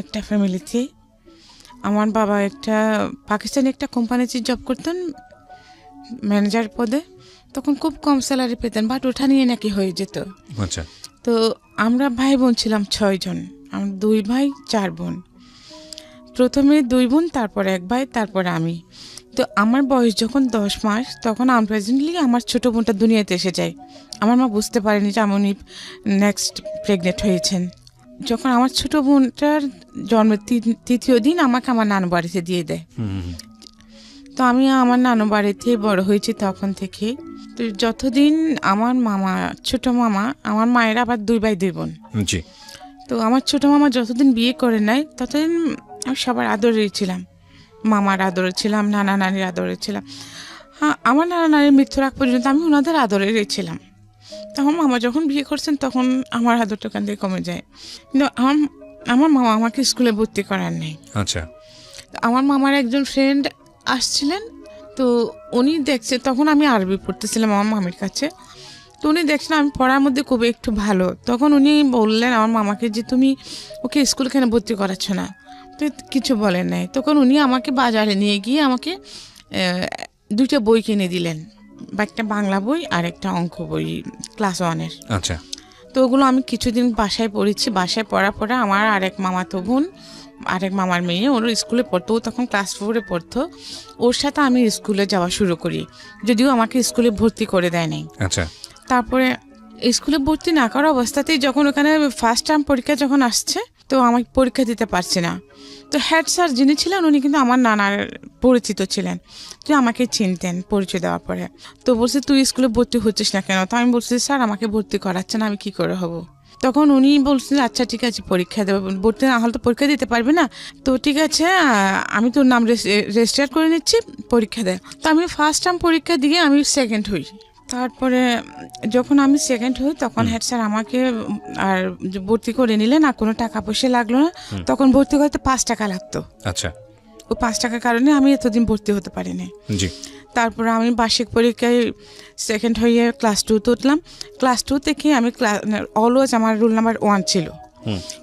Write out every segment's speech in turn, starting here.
একটা ফ্যামিলিতে আমার বাবা একটা পাকিস্তানি একটা কোম্পানিতে জব করতেন ম্যানেজার পদে। তখন খুব কম স্যালারি পেতেন, বাট ওঠা নিয়ে নাকি হয়ে যেত। আচ্ছা। তো আমরা ভাই বোন ছিলাম 6 জন, আমরা 2 ভাই 4 বোন। প্রথমে 2 বোন, তারপর 1 ভাই, তারপর আমি। তো আমার বয়স যখন 10 মাস তখন আনপ্রেজেন্টলি আমার ছোটো বোনটা দুনিয়াতে এসে যায়। আমার মা বুঝতে পারেনি যে উনি নেক্সট প্রেগনেন্ট হয়েছেন। যখন আমার ছোটো বোনটার জন্মের 3য় দিন আমাকে আমার নানু বাড়িতে দিয়ে দেয়। তো আমি আমার নানু বাড়িতে বড় হয়েছি তখন থেকে। তো যতদিন আমার মামা, ছোট মামা, আমার মায়ের আবার 2 ভাই 2 বোন। জি। তো আমার ছোট মামা যতদিন বিয়ে করে নাই ততদিন আমি সবার আদরেই ছিলাম। মামার আদরে ছিলাম, নানা নানির আদরে ছিলাম। হ্যাঁ, আমার নানা নানির মৃত্যুর আগ পর্যন্ত আমি ওনাদের আদরেই ছিলাম। তখন মামা যখন বিয়ে করছেন তখন আমার আদরটা ওখান থেকে কমে যায়। কিন্তু আমার মামা আমাকে স্কুলে ভর্তি করার নেই। আচ্ছা। আমার মামার একজন ফ্রেন্ড আসছিলেন, তো উনি দেখছে, তখন আমি আরবি পড়তেছিলাম আমার মামির কাছে। তো উনি দেখছেন আমি পড়ার মধ্যে খুব একটু ভালো, তখন উনি বললেন আমার মামাকে যে তুমি ওকে স্কুল কেন ভর্তি করাচ্ছ না? তো কিছু বলেন নাই। তখন উনি আমাকে বাজারে নিয়ে গিয়ে আমাকে 2টা বই কিনে দিলেন, বা একটা বাংলা বই আর একটা অঙ্ক বই ক্লাস 1-এর। আচ্ছা। তো ওগুলো আমি কিছুদিন বাসায় পড়েছি। বাসায় পড়ার পরে আমার আরেক মামাতো বোন, আরেক মামার মেয়ে, ওর স্কুলে পড়তো, ও তখন ক্লাস 4-এ পড়তো। ওর সাথে আমি স্কুলে যাওয়া শুরু করি, যদিও আমাকে স্কুলে ভর্তি করে দেয় নাই। আচ্ছা। তারপরে স্কুলে ভর্তি না করা অবস্থাতেই যখন ওখানে ফার্স্ট টার্ম পরীক্ষা যখন আসছে, তো আমি পরীক্ষা দিতে পারছি না। তো হেড স্যার যিনি ছিলেন উনি কিন্তু আমার নানার পরিচিত ছিলেন, তো আমাকে চিনতেন পরিচয় দেওয়ার পরে। তো বলছে তুই স্কুলে ভর্তি হচ্ছিস না কেন? তো আমি বলছি স্যার আমাকে ভর্তি করাচ্ছেন, আমি কি করে হব? তখন উনি বলছিলেন আচ্ছা ঠিক আছে পরীক্ষা দেবো, ভর্তি না হলে তো পরীক্ষা দিতে পারবে না, তো ঠিক আছে আমি তোর নাম রেজিস্টার করে নিচ্ছি, পরীক্ষা দেয়। তো আমি ফার্স্ট টার্ম পরীক্ষা দিয়ে আমি সেকেন্ড হই। তারপরে যখন আমি সেকেন্ড হই তখন হেড স্যার আমাকে আর ভর্তি করে নিলেন, আর কোনো টাকা পয়সা লাগলো না। তখন ভর্তি করতে 5 টাকা লাগতো। আচ্ছা। ওই 5 টাকার কারণে আমি এতদিন ভর্তি হতে পারিনি। জি। তারপরে আমি বার্ষিক পরীক্ষায় সেকেন্ড হয়ে ক্লাস 2-তে উঠলাম। ক্লাস 2 থেকে আমি অলওয়েজ আমার রোল নাম্বার 1 ছিল।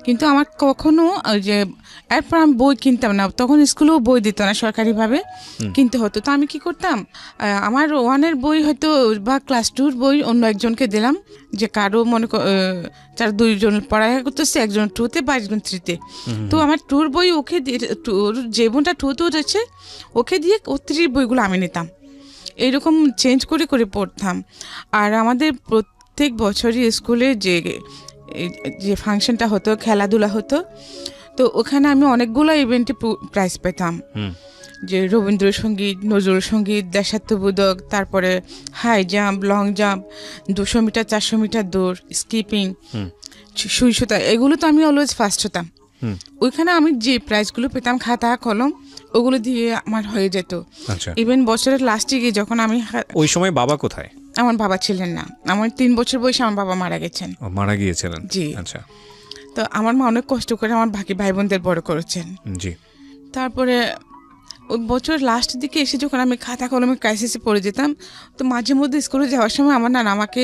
কিন্তু আমার কখনো যে এরপর আমি বই কিনতাম না, তখন স্কুলেও বই দিত না, সরকারিভাবে কিনতে হতো। তো আমি কি করতাম, আমার 1-এর বই হয়তো বা ক্লাস 2-র বই অন্য একজনকে দিলাম, যে কারো মনে যারা 2 জন পড়ালেখা করতেছে, একজন 2-তে বা একজন 3-তে। তো আমার 2-র বই ওকে দিয়ে, যে বোনটা 2-তে উঠেছে ওকে দিয়ে, ও 3-র বইগুলো আমি নিতাম। এইরকম চেঞ্জ করে করে পড়তাম। আর আমাদের প্রত্যেক বছরই স্কুলে যে ফাংশনটা হতো, খেলাধুলা হতো, তো ওখানে আমি অনেকগুলো ইভেন্টে প্রাইজ পেতাম। যে রবীন্দ্রসঙ্গীত, নজরুল সঙ্গীত, দেশাত্মবোধক, তারপরে high jump, long jump, 200 metre, 400 metre দৌড়, স্কিপিং, সুই সুতা, এগুলো তো আমি অলওয়েজ ফার্স্ট হতাম। ওইখানে আমি যে প্রাইজগুলো পেতাম, খাতা কলম ওগুলো দিয়ে আমার হয়ে যেত। ইভেন বছরের লাস্টে গিয়ে যখন আমি, ওই সময় বাবা কোথায়? আমার বাবা ছিলেন না, আমার 3 বছর বয়সে আমার বাবা মারা গেছেন। মারা গিয়েছিলেন? জি। আচ্ছা। তো আমার মা অনেক কষ্ট করে আমার বাকি ভাই বোনদের বড় করেছেন। জি। তারপরে ওই বছর লাস্টের দিকে এসে যখন আমি খাতা কলমের ক্রাইসিসে পড়ে যেতাম, তো মাঝে মধ্যে স্কুলে যাওয়ার সময় আমার নানা আমাকে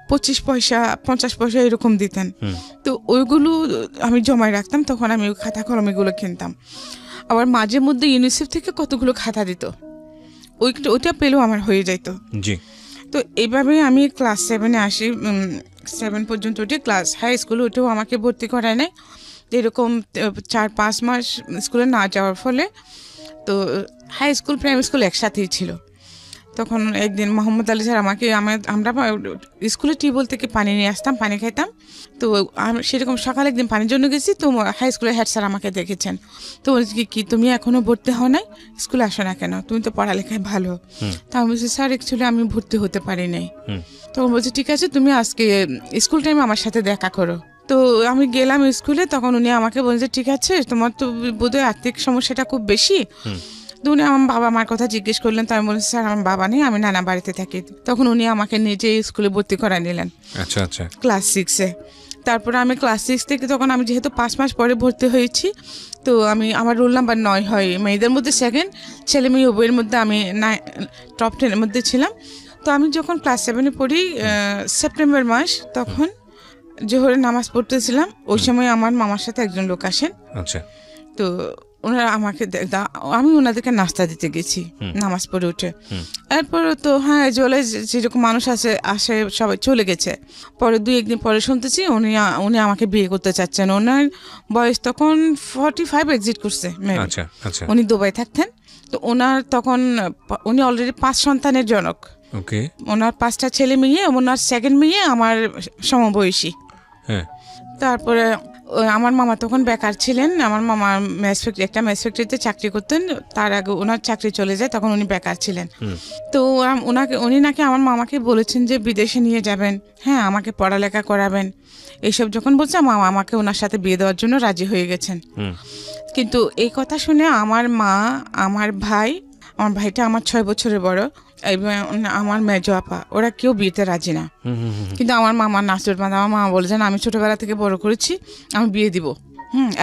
25 পয়সা 50 পয়সা এরকম দিতেন। তো ওইগুলো আমি জমায় রাখতাম, তখন আমি ওই খাতা কলমগুলো কিনতাম। আবার মাঝে মধ্যে ইউনিসেফ থেকে কতগুলো খাতা দিত, ওইটা পেলেও আমার হয়ে যেত। জি। তো এইভাবে আমি ক্লাস 7-এ আসি। 7 পর্যন্ত উঠে ক্লাস হাই স্কুলে উঠেও আমাকে ভর্তি করায় নাই। এরকম 4-5 মাস স্কুলে না যাওয়ার ফলে, তো হাই স্কুল প্রাইমারি স্কুল একসাথেই ছিল। তখন একদিন মোহাম্মদ আলী স্যার আমরা স্কুলে টিউবওয়েল থেকে পানি নিয়ে আসতাম, পানি খাইতাম। তো আমি সেরকম সকালে একদিন পানির জন্য গেছি, তো হাই স্কুলের হেড স্যার আমাকে দেখেছেন। তো বলছি কি তুমি এখনও ভর্তি হও নাই, স্কুলে আসো না কেন, তুমি তো পড়ালেখায় ভালো। তা আমি বলছি স্যার অ্যাকচুয়ালি আমি ভর্তি হতে পারি নাই। তখন বলছি ঠিক আছে তুমি আজকে স্কুল টাইমে আমার সাথে দেখা করো। তো আমি গেলাম স্কুলে, তখন উনি আমাকে বলছে ঠিক আছে তোমার তো বোধহয় আর্থিক সমস্যাটা খুব বেশি। তো উনি আমার বাবা মার কথা জিজ্ঞেস করলেন, তো আমি বলছি স্যার আমার বাবা নেই, আমি নানা বাড়িতে থাকি। তখন উনি আমাকে নিজে স্কুলে ভর্তি করায় নিলেন। আচ্ছা আচ্ছা। ক্লাস 6-এ। তারপরে আমি ক্লাস 6 থেকে তখন আমি যেহেতু 5 মাস পরে ভর্তি হয়েছি, তো আমার রোল নাম্বার 9 হয়, মেয়েদের মধ্যে সেকেন্ড, ছেলে মেয়ে উভয়ের মধ্যে আমি টপ 10-এর মধ্যে ছিলাম। তো আমি যখন ক্লাস 7-এ পড়ি, সেপ্টেম্বর মাস, তখন জোহরের নামাজ পড়তেছিলাম, ওই সময় আমার মামার সাথে একজন লোক আসেন। আচ্ছা। তো ওনারা আমাকে আমি ওনাদেরকে নাস্তা দিতে গেছি নামাজ পড়ে উঠে। এরপরে তো হ্যাঁ জলে যেরকম মানুষ আসে সবাই চলে গেছে। পরে 2-1 দিন পরে শুনতেছি উনি আমাকে বিয়ে করতে চাচ্ছেন। ওনার বয়স তখন 45 এক্সিট করছে। আচ্ছা আচ্ছা। উনি দুবাই থাকতেন। তো ওনার তখন উনি অলরেডি 5 সন্তানের জনক। ওকে। ওনার 5টা ছেলে মেয়ে, ওনার সেকেন্ড মেয়ে আমার সমবয়সী। হ্যাঁ। তারপরে আমার মামা তখন বেকার ছিলেন। আমার মামা একটা মেস ফ্যাক্টরিতে চাকরি করতেন। তার আগে ওনার চাকরি চলে যায়, তখন উনি বেকার ছিলেন। তো উনি নাকি আমার মামাকে বলেছেন যে বিদেশে নিয়ে যাবেন, হ্যাঁ আমাকে পড়ালেখা করাবেন। এইসব যখন বলছে মামা আমাকে ওনার সাথে বিয়ে দেওয়ার জন্য রাজি হয়ে গেছেন। কিন্তু এই কথা শুনে আমার মা, আমার ভাইটা আমার 6 বছরের বড়, এবং আমার মেজো আপা, ওরা কেউ বিয়েতে রাজি না। কিন্তু আমার মামা আমার মামা বলেছেন আমি ছোটবেলা থেকে বড় করেছি, আমি বিয়ে দিব।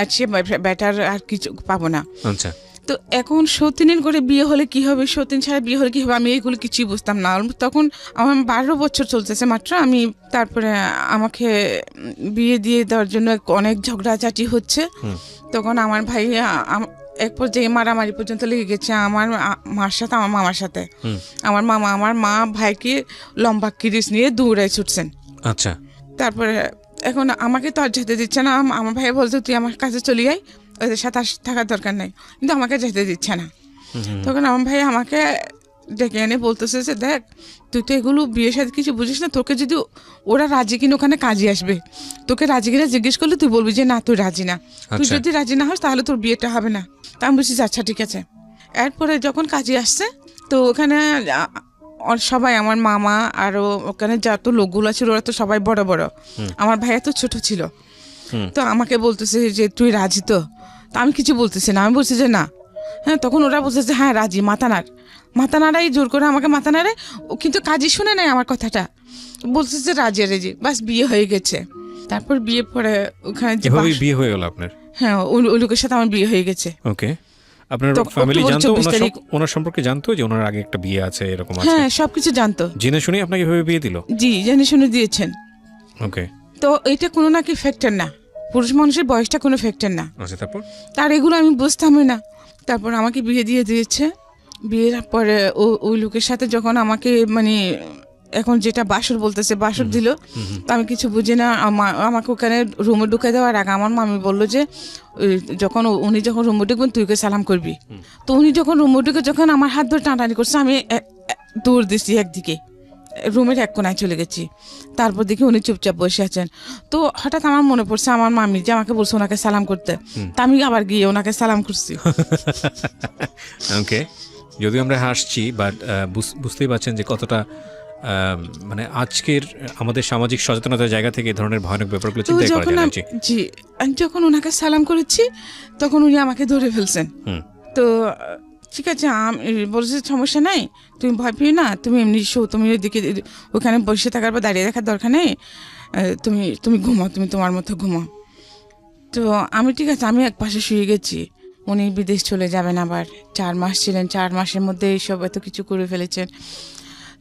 আর সে বেটার আর কিছু পাবো না। আচ্ছা। তো এখন সতীনের করে বিয়ে হলে কি হবে, সতীন ছাড়া বিয়ে হলে কি হবে, আমি এইগুলো কিছুই বুঝতাম না। তখন আমার 12 বছর চলতেছে মাত্র। তারপরে আমাকে বিয়ে দিয়ে দেওয়ার জন্য অনেক ঝগড়াঝাটি হচ্ছে। তখন আমার ভাই এক পর্যায়ে মারামারি পর্যন্ত লেগে গেছে আমার মার সাথে, আমার মামার সাথে। আমার মা ভাইকে লম্বা কিরিচ নিয়ে দৌড়ায় ছুটছেন। আচ্ছা। তারপরে এখন আমাকে তো আর যেতে দিচ্ছে না। আমার ভাই বলছে তুই আমার কাছে চলে যাই, ওদের সাথে থাকার দরকার নেই, কিন্তু আমাকে যেতে দিচ্ছে না। তখন আমার ভাই আমাকে ডেকে এনে বলতেছে যে দেখ তুই তো এগুলো বিয়ের সাথে কিছু বুঝিস না, তোকে যদি ওরা রাজি কিনা ওখানে কাজে আসবে, তোকে রাজি কিনা জিজ্ঞেস করলে তুই বলবি যে না তুই রাজি না। তুই যদি রাজি না হস তাহলে তোর বিয়েটা হবে না। তা আমি বলছি আচ্ছা ঠিক আছে। এরপরে যখন কাজে আসছে তো ওখানে সবাই, আমার মামা আরও ওখানে যত লোকগুলো ছিল ওরা তো সবাই বড় বড়, আমার ভাইয়া তো ছোট ছিল। তো আমাকে বলতেছে যে তুই রাজি তো? আমি কিছু বলতেছি না, আমি বলছি যে না। হ্যাঁ, তখন ওরা বলতেছে হ্যাঁ রাজি। মাথা নাড়াই জোর করে আমাকে মাথা নাড়ে, কিন্তু কাজই শুনে নাই আমার কথাটা, বলতেছে যে রাজি। বাস বিয়ে হয়ে গেছে। তারপর বিয়ে পরে ওখানে বিয়ে হয়ে গেল আপনার? হ্যাঁ, ওই লোকের সাথে আমার বিয়ে হয়ে গেছে। ওকে। আপনার ফ্যামিলি জানতো ওনার সম্পর্কে, জানতো যে ওনার আগে একটা বিয়ে আছে এরকম আছে? হ্যাঁ, সবকিছু জানতো। জেনে শুনে আপনাকে এভাবে বিয়ে দিল? জি, জেনে শুনে দিয়েছেন। ওকে। তো এটা কোনো নাকি ফ্যাক্টর না, পুরুষ মানুষের বয়সটা কোনো ফ্যাক্টর না। আচ্ছা, তার এগুলো আমি বুঝতামই না। তারপর আমাকে বিয়ে দিয়ে দিয়েছে। বিয়ের পরে ওই লোকের সাথে যখন আমাকে এখন যেটা বাসর বলতেছে, বাসর দিল, তো আমি কিছু বুঝি না। আমাকে ওখানে রুমে ঢুকে দেওয়ার আগে আমার মামি বললো যে উনি যখন রুমে ঢুকবেন তুই ওকে সালাম করবি। তো উনি যখন রুমে ঢুকে যখন আমার হাত ধরে টানাটানি করছে, আমি দৌড় দিচ্ছি একদিকে, রুমের এক কোনায় চলে গেছি। তারপর দেখি উনি চুপচাপ বসে আছেন। তো হঠাৎ আমার মনে পড়ছে আমার মামি যে আমাকে বলছে ওনাকে সালাম করতে। তা আমি আবার গিয়ে ওনাকে সালাম করছি। ওকে। যদিও আমরা হাসছি, বাট বুঝতেই পারছেন যে কতটা আজকের আমাদের সামাজিক সচেতনতার জায়গা থেকে এই ধরনের ভয়ানক ব্যাপারগুলো চিন্তা করা যায়। জি, আমি যখন ওনাকে সালাম করেছি তখন উনি আমাকে ধরে ফেলছেন। তো ঠিক আছে, বলছে সমস্যা নাই, তুমি ভয় পেও না, তুমি এমনি শো, তুমি ওইদিকে ওখানে বসে থাকার বা দাঁড়িয়ে রাখার দরকার নেই, তুমি ঘুমাও, তুমি তোমার মতো ঘুমাও। তো আমি ঠিক আছে, আমি এক পাশে শুয়ে গেছি। উনি বিদেশ চলে যাবেন আবার, 4 মাস ছিলেন, 4 মাসের মধ্যে এইসব এত কিছু করে ফেলেছেন।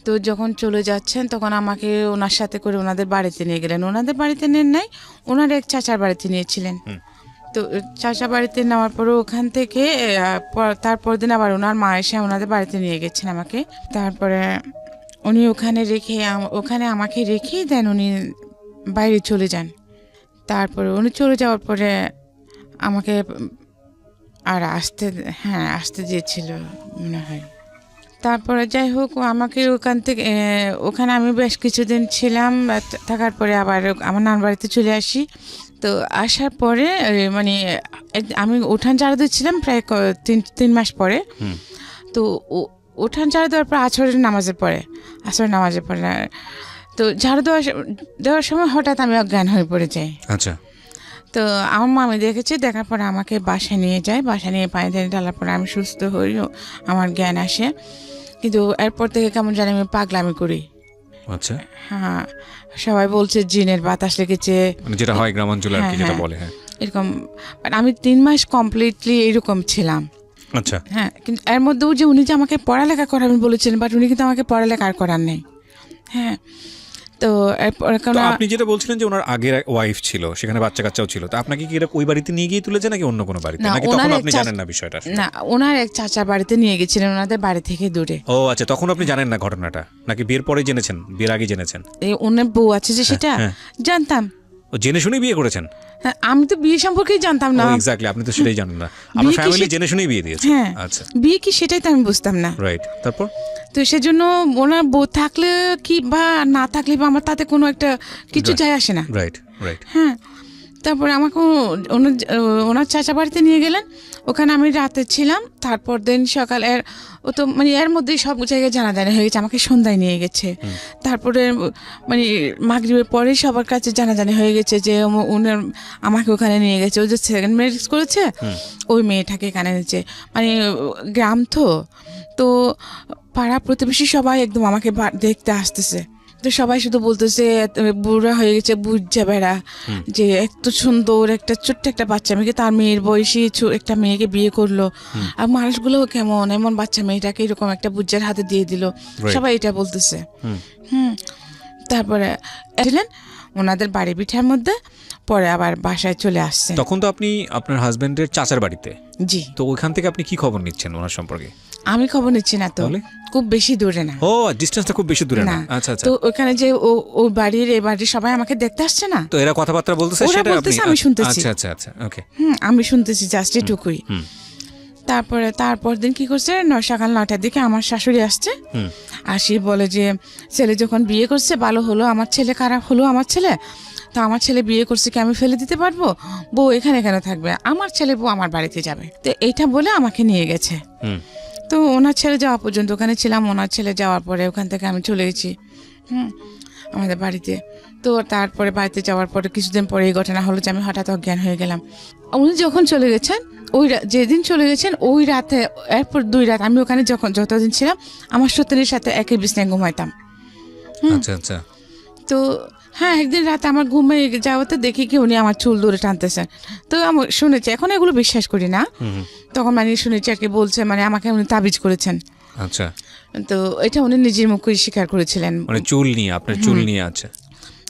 তো যখন চলে যাচ্ছেন তখন আমাকে ওনার সাথে করে ওনাদের বাড়িতে নিয়ে গেলেন। ওনাদের বাড়িতে নেন নাই, ওনার এক চাচার বাড়িতে নিয়েছিলেন। তো চাচা বাড়িতে নেওয়ার পরে ওখান থেকে তারপর দিন আবার ওনার মা এসে ওনাদের বাড়িতে নিয়ে গেছেন আমাকে। তারপরে উনি ওখানে আমাকে রেখে দেন, উনি বাইরে চলে যান। তারপরে উনি চলে যাওয়ার পরে আমাকে আর আসতে দিয়েছিল মনে হয়। তারপরে যাই হোক, আমাকে ওখানে আমি বেশ কিছুদিন ছিলাম। থাকার পরে আবার আমার নানার বাড়িতে চলে আসি। তো আসার পরে আমি উঠান ঝাড়ু দিচ্ছিলাম প্রায় 3 মাস পরে। তো উঠান ঝাড়ু দেওয়ার পর আসরের নামাজের পরে তো ঝাড়ু দেওয়ার সময় হঠাৎ আমি অজ্ঞান হয়ে পড়ে যাই। আচ্ছা। তো আমার মামি দেখেছে, দেখার পরে আমাকে বাসায় নিয়ে যায়। বাসায় নিয়ে পানি টেনে ঢালার পরে আমি সুস্থ হই, আমার জ্ঞান আসে। কিন্তু এরপর থেকে কেমন জানি আমি পাগলামি করি। আচ্ছা। হ্যাঁ, সবাই বলছে জিনের বাতাস লেগেছে, যেটা হয় গ্রামাঞ্চলে আর কি, যেটা বলে। হ্যাঁ, এরকম। আমি 3 মাস কমপ্লিটলি এরকম ছিলাম। আচ্ছা। হ্যাঁ, কিন্তু এর মধ্যেও যে উনি যে আমাকে পড়ালেখা করাবেন বলেছিলেন, বাট উনি কিন্তু আমাকে পড়ালেখা আর করার নেই। হ্যাঁ, তো এরপরে তো আপনি যেটা বলছিলেন যে ওনার আগের ওয়াইফ ছিল, সেখানে বাচ্চা কাচ্চাও ছিল, তো আপনাকে কি ওই বাড়িতে নিয়ে গিয়ে তুলেছে নাকি অন্য কোনো বাড়িতে, নাকি তখন আপনি জানেন না বিষয়টা? না, ওনার এক চাচার বাড়িতে নিয়ে গেছিলেন, ওনাদের বাড়ি থেকে দূরে। ও আচ্ছা, তখন আপনি জানেন না ঘটনাটা, নাকি বিয়ের পরে জেনেছেন, বিয়ের আগে জেনেছেন? এই ওনার বউ আছে যে সেটা জানতাম। ও জেনে শুনেই বিয়ে করেছেন? হ্যাঁ, আমি তো বিয়ে সম্পর্কেই জানতাম না। এক্স্যাক্টলি, আপনি তো সেটাই জানেন না, আপনার ফ্যামিলি জেনে শুনেই বিয়ে দিয়েছে। হ্যাঁ, আচ্ছা, বিয়ে কি সেটাই তো আমি বুঝতাম না। রাইট, তারপর? তো সেজন্য ওনার বউ থাকলে কি বা না থাকলে বা আমার তাতে কোনো একটা কিছু যায় আসে না। Right right. হ্যাঁ, তারপরে আমাকে ওনার চাচা বাড়িতে নিয়ে গেলেন, ওখানে আমি রাতে ছিলাম। তারপর দিন সকাল ও তো মানে এর মধ্যেই সব জায়গায় জানাজানি হয়ে গেছে, আমাকে সন্ধ্যায় নিয়ে গেছে। তারপরে মানে মাগরিবের পরেই সবার কাছে জানাজানি হয়ে গেছে যে উনার আমাকে ওখানে নিয়ে গেছে। ও যে সেকেন্ড ম্যারেজ করেছে ওই মেয়েটাকে এখানে নিয়েছে। মানে গ্রাম তো পাড়া প্রতিবেশী সবাই একদম আমাকে দেখতে আসতেছে। তো সবাই শুধু বলতেছে বুড়া হয়ে গেছে, বুঝছে বেড়া, যে এত সুন্দর একটা ছোট্ট একটা বাচ্চা মেয়েকে, তার মেয়ের বয়সী একটা মেয়েকে বিয়ে করলো, আর মানুষগুলোও কেমন এমন বাচ্চা মেয়েটাকে এরকম একটা বুজ্জার হাতে দিয়ে দিল, সবাই এটা বলতেছে। তারপরে এলেন ওনাদের বাড়ি পিঠার মধ্যে, পরে আবার বাসায় চলে আসছে। তখন তো আপনি আপনার হাজবেন্ডের চাচার বাড়িতে। জি। তো ওইখান থেকে আপনি কি খবর নিচ্ছেন ওনার সম্পর্কে? আমি খবর নিচ্ছি না, তো খুব বেশি দূরে না। ও, ডিসটেন্সটা খুব বেশি দূরে না। আচ্ছা আচ্ছা। তো ওখানে যে ওই বাড়ির এই বাড়ির সবাই আমাকে দেখতে আসছে না, তো এরা কথাবার্তা বলতেছে, সেটা আপনি? আমি শুনতেছি। আচ্ছা আচ্ছা আচ্ছা, ওকে। আমি শুনতেছি জাস্ট এটুকুই। তারপর দিন কি করছে, সকাল 9টার দিকে আমার শাশুড়ি আসছে, আসি বলে যে ছেলে যখন বিয়ে করছে ভালো হলো, আমার ছেলে খারাপ হলো, আমার ছেলে তো আমার ছেলে বিয়ে করছে কি আমি ফেলে দিতে পারবো, বউ এখানে কেন থাকবে, আমার ছেলে বউ আমার বাড়িতে যাবে। তো এইটা বলে আমাকে নিয়ে গেছে। তো ওনার ছেলে যাওয়া পর্যন্ত ওখানে ছিলাম, ওনার ছেলে যাওয়ার পরে ওখান থেকে আমি চলে গেছি আমাদের বাড়িতে। তো তারপরে বাড়িতে যাওয়ার পরে কিছুদিন পরে এই ঘটনা হলো যে আমি হঠাৎ অজ্ঞান হয়ে গেলাম। উনি যখন চলে গেছেন, যেদিন চলে গেছেন ওই রাতে, এরপর 2 রাত আমি ওখানে যতদিন ছিলাম আমার সত্যির সাথে একই বিছনায় ঘুমাইতাম। আচ্ছা আচ্ছা। তো হ্যাঁ, একদিন রাতে আমার ঘুমে যাওয়াতে দেখি কি উনি আমার চুল ধরে টানতেছেন। তো আমি শুনেছি, এখন এগুলো বিশ্বাস করি না, তখন মানে শুনেছি আর কি, বলছে মানে আমাকে উনি তাবিজ করেছেন। আচ্ছা। তো এটা উনি নিজের মুখে স্বীকার করেছিলেন, মানে চুল নিয়ে, আপনার চুল নিয়ে। আচ্ছা,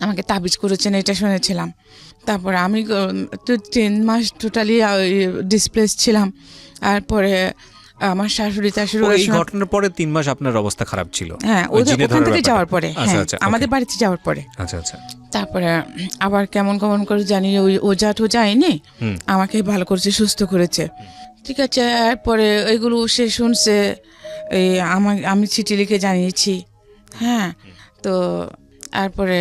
আমাকে তাবিজ করেছেন, এটা শুনেছিলাম। তারপরে আমি তো 10 মাস টোটালি ডিসপ্লেস ছিলাম। আর পরে আমার শাশুড়ি এই ঘটনার পরে 3 মাস আপনার অবস্থা খারাপ ছিল? হ্যাঁ, ওখান থেকে যাওয়ার পরে, আমাদের বাড়িতে যাওয়ার পরে। আচ্ছা আচ্ছা। তারপরে আবার কেমন কেমন করে জানি ওই ওজা টোজা এনে আমাকে ভালো করেছে, সুস্থ করেছে, ঠিক আছে। এরপরে এগুলো সে শুনছে, আমি চিঠি লিখে জানিয়েছি। হ্যাঁ, তো তারপরে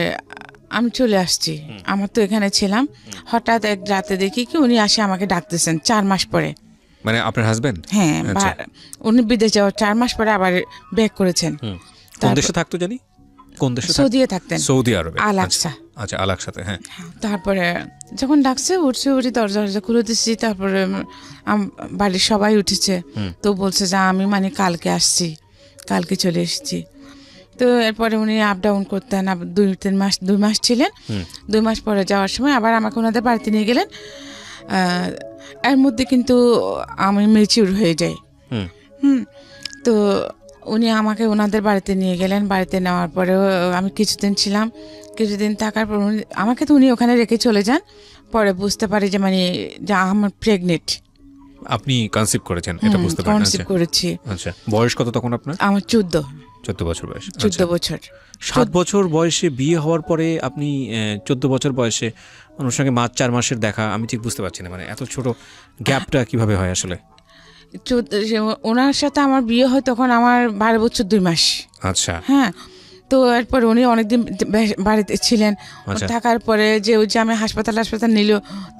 আমি চলে আসছি, আমার তো এখানে ছিলাম। হঠাৎ এক রাতে দেখি কি উনি আসে আমাকে ডাকতেছেন 4 মাস পরে। মানে আপনার হাজবেন্ড? হ্যাঁ, উনি বিদেশ যাওয়ার 4 মাস পরে আবার ব্যাক করেছেন। কোন দেশে থাকতো জানি? কোন দেশে? সৌদিতে থাকতেন। সৌদি আরবে। আল-আকসা। আচ্ছা, আল-আকসাতে। হ্যাঁ। তারপরে যখন ডাকছে উঠি, দরজা খুলে দিচ্ছি। তারপরে বাড়ির সবাই উঠেছে, তো বলছে যে আমি মানে কালকে আসছি, কালকে চলে এসেছি। তো এরপরে উনি আপ ডাউন করতেন, 2 মাস ছিলেন। 2 মাস পরে যাওয়ার সময় আবার আমাকে ওনাদের বাড়িতে নিয়ে গেলেন। এর মধ্যে কিন্তু আমি ম্যাচিউর হয়ে যাই। তো উনি আমাকে ওনাদের বাড়িতে নিয়ে গেলেন। বাড়িতে নেওয়ার পরেও আমি কিছুদিন ছিলাম, কিছুদিন থাকার পর আমাকে তো উনি ওখানে রেখে চলে যান। পরে বুঝতে পারি যে মানে যে আমার প্রেগনেন্ট। আপনি কনসিভ করেছেন, এটা বুঝতে পারেন? কনসিভ করেছি। আচ্ছা, বয়স কত তখন আপনার? আমার 14 বছর বয়স। 14 বছর। 7 বছর বয়সে বিয়ে হওয়ার পরে আপনি 14 বছর বয়সে ওনার সঙ্গে 4 মাসের দেখা, আমি ঠিক বুঝতে পারছি না, মানে এত ছোট গ্যাপটা কিভাবে হয় আসলে? ওনার সাথে আমার বিয়ে হয় তখন আমার 12 বছর 2 মাস। আচ্ছা। হ্যাঁ, তো এরপর উনি অনেকদিন বাড়িতে ছিলেন। থাকার পরে যে ওই যে আমি হাসপাতাল নিল,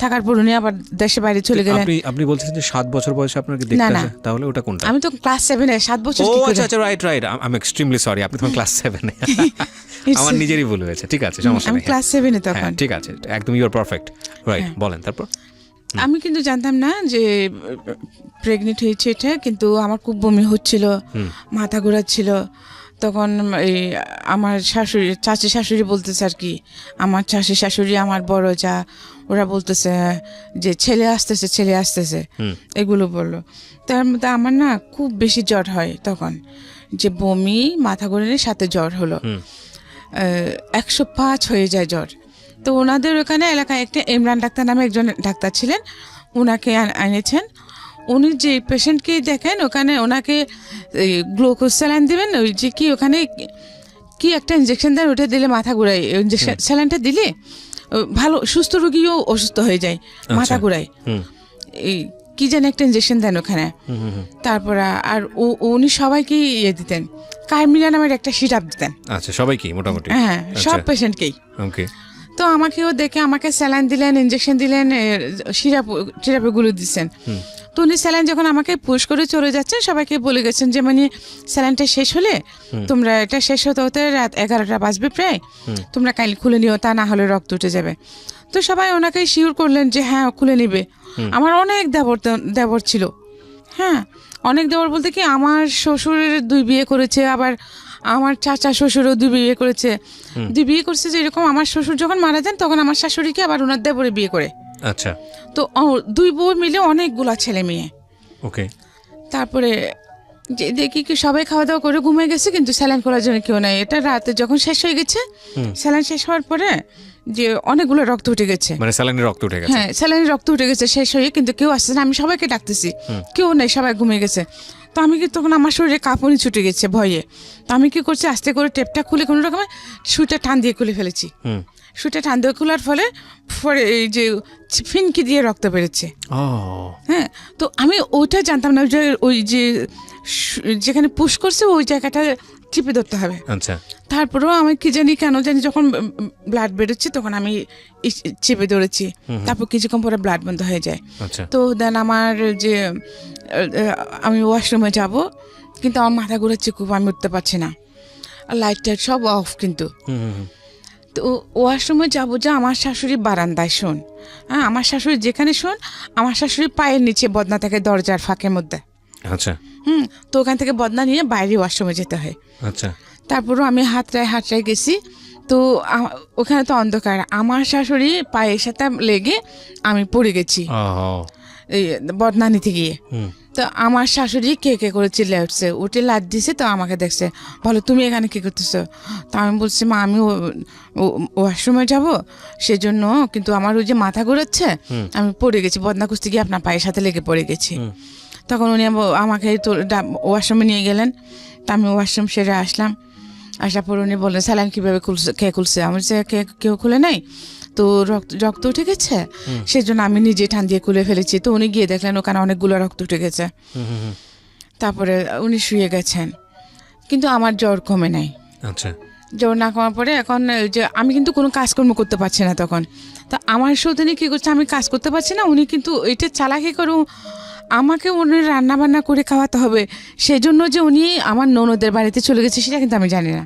থাকার পর উনি আবার দেশে বাইরে চলে গেলেন। আপনি বলছেন যে 7 বছর বয়সে আপনাকে দেখতে আসে, তাহলে ওটা কোনটা? আমি তো ক্লাস 7 এ, 7 বছর কি করে? ও আচ্ছা আচ্ছা, right. I am extremely sorry, আপনি তখন ক্লাস 7 এ। আমার নিজেরই ভুল হয়েছে, ঠিক আছে, সমস্যা নেই। আমি ক্লাস 7 এ তখন। ঠিক আছে, একদম ইউ আর পারফেক্ট। রাইট, বলেন তারপর। আমি কিন্তু জানতাম না যে প্রেগনেন্ট হয়েছে এটা, কিন্তু আমার খুব বমি হচ্ছিল, মাথা ঘোরাচ্ছিল। তখন এই আমার চাচি শাশুড়ি বলতেছে আর কি, আমার চাচি শাশুড়ি, আমার বড় যা, ওরা বলতেছে যে ছেলে আসতেছে এগুলো বললো। তার মধ্যে আমার না খুব বেশি জ্বর হয় তখন, যে বমি, মাথা ঘোরানোর সাথে জ্বর হলো। 105 হয়ে যায় জ্বর। তো ওনাদের ওখানে এলাকায় একটা ইমরান ডাক্তার নামে একজন ডাক্তার ছিলেন, ওনাকে এনেছেন। উনি যে পেশেন্টকে দেখেন ওখানে ওনাকে গ্লুকোজ স্যালাইন দেবেন, ওই যে কি ওখানে কি একটা ইঞ্জেকশন দেন, ওটা দিলে মাথা ঘুরায়, ইঞ্জেকশন স্যালাইনটা দিলে ভালো সুস্থ রোগীও অসুস্থ হয়ে যায়, মাথা ঘুরায়। এই কি যেন একটা ইঞ্জেকশন দেন ওখানে। তারপর আর উনি সবাইকে দিতেন, কার্মিলা নামের একটা সিরাপ দিতেন। আচ্ছা, সবাইকে মোটামুটি? হ্যাঁ, সব পেশেন্টকেই। ওকে। তো আমাকেও দেখে আমাকে স্যালাইন দিলেন, ইঞ্জেকশন দিলেন, সিরাপগুলো দিচ্ছেন। তো উনি স্যালাইন যখন আমাকে পুশ করে চলে যাচ্ছেন, সবাইকে বলে গেছেন যে মানে স্যালাইনটা শেষ হলে তোমরা, এটা শেষ হতে হতে রাত 11টা বাজবে প্রায়, তোমরা কাল খুলে নিও, তা না হলে রক্ত উঠে যাবে। তো সবাই ওনাকে শিওর করলেন যে হ্যাঁ খুলে নিবে। আমার অনেক দেবর ছিল, হ্যাঁ অনেক দেবর বলতে কি আমার শ্বশুরের 2 বিয়ে করেছে, আবার আমার চাচা শ্বশুরও 2 বিয়ে করেছে। 2 বিয়ে করছে, যে এরকম আমার শ্বশুর যখন মারা যান তখন আমার শাশুড়িকে আবার ওনার দেবরে বিয়ে করে। আচ্ছা। তো 2 বউ মিলে অনেকগুলা ছেলে মেয়ে। ওকে। তারপরে যে দেখি কি সবাই খাওয়া দাওয়া করে ঘুমিয়ে গেছে, কিন্তু স্যালাইন খোলার জন্য কেউ নাই। এটা রাতে যখন শেষ হয়ে গেছে, স্যালাইন শেষ হওয়ার পরে যে অনেকগুলো রক্ত উঠে গেছে, মানে স্যালাইনের রক্ত উঠে গেছে? হ্যাঁ, স্যালাইনের রক্ত উঠে গেছে শেষ হয়ে, কিন্তু কেউ আসছে না। আমি সবাইকে ডাকতেছি, কেউ নেই, সবাই ঘুমিয়ে গেছে। তো আমি কি তখন আমার শরীরে কাঁপুনি ছুটে গেছে ভয়ে। তো আমি কি করছি, আস্তে করে টেপটা খুলে কোনো রকমে সুইটা টান দিয়ে খুলে ফেলেছি। সুইটা টান দিয়ে খোলার ফলে এই যে ফিনকি দিয়ে রক্ত বেরোচ্ছে। হ্যাঁ, তো আমি ওইটা জানতাম না যে ওই যে যেখানে পুশ করছে ওই জায়গাটা চিপে ধরতে হবে। আচ্ছা। তারপরেও আমি কি জানি কেন জানি যখন ব্লাড বেরোচ্ছে তখন আমি চেপে ধরেছি। তারপর কিছুক্ষণ পরে ব্লাড বন্ধ হয়ে যায়। তো দেন আমার যে আমি ওয়াশরুমে যাব, কিন্তু আমার মাথা ঘুরাচ্ছে খুব, আমি উঠতে পারছি না, লাইট টাইট সব অফ। কিন্তু তো ওয়াশরুমে যাবো, যে আমার শাশুড়ি বারান্দায় শোন, হ্যাঁ আমার শাশুড়ি যেখানে শোন, আমার শাশুড়ি পায়ের নিচে বদনা থাকে দরজার ফাঁকের মধ্যে। আচ্ছা। তো ওখান থেকে বদনা নিয়ে বাইরে ওয়াশরুমে যেতে হয়। আচ্ছা। তারপরও আমি হাতটায় গেছি, তো ওখানে তো অন্ধকার, আমার শাশুড়ি পায়ের সাথে লেগে আমি পড়ে গেছি এই বদনা নিতে গিয়ে। তো আমার শাশুড়ি কে করে চিল্লে উঠছে, উঠে লাট দিছে। তো আমাকে দেখছে, বলো তুমি এখানে কি করতেছো? তো আমি বলছি মা আমি ওয়াশরুমে যাব সেজন্য, কিন্তু আমার ওই যে মাথা ঘুরাচ্ছে, আমি পড়ে গেছি, বদনা কুস্তি গিয়ে আপনার পায়ের সাথে লেগে পড়ে গেছি। তখন উনি আমাকে তো ওয়াশরুমে নিয়ে গেলেন। তা আমি ওয়াশরুম সেরে আসলাম, আসার পর উনি বললেন স্যালাইন কীভাবে কে খুলছে? আমার যে কেউ খুলে নাই, তো রক্ত উঠে গেছে, সেজন্য আমি নিজে টান দিয়ে খুলে ফেলেছি। তো উনি গিয়ে দেখলেন ওখানে অনেকগুলো রক্ত উঠে গেছে। তারপরে উনি শুয়ে গেছেন, কিন্তু আমার জ্বর কমে নাই। আচ্ছা। জ্বর না কমার পরে এখন যে আমি কিন্তু কোনো কাজকর্ম করতে পারছি না তখন। তা আমার সাথে উনি কী করছে, আমি কাজ করতে পারছি না, উনি কিন্তু এটা চালাকি করু আমাকে উনি রান্না বান্না করে খাওয়াতে হবে, সেজন্য যে উনি আমার ননদের বাড়িতে চলে গেছে সেটা কিন্তু আমি জানি না।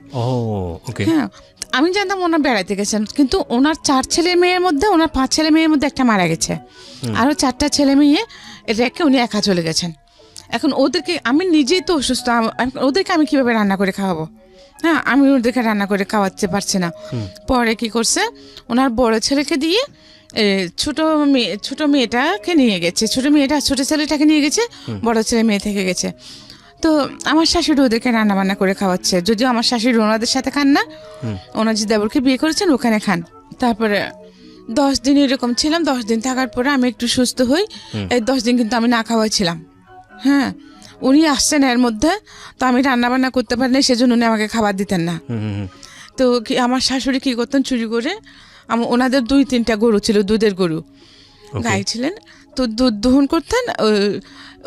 হ্যাঁ, আমি জানতাম ওনার বেড়াতে গেছেন, কিন্তু ওনার 4 ছেলে মেয়ের মধ্যে, ওনার 5 ছেলে মেয়ের মধ্যে একটা মারা গেছে, আরও 4টা ছেলে মেয়ে রেখে উনি একা চলে গেছেন। এখন ওদেরকে আমি নিজেই তো অসুস্থ, ওদেরকে আমি কীভাবে রান্না করে খাওয়াবো? হ্যাঁ, আমি ওদেরকে রান্না করে খাওয়াতে পারছি না। পরে কি করছে, ওনার বড় ছেলেকে দিয়ে ছোট মেয়েটাকে নিয়ে গেছে, ছোট ছেলেটাকে নিয়ে গেছে, বড় ছেলে মেয়ে থেকে গেছে। তো আমার শাশুড়ি ওদেরকে রান্না বান্না করে খাওয়াচ্ছে, যদিও আমার শাশুড়ি ওনাদের সাথে খান না, ওনার যে দেবরকে বিয়ে করেছেন ওখানে খান। তারপরে 10 দিন এরকম ছিলাম। 10 দিন থাকার পরে আমি একটু সুস্থ হই। এই 10 দিন কিন্তু আমি না খাওয়াই ছিলাম। হ্যাঁ, উনি আসছেন এর মধ্যে, তো আমি রান্না বান্না করতে পারি না, সেজন্য উনি আমাকে খাবার দিতেন না। তো আমার শাশুড়ি কী করতেন, চুরি করে ওনাদের 2-3টা গরু ছিল, দুধের গরু, গাই ছিলেন, তো দুধ দহন করতেন।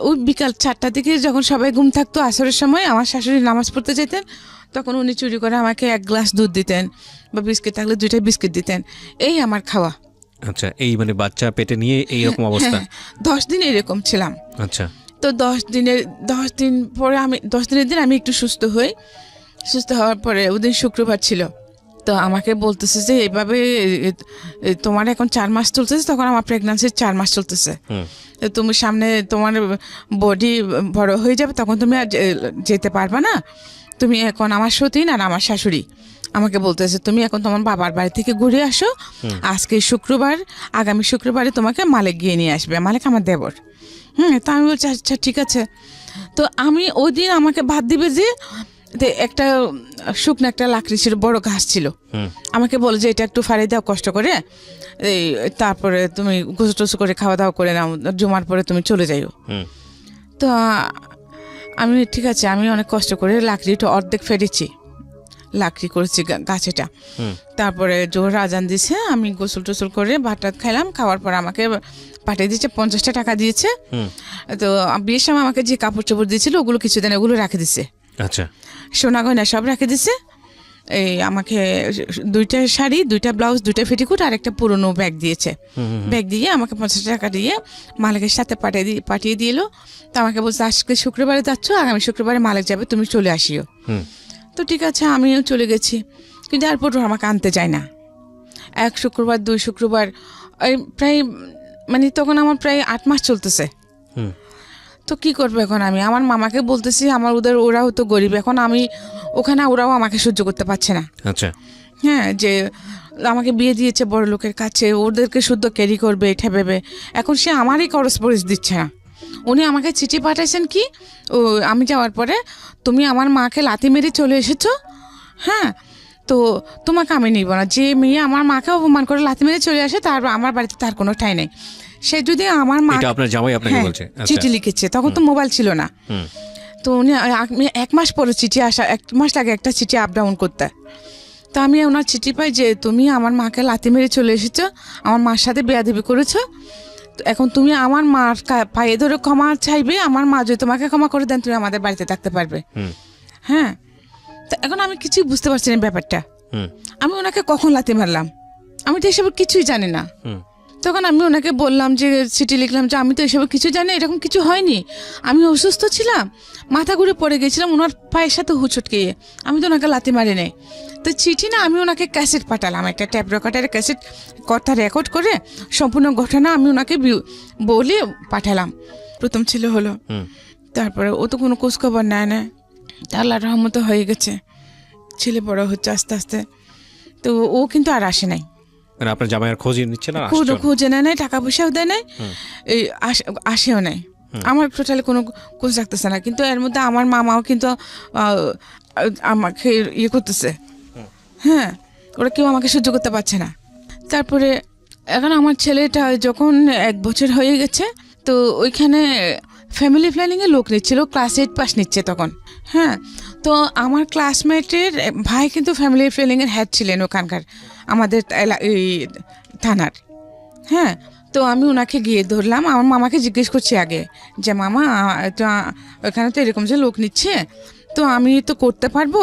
ওই বিকাল 4টার দিকে যখন সবাই ঘুম থাকতো, আসরের সময় আমার শাশুড়ি নামাজ পড়তে যেতেন, তখন উনি চুরি করে আমাকে 1 গ্লাস দুধ দিতেন, বা বিস্কিট থাকলে 2টা বিস্কিট দিতেন। এই আমার খাওয়া। আচ্ছা, এই মানে বাচ্চা পেটে নিয়ে এইরকম অবস্থা? 10 দিন এরকম ছিলাম। আচ্ছা। তো 10 দিন পরে 10 দিনের দিন আমি একটু সুস্থ হই। সুস্থ হওয়ার পরে ওদিন শুক্রবার ছিল, তো আমাকে বলতেছে যে এইভাবে তোমার এখন 4 মাস চলতেছে, তখন আমার প্রেগন্যান্সির 4 মাস চলতেছে, তুমি সামনে তোমার বডি বড় হয়ে যাবে, তখন তুমি আর যেতে পারবে না, তুমি এখন আমার সতীন আর আমার শাশুড়ি আমাকে বলতেছে তুমি এখন তোমার বাবার বাড়ি থেকে ঘুরে আসো, আজকে শুক্রবার, আগামী শুক্রবারে তোমাকে মালিক গিয়ে নিয়ে আসবে, মালিক আমার দেবর। তা আমি বলছি আচ্ছা ঠিক আছে। তো আমি ওই দিন আমাকে ভাত দিবে যে একটা শুকনো একটা লাকড়ি ছিল, বড় ঘাস ছিল। আমাকে বলে যে এটা একটু ফাড়ি দাও কষ্ট করে, এই তারপরে তুমি গোসল টোসল করে খাওয়া দাওয়া করে নাও, জমার পরে তুমি চলে যাইও। তো আমি ঠিক আছে, আমি অনেক কষ্ট করে লাকড়িটা অর্ধেক ফেলেছি, লাকড়ি করেছি গাছেটা। তারপরে জোর আজান দিছে, আমি গোসল টোসল করে ভাত খাইলাম। খাওয়ার পর আমাকে পাঠিয়ে দিয়েছে, 50টা টাকা দিয়েছে। তো বিয়ের সময় আমাকে যে কাপড় চোপড় দিয়েছিল ওগুলো কিছুদিন ওগুলো রাখে দিছে। আচ্ছা, সোনা গয়না সব রাখে দিছে। এই আমাকে 2টা শাড়ি, 2টা ব্লাউজ, 2টা পেটিকোট আর একটা পুরনো ব্যাগ দিয়েছে। ব্যাগ দিয়ে আমাকে 50 টাকা দিয়ে মালিকের সাথে পাঠিয়ে দিল। তো আমাকে বলছে আজকে শুক্রবারে যাচ্ছ, আগামী শুক্রবারে মালিক যাবে, তুমি চলে আসিও। তো ঠিক আছে, আমিও চলে গেছি। কিন্তু এয়ারপোর্ট আমাকে আনতে যায় না। 1 শুক্রবার, 2 শুক্রবার, প্রায় মানে তখন আমার প্রায় 8 মাস চলতেছে। তো কি করবো এখন আমি? আমার মামাকে বলতেছি, আমার ওরাও তো গরিব, এখন আমি ওখানে, ওরাও আমাকে সহ্য করতে পারছে না। আচ্ছা, হ্যাঁ, যে আমাকে বিয়ে দিয়েছে বড় লোকের কাছে, ওদেরকে শুদ্ধ ক্যারি করবে এটা ভেবে এখন সে আমারই করসপরেন্স দিচ্ছে না। উনি আমাকে চিঠি পাঠাইছেন কি, ও আমি যাওয়ার পরে, তুমি আমার মাকে লাথি মেরে চলে এসেছো, হ্যাঁ, তো তোমাকে আমি নিব না। যে মেয়ে আমার মাকে অপমান করে লাথি মেরে চলে আসে, তার আমার বাড়িতে তার কোনো ঠাঁই নেই। সে যদি আমার মা, এটা আপনার জামাই আপনাকে বলছে? চিঠি লিখেছে, তখন তো মোবাইল ছিল না। তো উনি 1 মাস পরে চিঠি আসা, 1 মাস লাগে একটা চিঠি আপ ডাউন করতে। তো আমি ওনার চিঠি পাই যে তুমি আমার মাকে লাথি মেরে চলে এসেছো, আমার মার সাথে বেয়াদবি করেছো, এখন তুমি আমার মার পায়ে ধরে ক্ষমা চাইবে, আমার মা যদি তোমাকে ক্ষমা করে দেন তুমি আমাদের বাড়িতে থাকতে পারবে। হ্যাঁ, তো এখন আমি কিছুই বুঝতে পারছি না ব্যাপারটা। আমি ওনাকে কখন লাথি মারলাম, আমি তো এসব কিছুই জানি না। তখন আমি ওনাকে বললাম যে চিঠি লিখলাম যে আমি তো এসব কিছু জানি, এরকম কিছু হয়নি, আমি অসুস্থ ছিলাম, মাথা ঘুরে পড়ে গেছিলাম ওনার পায়ের সাথে হুচটকে, আমি তো ওনাকে লাথি মারি নাই। তো চিঠি না, আমি ওনাকে ক্যাসেট পাঠালাম, একটা ট্যাপ রেকর্ডারের ক্যাসেট, কথা রেকর্ড করে সম্পূর্ণ ঘটনা আমি ওনাকে বলে পাঠালাম। প্রথম ছেলে হলো, তারপরে ও তো কোনো খোঁজখবর নেয় না। আল্লাহর রহমত হয়ে গেছে, ছেলে বড় হচ্ছে আস্তে আস্তে। তো ও কিন্তু আর আসে নাই, মানে আপনার জামাইয়ের খোঁজ নিচ্ছে না? খোঁজে নেয় নাই, টাকা পয়সাও দেয় নাই, এই আসেও নাই, আমার টোটালি কোনো খোঁজ রাখতেছে না। কিন্তু এর মধ্যে আমার মামাও কিন্তু আমাকে ইয়ে করতেছে, হ্যাঁ, ওরা কেউ আমাকে সহ্য করতে পারছে না। তারপরে এখন আমার ছেলেটা যখন 1 বছর হয়ে গেছে, তো ওইখানে ফ্যামিলি প্ল্যানিংয়ে লোক নিচ্ছিল, ক্লাস 8 পাস নিচ্ছে তখন। হ্যাঁ, তো আমার ক্লাসমেটের ভাই কিন্তু ফ্যামিলি প্ল্যানিংয়ের হেড ছিলেন ওখানকার, আমাদের এই থানার। হ্যাঁ, তো আমি ওনাকে গিয়ে ধরলাম, আমার মামাকে জিজ্ঞেস করছি আগে যে মামা তো ওখানে তো এরকম যে লোক নিচ্ছে, তো আমি তো করতে পারবো,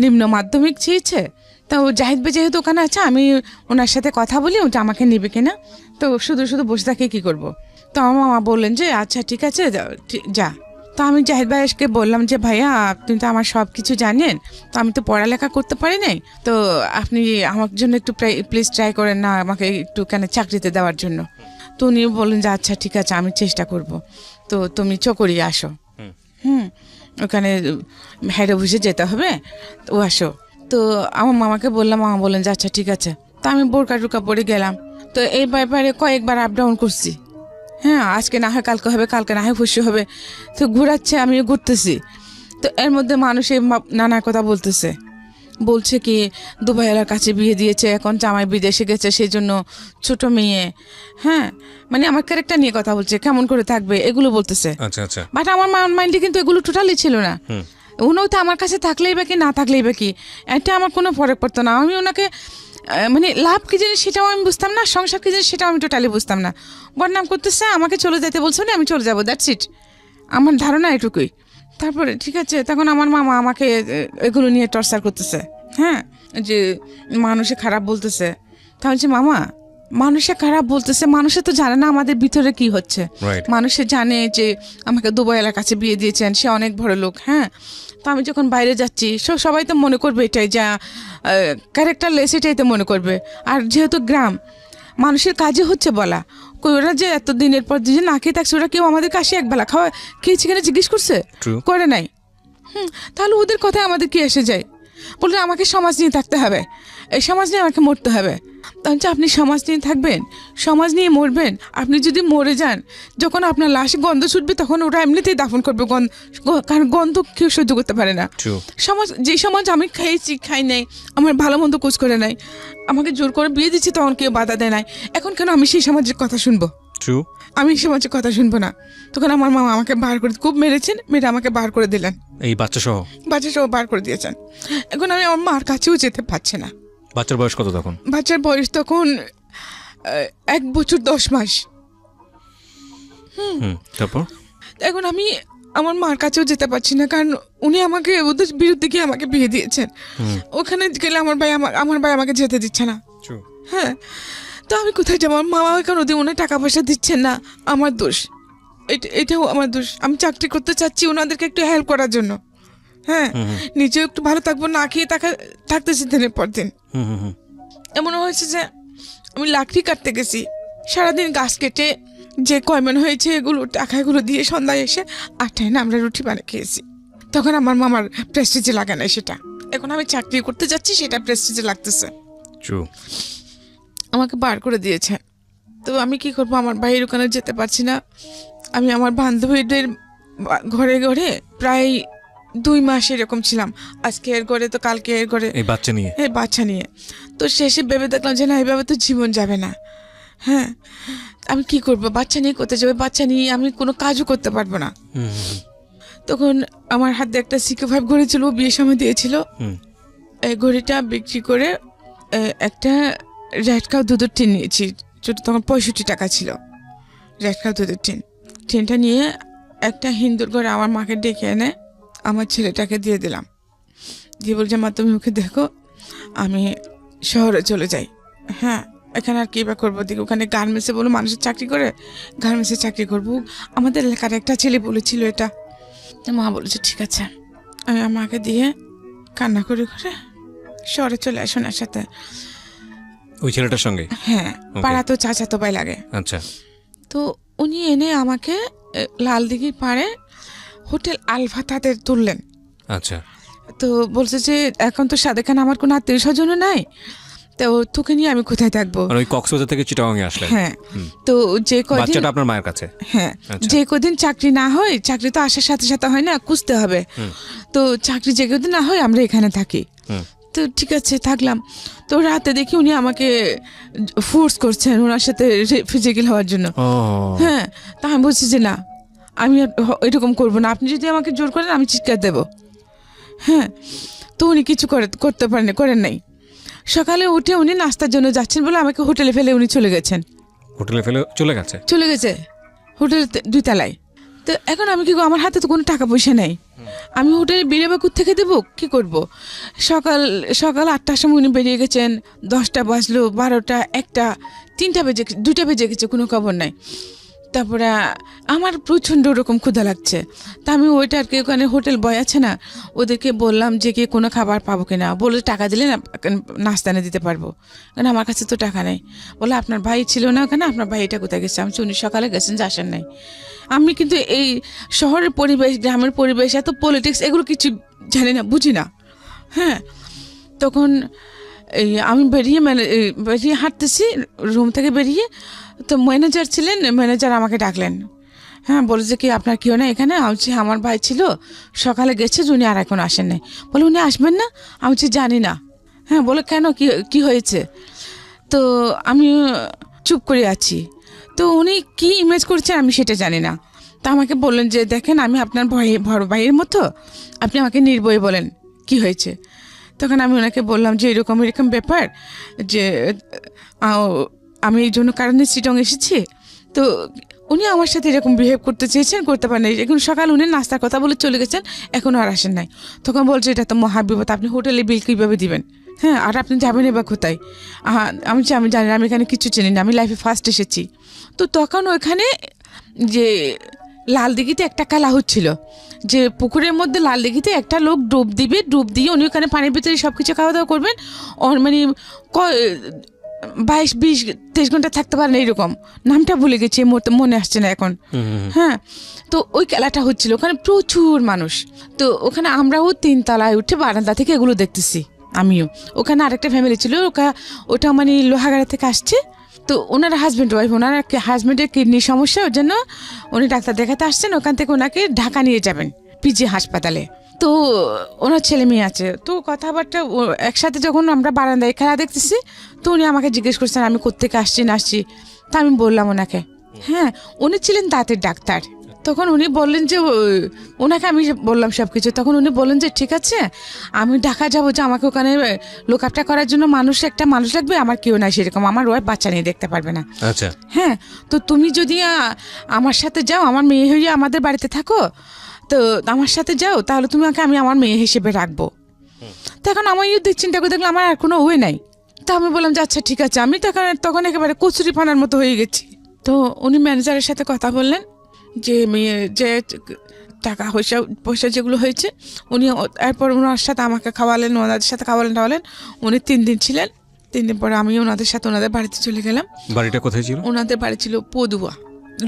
নিম্ন মাধ্যমিক চেয়েছে, তো জাহিদ ভাই যেহেতু ওখানে আছে, আমি ওনার সাথে কথা বলি ওটা আমাকে নেবে কিনা, তো শুধু শুধু বসে থাকে কী করবো। তো আমার মামা বললেন যে আচ্ছা ঠিক আছে যা। তো আমি জাহিদ ভাইকে বললাম যে ভাইয়া আপনি তো আমার সব কিছু জানেন, তো আমি তো পড়ালেখা করতে পারি নাই, তো আপনি আমার জন্য একটু প্লিজ ট্রাই করেন না আমাকে একটু কেন চাকরিতে দেওয়ার জন্য। তো উনি বললেন যে আচ্ছা ঠিক আছে আমি চেষ্টা করব, তো তুমি চকরি আসো, ওখানে হেড অফিসে যেতে হবে, ও আসো। তো আমার মামাকে বললাম, মামা বললেন যে আচ্ছা ঠিক আছে। তো আমি বোরকা টোরকা পরে গেলাম। তো এই ব্যাপারে কয়েকবার আপ ডাউন করছি, হ্যাঁ, আজকে না হয় কালকে হবে, কালকে না হয় খুশি হবে, তো ঘোরাচ্ছে, আমিও ঘুরতেছি। তো এর মধ্যে মানুষে নানা কথা বলছে কি দুবাইয়ের কাছে বিয়ে দিয়েছে, এখন জামাই বিদেশে গেছে, সেই জন্য ছোট মেয়ে, হ্যাঁ, মানে আমার ক্যারেক্টার নিয়ে কথা বলছে, কেমন করে থাকবে এগুলো বলতেছে। আচ্ছা আচ্ছা, বাট আমার মাইন্ডে কিন্তু এগুলো টোটালি ছিল না। উনিও তো আমার কাছে থাকলেই বা কি না থাকলেই বা কি, এটা আমার কোনো ফরক পড়তো না। আমি ওনাকে মানে লাভ কী জিনিস সেটাও আমি বুঝতাম না, সংসার কী জিনিস সেটাও আমি টোটালি বুঝতাম না। বদনাম করতেছে, আমাকে চলে যেতে বলছে না, আমি চলে যাবো, দ্যাটস ইট, আমার ধারণা এটুকুই। তারপরে ঠিক আছে, তখন আমার মামা আমাকে এগুলো নিয়ে টর্চার করতেছে, হ্যাঁ, যে মানুষে খারাপ বলতেছে। তাহলে যে মামা মানুষে খারাপ বলতেছে, মানুষে তো জানে না আমাদের ভিতরে কি হচ্ছে। মানুষে জানে যে আমাকে দুবাইয়ের কাছে বিয়ে দিয়েছেন, সে অনেক বড় লোক, হ্যাঁ, তো আমি যখন বাইরে যাচ্ছি সবাই তো মনে করবে এটাই, যা ক্যারেক্টার লেস এটাই তো মনে করবে। আর যেহেতু গ্রাম, মানুষের কাজে হচ্ছে বলা, ওরা যে এত দিনের পর দিন না খেয়ে থাকছে, ওরা কেউ আমাদের কাছে একবেলা খাওয়া খেয়েছি কিনা জিজ্ঞেস করছে? করে নাই। তাহলে ওদের কথায় আমাদের কি এসে যায়? বললে আমাকে সমাজ নিয়ে থাকতে হবে, এই সমাজ নিয়ে আমাকে মরতে হবে। তাহলে আপনি সমাজ নিয়ে থাকবেন, সমাজ নিয়ে মরবেন। আপনি যদি মরে যান, যখন আপনার লাশে গন্ধ ছুটবে তখন ওরা এমনিতেই দাফন করবে, কারণ গন্ধ কেউ সহ্য করতে পারে না। সমাজ, যে সমাজ আমি খেয়েছি, খাই নাই, আমার ভালো মন্দ কোচ করে নাই, আমাকে জোর করে বিয়ে দিচ্ছি, তখন কেউ বাধা দেয় নাই, এখন কেন আমি সেই সমাজের কথা শুনবো? আমি এই সমাজের কথা শুনবো না। তখন আমার মামা আমাকে বার করে, খুব মেরেছেন, মেরে আমাকে বার করে দিলেন, এই বাচ্চা সহ বার করে দিয়েছেন। এখন আমি আমার মার কাছেও যেতে পারছি না। বাচ্চার বয়স কত তখন? বাচ্চার বয়স তখন 1 বছর 10 মাস। তারপর এখন আমি আমার মার কাছেও যেতে পারছি না, কারণ উনি আমাকে ওদের বিরুদ্ধে গিয়ে আমাকে বিয়ে দিয়েছেন। ওখানে গেলে আমার ভাই আমাকে যেতে দিচ্ছে না। হ্যাঁ, তো আমি কোথায় যাবো? আমার মামা এখন ওদের টাকা পয়সা দিচ্ছেন না, আমার দোষ, এটাও আমার দোষ। আমি চাকরি করতে চাচ্ছি ওনাদেরকে একটু হেল্প করার জন্য। হ্যাঁ, নিজেও একটু ভালো থাকবো, না খেয়ে থাকতেছি দিনের পর দিন। এমন হয়েছে যে আমি লাকড়ি কাটতে গেছি, সারাদিন গাছ কেটে যে কয়মন হয়েছে এগুলো টাকাগুলো দিয়ে সন্ধ্যায় এসে 8টায় না আমরা রুটি বানিয়ে খেয়েছি। তখন আমার মামার প্রেস্টিজে লাগে না সেটা। এখন আমি চাকরি করতে যাচ্ছি, সেটা প্রেস্টিজে লাগতেছে। আমাকে বার করে দিয়েছে। তো আমি কি করবো? আমার ভাইয়ের ওখানে যেতে পারছি না। আমি আমার বান্ধবীদের ঘরে ঘরে প্রায় 2 মাস এরকম ছিলাম। আজকে এর ঘরে তো কালকে এর ঘরে, এই বাচ্চা নিয়ে। তো শেষে ভেবে দেখলাম যে না, এইভাবে তো জীবন যাবে না। হ্যাঁ, আমি কি করব? বাচ্চা নিয়ে করতে যাবে, বাচ্চা নিয়ে আমি কোনো কাজও করতে পারবো না। তখন আমার হাতে একটা CK5 ঘড়ি ছিল, বিয়ের সময় দিয়েছিল। এই ঘড়িটা বিক্রি করে একটা রেড কাউ দুধের টিন নিয়েছি। তখন 65 টাকা ছিল রেড কাউ দুধের টিনটা নিয়ে একটা হিন্দুর ঘরে আমার মাকে ডেকে এনে আমার ছেলেটাকে দিয়ে দিলাম। দিয়ে বলছে, মা তুমি ওকে দেখো, আমি শহরে চলে যাই। হ্যাঁ, এখানে আর কী বা করবো? দেখি ওখানে গার্মেন্টসে বলো মানুষের চাকরি করে, গার্মেন্টসে চাকরি করবো। আমাদের এলাকার একটা ছেলে বলেছিল এটা। মা বলেছে ঠিক আছে। আমি আমাকে দিয়ে কান্না করে করে শহরে চলে আসুন এর সাথে, ওই ছেলেটার সঙ্গে। হ্যাঁ, পাড়া তো চাচাতো ভাই লাগে। আচ্ছা। তো উনি এনে আমাকে লালদিঘির পাড়ে হোটেল আলফা তাদের তুললেন। আচ্ছা। তো বলছে যে এখন তো সাদেখানে আমার কোনো আত্মীয় স্বজনও নাই, তো তোকে নিয়ে আমি কোথায় থাকবো? ওই কক্সবাজার থেকে চিটাগাংয়ে আসলেন। হ্যাঁ, তো যে কদিন বাচ্চাটা আপনার মায়ের কাছে। হ্যাঁ, যে কদিন চাকরি না হয়, চাকরি তো আসার সাথে সাথে হয় না, খুঁজতে হবে। তো চাকরি যে কদিন না হয় আমরা এখানে থাকি। তো ঠিক আছে, থাকলাম। তো রাতে দেখি উনি আমাকে ফোর্স করছেন ওনার সাথে ফিজিক্যাল হওয়ার জন্য। হ্যাঁ, তা আমি বলছি যে না, আমি এরকম করবো না, আপনি যদি আমাকে জোর করেন আমি চিৎকার দেবো। হ্যাঁ, তো উনি কিছু করেন নাই। সকালে উঠে উনি নাস্তার জন্য যাচ্ছেন বলে আমাকে হোটেলে ফেলে উনি চলে গেছে হোটেল 2 তলায়। তো এখন আমি কি করবো? আমার হাতে তো কোনো টাকা পয়সা নেই, আমি হোটেলে বেরিয়ে বা থেকে দেবো, কি করব? সকাল 8টার সময় উনি বেরিয়ে গেছেন, 10টা বাজলো, 12টা, 1টা, 3টা বেজে, 2টা বেজে গেছে, কোনো খবর নাই। তারপরে আমার প্রচণ্ড ওরকম ক্ষুধা লাগছে। তা আমি ওইটারকে ওখানে হোটেল বয় আছে না, ওদেরকে বললাম যে কি কোনো খাবার পাবো কিনা। বলে টাকা দিলে না নাস্তা এনে দিতে পারবো, কারণ আমার কাছে তো টাকা নেই। বলে আপনার ভাই ছিল না ওখানে, আপনার ভাই এটা কোথায় গেছে? আমি উনি সকালে গেছেন, যে আসেন নাই। আমি কিন্তু এই শহরের পরিবেশ, গ্রামের পরিবেশ, এত পলিটিক্স এগুলো কিছু জানি না, বুঝি না। হ্যাঁ, তখন এই আমি বেরিয়ে হাঁটতেছি রুম থেকে বেরিয়ে, তো ম্যানেজার ছিলেন, ম্যানেজার আমাকে ডাকলেন। হ্যাঁ, বলেছে কি আপনার কেউ না এখানে? আমি বলছি আমার ভাই ছিল, সকালে গেছে, উনি আর এখন আসেন নাই। বলে উনি আসবেন না? আমি বলছি জানি না। হ্যাঁ, বলে কেন, কি হয়েছে? তো আমি চুপ করে আছি। তো উনি কি ইমেজ করছেন আমি সেটা জানি না। তা আমাকে বললেন যে দেখেন, আমি আপনার বড় ভাইয়ের মতো, আপনি আমাকে নির্ভয়ে বলেন কি হয়েছে। তখন আমি ওনাকে বললাম যে এরকম ব্যাপার, যে আমি এই জন্য কারণে চিটং এসেছি। তো উনি আমার সাথে এরকম বিহেভ করতে চেয়েছেন, করতে পারেন নাই। এখন সকাল উনি নাস্তার কথা বলে চলে গেছেন, এখনও আর আসেন নাই। তখন বলছে এটা তো মহাবিপদ, আপনি হোটেলে বিল কীভাবে দিবেন? হ্যাঁ, আর আপনি যাবেন এবার কোথায়? আমি জানি না, আমি এখানে কিছু চিনি না, আমি লাইফে ফার্স্ট এসেছি। তো তখন ওইখানে যে লালদিঘিতে একটা খেলা হচ্ছিল, যে পুকুরের মধ্যে লালদিঘিতে একটা লোক ডুব দিয়ে উনি ওখানে পানির ভিতরে সব কিছু খাওয়া দাওয়া করবেন। মানে 22-20-23 ঘন্টা থাকতে পারেন, এইরকম নামটা ভুলে গেছি, মনে আসছে না এখন। হ্যাঁ, তো ওই খেলাটা হচ্ছিল, ওখানে প্রচুর মানুষ। তো ওখানে আমরাও 3 তলায় উঠে বারান্দা থেকে এগুলো দেখতেছি। আমিও। ওখানে আরেকটা ফ্যামিলি ছিল, ওটা মানে লোহাগাড়া থেকে আসছে। তো ওনার হাজব্যান্ড ওয়াইফ, ওনার হাজব্যান্ডের কিডনির সমস্যা, ওর জন্য উনি ডাক্তার দেখাতে আসছেন। ওখান থেকে ওনাকে ঢাকা নিয়ে যাবেন পিজি হাসপাতালে। তো ওনার ছেলে মেয়ে আছে। তো কথাবার্তা একসাথে যখন আমরা বারান্দায় খেলা দেখতেছি, তো উনি আমাকে জিজ্ঞেস করছেন আমি কোত্থেকে আসছি না আসছি। তা আমি বললাম ওনাকে, হ্যাঁ উনি ছিলেন দাঁতের ডাক্তার। তখন উনি বললেন যে ওনাকে আমি বললাম সব কিছু। তখন উনি বললেন যে ঠিক আছে, আমি ঢাকা যাবো, যে আমাকে ওখানে লোক আপটা করার জন্য একটা মানুষ লাগবে, আমার কেউ নাই সেরকম, আমার ওয়াইফ বাচ্চা নিয়ে দেখতে পারবে না। আচ্ছা, হ্যাঁ, তো তুমি যদি আমার সাথে যাও, আমার মেয়ে হয়ে আমাদের বাড়িতে থাকো, তো আমার সাথে যাও, তাহলে তুমি আমি আমার মেয়ে হিসেবে রাখবো। তখন আমি চিন্তা করে দেখলাম আমার আর কোনো ওয়ে নাই। তা আমি বললাম যে আচ্ছা ঠিক আছে। আমি তখন একেবারে কচুরি ফানার মতো হয়ে গেছি। তো উনি ম্যানেজারের সাথে কথা বললেন যে মেয়ে যে টাকা পয়সা যেগুলো হয়েছে, উনি এরপর ওনার সাথে আমাকে খাওয়ালেন, ওনাদের সাথে খাওয়ালেন। উনি 3 দিন ছিলেন। 3 দিন পরে আমি ওনাদের সাথে ওনাদের বাড়িতে চলে গেলাম। বাড়িটা কোথায় ছিল? ওনাদের বাড়ি ছিল পদুয়া,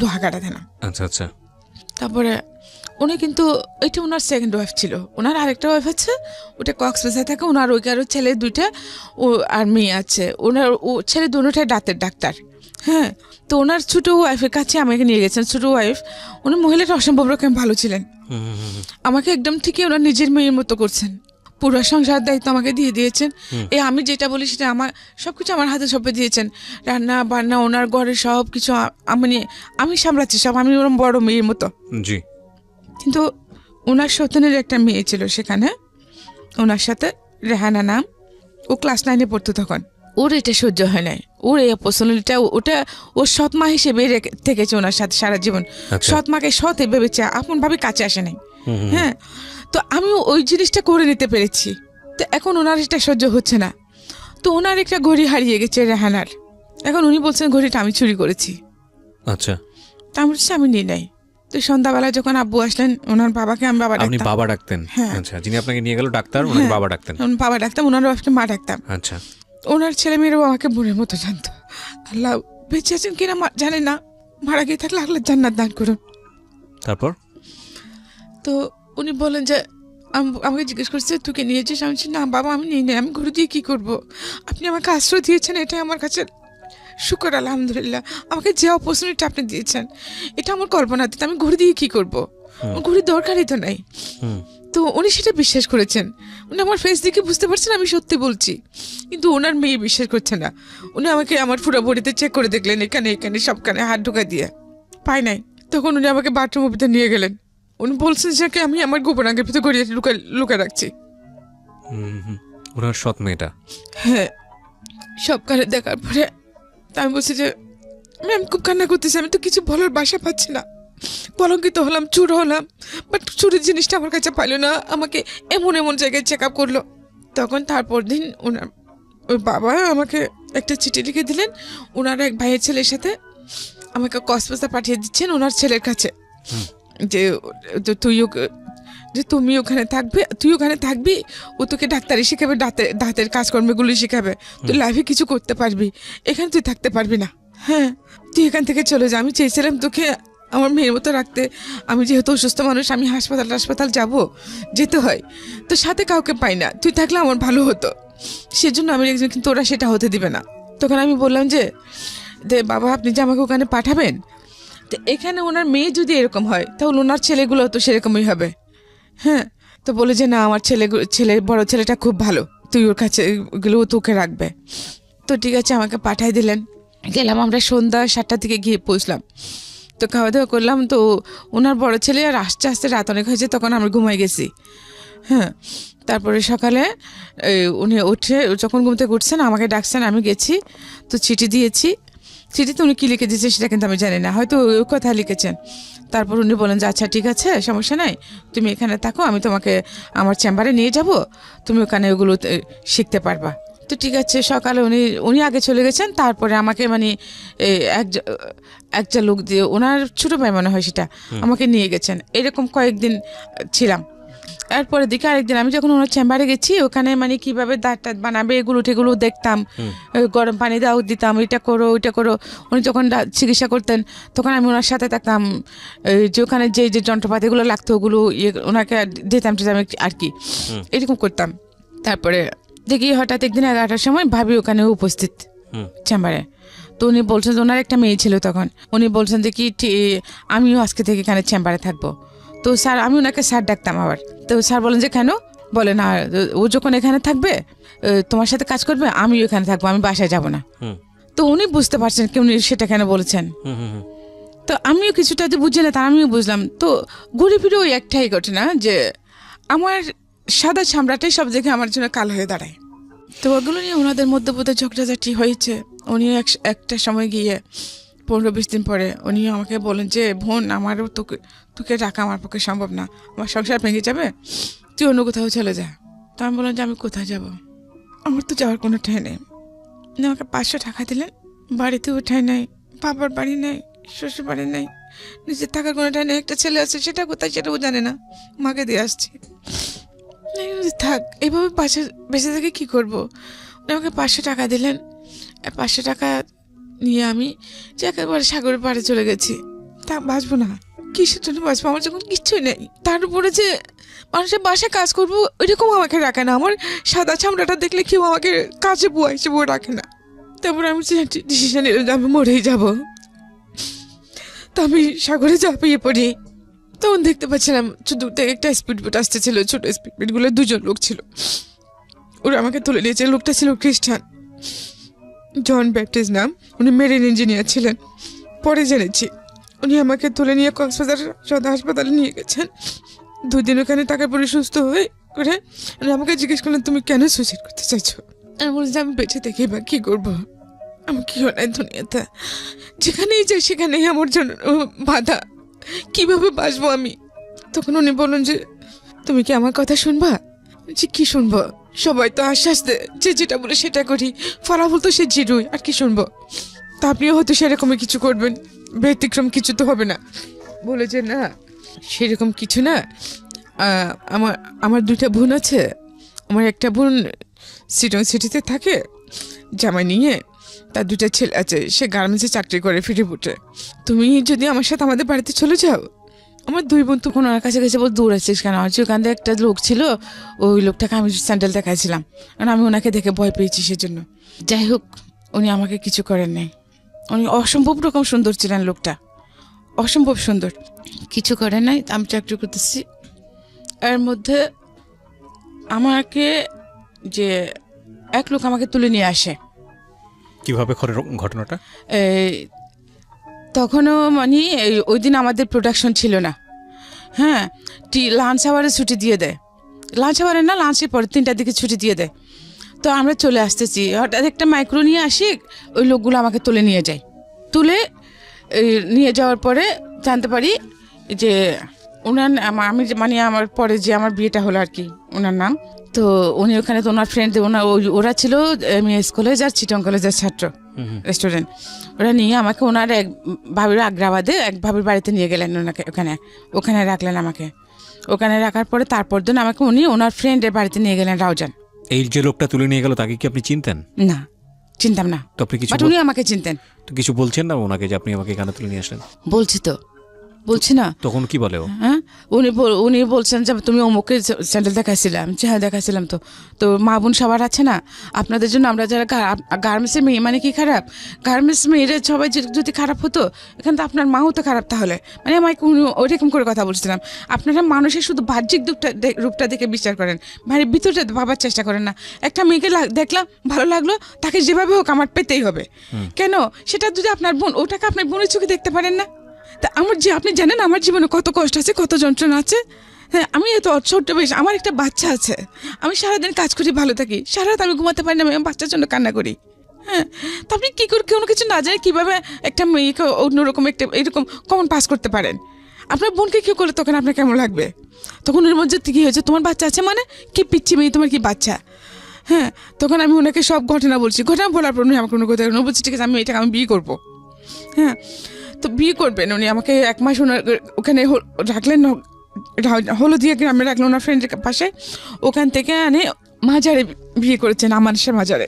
লোহাগাড়া থানা। আচ্ছা আচ্ছা। তারপরে উনি কিন্তু এটা ওনার সেকেন্ড ওয়াইফ ছিল। ওনার আরেকটা ওয়াইফ আছে, ওটা কক্সবাজার থাকে। ওনার ওইকারও ছেলে 2টা ও আর মেয়ে আছে। ওনার ছেলে দুটোটাই দাঁতের ডাক্তার। হ্যাঁ, তো ওনার ছোটো ওয়াইফের কাছে আমাকে নিয়ে গেছেন। ছোটো ওয়াইফ, উনি মহিলাটা অসম্ভব রকম ভালো ছিলেন। আমাকে একদম থেকে ওনার নিজের মেয়ের মতো করছেন। পুরো সংসার দায়িত্ব আমাকে দিয়ে দিয়েছেন। আমি যেটা বলি সেটা আমার সবকিছু আমার হাতে সঁপে দিয়েছেন। রান্না বান্না, ওনার ঘরে সব কিছু আমি সামলাচ্ছি সব, আমি ওরম বড় মেয়ের মতো। জি। কিন্তু ওনার সন্তানের একটা মেয়ে ছিল সেখানে, ওনার সাথে রেহানা নাম। ও ক্লাস 9-এ পড়তো তখন। ওর এটা সহ্য হয় নাই। ওর এই অপরচুনিটিটা ওটা ওর সৎ মা হিসেবে থেকেছে ওনার সাথে সারা জীবন। সৎ মাকে সৎ ভেবেছে, আপন ভাবে কাছে আসে নাই। হ্যাঁ, তো আমি ওই জিনিসটা করে নিতে পেরেছি। তো এখন ওনার এটা সহ্য হচ্ছে না। তো ওনার একটা ঘড়ি হারিয়ে গেছে রেহানার। এখন উনি বলছেন ঘড়িটা আমি চুরি করেছি। আচ্ছা। তা আমি বলছি আমি নিই নাই। তো সন্ধ্যাবেলা যখন আব্বু আসলেন, ওনার বাবাকে আমি বাবা ডাকতাম। আপনি বাবা ডাকতেন? হ্যাঁ। আচ্ছা, যিনি আপনাকে নিয়ে গেল ডাক্তার, ওনাকে বাবা ডাকতেন? বাবা ডাকতাম, ওনার বাবাকে মা ডাকতাম। আচ্ছা। ওনার ছেলে মেয়েরাও আমাকে বোনের মতো জানতো। আল্লাহ বেঁচে আছেন কিনা জানে না, মারা গিয়ে থাকলে আল্লাহ জান্নাত দান করুন। তারপর তো উনি বলেন যে আমাকে জিজ্ঞেস করছে তুই কে নিয়েছিস? আমি বলছি না বাবা আমি নিই নাই, আমি ঘুরে দিয়ে কী করবো? আপনি আমাকে আশ্রয় দিয়েছেন, এটাই আমার কাছে শুকর আলহামদুলিল্লাহ। আমাকে যে অপরচুনিটি আপনি দিয়েছেন, এটা আমার কল্পনাতীত। আমি ঘুরে দিয়ে কী করবো? ঘুরে দরকারই তো নাই। তো উনি সেটা বিশ্বাস করেছেন। উনি আমার ফেস দেখে বুঝতে পারছেন আমি সত্যি বলছি, কিন্তু ওনার মেয়ে বিশ্বাস করছে না। উনি আমাকে আমার পুরো বডিতে চেক করে দেখলেন, এখানে এখানে সবখানে হাত ঢোকা দিয়ে, পায় নাই। তখন উনি আমাকে বাথরুমের ভিতরে নিয়ে গেলেন। উনি বলছেন যে আমি আমার গোপনাঙ্গের ভিতরে গড়িয়ে লুকা রাখছি। ওনার সৎ মেয়েটা? হ্যাঁ। সবখানে দেখার পরে আমি বলছি যে আমি খুব কান্না করতেছি, আমি তো কিছু বলার বাসা পাচ্ছি না। কলঙ্কিত হলাম, চুর হলাম, বাট চুরির জিনিসটা আমার কাছে পাইল না। আমাকে এমন এমন জায়গায় চেক আপ করলো। তখন তারপর দিন ওর বাবা আমাকে একটা চিঠি লিখে দিলেন। ওনার এক ভাইয়ের ছেলের সাথে আমাকে কক্সবাজার পাঠিয়ে দিচ্ছেন ওনার ছেলের কাছে, যে তুমি ওখানে থাকবে, তুই ওখানে থাকবি, ও তোকে ডাক্তারি শিখাবে, দাঁতের কাজকর্মগুলি শিখাবে, তুই লাইফে কিছু করতে পারবি, এখানে তুই থাকতে পারবি না। হ্যাঁ, তুই এখান থেকে চলে যা। আমি চেয়েছিলাম তোকে আমার মেয়ের মতো রাখতে। আমি যেহেতু অসুস্থ মানুষ, আমি হাসপাতাল যাব, যেতে হয়, তো সাথে কাউকে পাই না। তুই থাকলে আমার ভালো হতো, সেজন্য আমি একজন, কিন্তু ওরা সেটা হতে দিবে না। তখন আমি বললাম যে বাবা আপনি যে আমাকে ওখানে পাঠাবেন, তো এখানে ওনার মেয়ে যদি এরকম হয় তাহলে ওনার ছেলেগুলো তো সেরকমই হবে। হ্যাঁ, তো বলে যে না আমার বড় ছেলেটা খুব ভালো, তুই ওর কাছে ওগুলো তোকে রাখবে। তো ঠিক আছে, আমাকে পাঠাই দিলেন। গেলাম, আমরা সন্ধ্যা 7টার দিকে গিয়ে পৌঁছলাম। তো খাওয়া দাওয়া করলাম। তো ওনার বড় ছেলে আর আস্তে আস্তে রাত অনেক হয়েছে, তখন আমরা ঘুমাই গেছি। হ্যাঁ, তারপরে সকালে উনি উঠে যখন ঘুম থেকে উঠছেন আমাকে ডাকছেন, আমি গেছি। তো চিঠি দিয়েছি। চিঠিতে উনি কী লিখে দিয়েছে সেটা কিন্তু আমি জানি না, হয়তো ওই কথা লিখেছেন। তারপর উনি বলেন যে আচ্ছা ঠিক আছে, সমস্যা নাই, তুমি এখানে থাকো, আমি তোমাকে আমার চেম্বারে নিয়ে যাব, তুমি ওখানে ওগুলো শিখতে পারবা। তো ঠিক আছে, সকালে উনি আগে চলে গেছেন। তারপরে আমাকে মানে একটা লোক দিয়ে, ওনার ছোটো ভাই মনে হয় সেটা, আমাকে নিয়ে গেছেন। এরকম কয়েকদিন ছিলাম। এরপরে দিকে আরেকদিন আমি যখন ওনার চেম্বারে গেছি, ওখানে মানে কীভাবে দাঁত বানাবে এগুলো দেখতাম, গরম পানি দাও দিতাম, এটা করো ওইটা করো। উনি যখন চিকিৎসা করতেন তখন আমি ওনার সাথে থাকতাম, যে ওখানে যে যন্ত্রপাতিগুলো লাগতো ওগুলো ওনাকে দিতাম আর কি, এরকম করতাম। তারপরে দেখি হঠাৎ একদিন 11টার সময় ভাবি ওখানে উপস্থিত চেম্বারে। তো উনি বলছেন যে ওনার একটা মেয়ে ছিল তখন, উনি বলছেন যে কি আমিও আজকে থেকে এখানে চেম্বারে থাকবো। তো স্যার, আমি ওনাকে স্যার ডাকতাম আবার। তো স্যার বলেন যে কেন? বলে না, ও যখন এখানে থাকবে তোমার সাথে কাজ করবে, আমিও এখানে থাকবো, আমি বাসায় যাব না। তো উনি বুঝতে পারছেন কি উনি সেটা কেন বলেছেন। তো আমিও কিছুটা যে বুঝি না তা আমিও বুঝলাম। তো ঘুরে ফিরে ওই একটাই ঘটনা যে আমার সাদা চামড়াটাই সব দেখে আমার জন্য কালো হয়ে দাঁড়ায়। তো ওগুলো নিয়ে ওনাদের মধ্যে বোধহয় ঝগড়াঝাটি হয়েছে। উনিও একটা সময় গিয়ে 15-20 দিন পরে উনি আমাকে বলেন যে বোন, আমারও তোকে রাখা আমার পক্ষে সম্ভব না, আমার সংসার ভেঙে যাবে, তুই অন্য কোথাও চলে যা। তো আমি বললাম যে আমি কোথায় যাব, আমার তো যাওয়ার কোনো ঠাঁই নেই। উনি আমাকে 500 টাকা দিলেন, বাড়িতেও ঠাঁই নেই, বাবার বাড়ি নেই, শ্বশুর বাড়ি নেই, নিজের থাকার কোনো ঠাঁই নেই। একটা ছেলে আছে, সেটা কোথায় সেটাও জানে না, মাকে দিয়ে আসছি। থাক, এইভাবে বেঁচে থেকে কী করবো? উনি আমাকে 500 টাকা দিলেন। 500 টাকা নিয়ে আমি যে একেবারে সাগরের পাড়ে চলে গেছি। তা বাঁচবো না, কিসের জন্য বাঁচবো? আমার যখন কিচ্ছুই নেই, তার উপরে যে মানুষের বাসায় কাজ করবো ওইরকম আমাকে রাখে না। আমার সাদা চামড়াটা দেখলে কেউ আমাকে কাজে বুয়া হিসেবেও রাখে না। তারপরে আমি ডিসিশন নিলাম যে আমি মরেই যাবো। তো আমি সাগরে ঝাঁপিয়ে পড়ি। তখন দেখতে পাচ্ছিলাম দূর থেকে একটা স্পিড বোট আসতেছিল, ছোট স্পিড বোটগুলো 2জন লোক ছিল, ওরা আমাকে তুলে নিয়েছে। লোকটা ছিল খ্রিস্টান, জন ব্যাপটিস্ট নাম, উনি মেরিন ইঞ্জিনিয়ার ছিলেন। পরে জেনেছি উনি আমাকে তুলে নিয়ে কক্সবাজার সদর হাসপাতালে নিয়ে গেছেন। 2 দিন ওখানে টাকা পরে সুস্থ হয়ে করে উনি আমাকে জিজ্ঞেস করলেন তুমি কেন সুইসাইড করতে চাইছো? আমি বলছি আমি বেঁচে থেকে বা কী করবো, আমি কি হয় দুনিয়াতে, যেখানেই যাই সেখানেই আমার জন্য বাধা, কিভাবে বাঁচবো আমি? তখন উনি বললেন যে তুমি কি আমার কথা শুনবা? যে কি শুনবো, সবাই তো আশ্বাস দেয় যে যেটা বলে সেটা করি, ফলাফল তো সে জিরোই, আর কি শুনবো? তা আপনিও হয়তো সেরকমই কিছু করবেন, ব্যতিক্রম কিছু তো হবে না। বলে যে না, সেরকম কিছু না, আমার 2টা বোন আছে। আমার একটা বোন সিটং সিটিতে থাকে জামাই নিয়ে, তার 2টা ছেলে আছে, সে গার্মেন্টসে চাকরি করে ফিরিপুটে। তুমি যদি আমার সাথে আমাদের বাড়িতে চলে যাও, আমার 2 বোন তখন ওনার কাছে গেছে, বল দূর আছিস কেন? আর ওখান থেকে একটা লোক ছিল, ওই লোকটাকে আমি স্যান্ডেল দেখাইছিলাম, কারণ আমি ওনাকে দেখে ভয় পেয়েছি সেজন্য। যাই হোক, উনি আমাকে কিছু করেন নাই। উনি অসম্ভব রকম সুন্দর ছিলেন, লোকটা অসম্ভব সুন্দর, কিছু করেন নাই। আমি চাকরি করতেছি, এর মধ্যে আমাকে যে এক লোক আমাকে তুলে নিয়ে আসে। কিভাবে ঘটনাটা? তখনও মানে ওই দিন আমাদের প্রোডাকশন ছিল না। হ্যাঁ, লাঞ্চ আওয়ারে ছুটি দিয়ে দেয়, লাঞ্চ আওয়ারে না, লাঞ্চের পরে 3টার দিকে ছুটি দিয়ে দেয়। তো আমরা চলে আসতেছি, হঠাৎ একটা মাইক্রো নিয়ে আসি, ওই লোকগুলো আমাকে তুলে নিয়ে যায়। তুলে নিয়ে যাওয়ার পরে জানতে পারি যে ওনার আমি মানে আমার পরে যে আমার বিয়েটা হলো আর কি, ওনার নাম। তো উনি ওখানে তো ওনার ফ্রেন্ড, ওরা ছিল এমএস কলেজ আর চিটং কলেজের ছাত্র, স্টুডেন্ট। ওরা নিয়ে আমাকে ওনার এক ভাবির আগ্রাবাদে এক ভাবির বাড়িতে নিয়ে গেলেন, ওনাকে ওখানে রাখলেন আমাকে। ওখানে রাখার পরে তারপর দিন আমাকে উনি ওনার ফ্রেন্ডের বাড়িতে নিয়ে গেলেন, রাউজান। এই যে লোকটা তুলে নিয়ে গেল তাকে কি আপনি চিনতেন? না, চিনতাম না। তো আপনি কিছু, উনি আমাকে চিনতেন। তো কিছু বলছেন না ওনাকে যে আপনি আমাকে এখানে তুলে নিয়ে আসলেন? বলছি না। তখন কি বলে ও? হ্যাঁ, উনি বলছেন যে তুমি অমুকে স্যান্ডেল দেখাইছিলাম। হ্যাঁ, দেখাইছিলাম। তো মা বোন সবার আছে না, আপনাদের জন্য আমরা যারা গার্মেন্টসের মেয়ে, মানে কি খারাপ? গার্মেন্টস মেয়েরা সবাই যদি খারাপ হতো, এখানে তো আপনার মাও তো খারাপ তাহলে। মানে আমাকে ওইরকম করে কথা বলছিলাম। আপনারা মানুষের শুধু বাহ্যিক রূপটা দেখে বিচার করেন, মানে ভিতরটা ভাবার চেষ্টা করেন না। একটা মেয়েকে দেখলাম, ভালো লাগলো, তাকে যেভাবে হোক আমার পেতেই হবে। কেন? সেটা যদি আপনার বোন, ওটাকে আপনার বোনের চোখে দেখতে পারেন না? তা আমার আপনি জানেন আমার জীবনে কত কষ্ট আছে, কত যন্ত্রণা আছে। হ্যাঁ, আমি এত ছোট্ট বয়স, আমার একটা বাচ্চা আছে, আমি সারাদিন কাজ করি, ভালো থাকি, সারা রাত আমি ঘুমাতে পারি না, আমি বাচ্চার জন্য কান্না করি। হ্যাঁ, তো আপনি কী করে কোনো কিছু না জানে কীভাবে একটা মেয়েকে অন্যরকম একটা এরকম কমন পাস করতে পারেন? আপনার বোনকে কেউ করলে তখন আপনার কেমন লাগবে? তখন ওর মধ্যে কী হয়েছে, তোমার বাচ্চা আছে মানে কি পিচ্ছি মেয়ে, তোমার কি বাচ্চা? হ্যাঁ, তখন আমি ওনাকে সব ঘটনা বলছি। ঘটনা বলার পর উনি আমাকে কোনো কথা বলছি, ঠিক আছে আমি এটাকে আমি বিয়ে করবো। হ্যাঁ, তো বিয়ে করবেন উনি আমাকে 1 মাস ওখানে রাখলেন, হলদিয়া গ্রামে রাখলেন ওনার ফ্রেন্ডের পাশে। ওখান থেকে আনে মাজারে বিয়ে করেছেন, আমানশা মাজারে,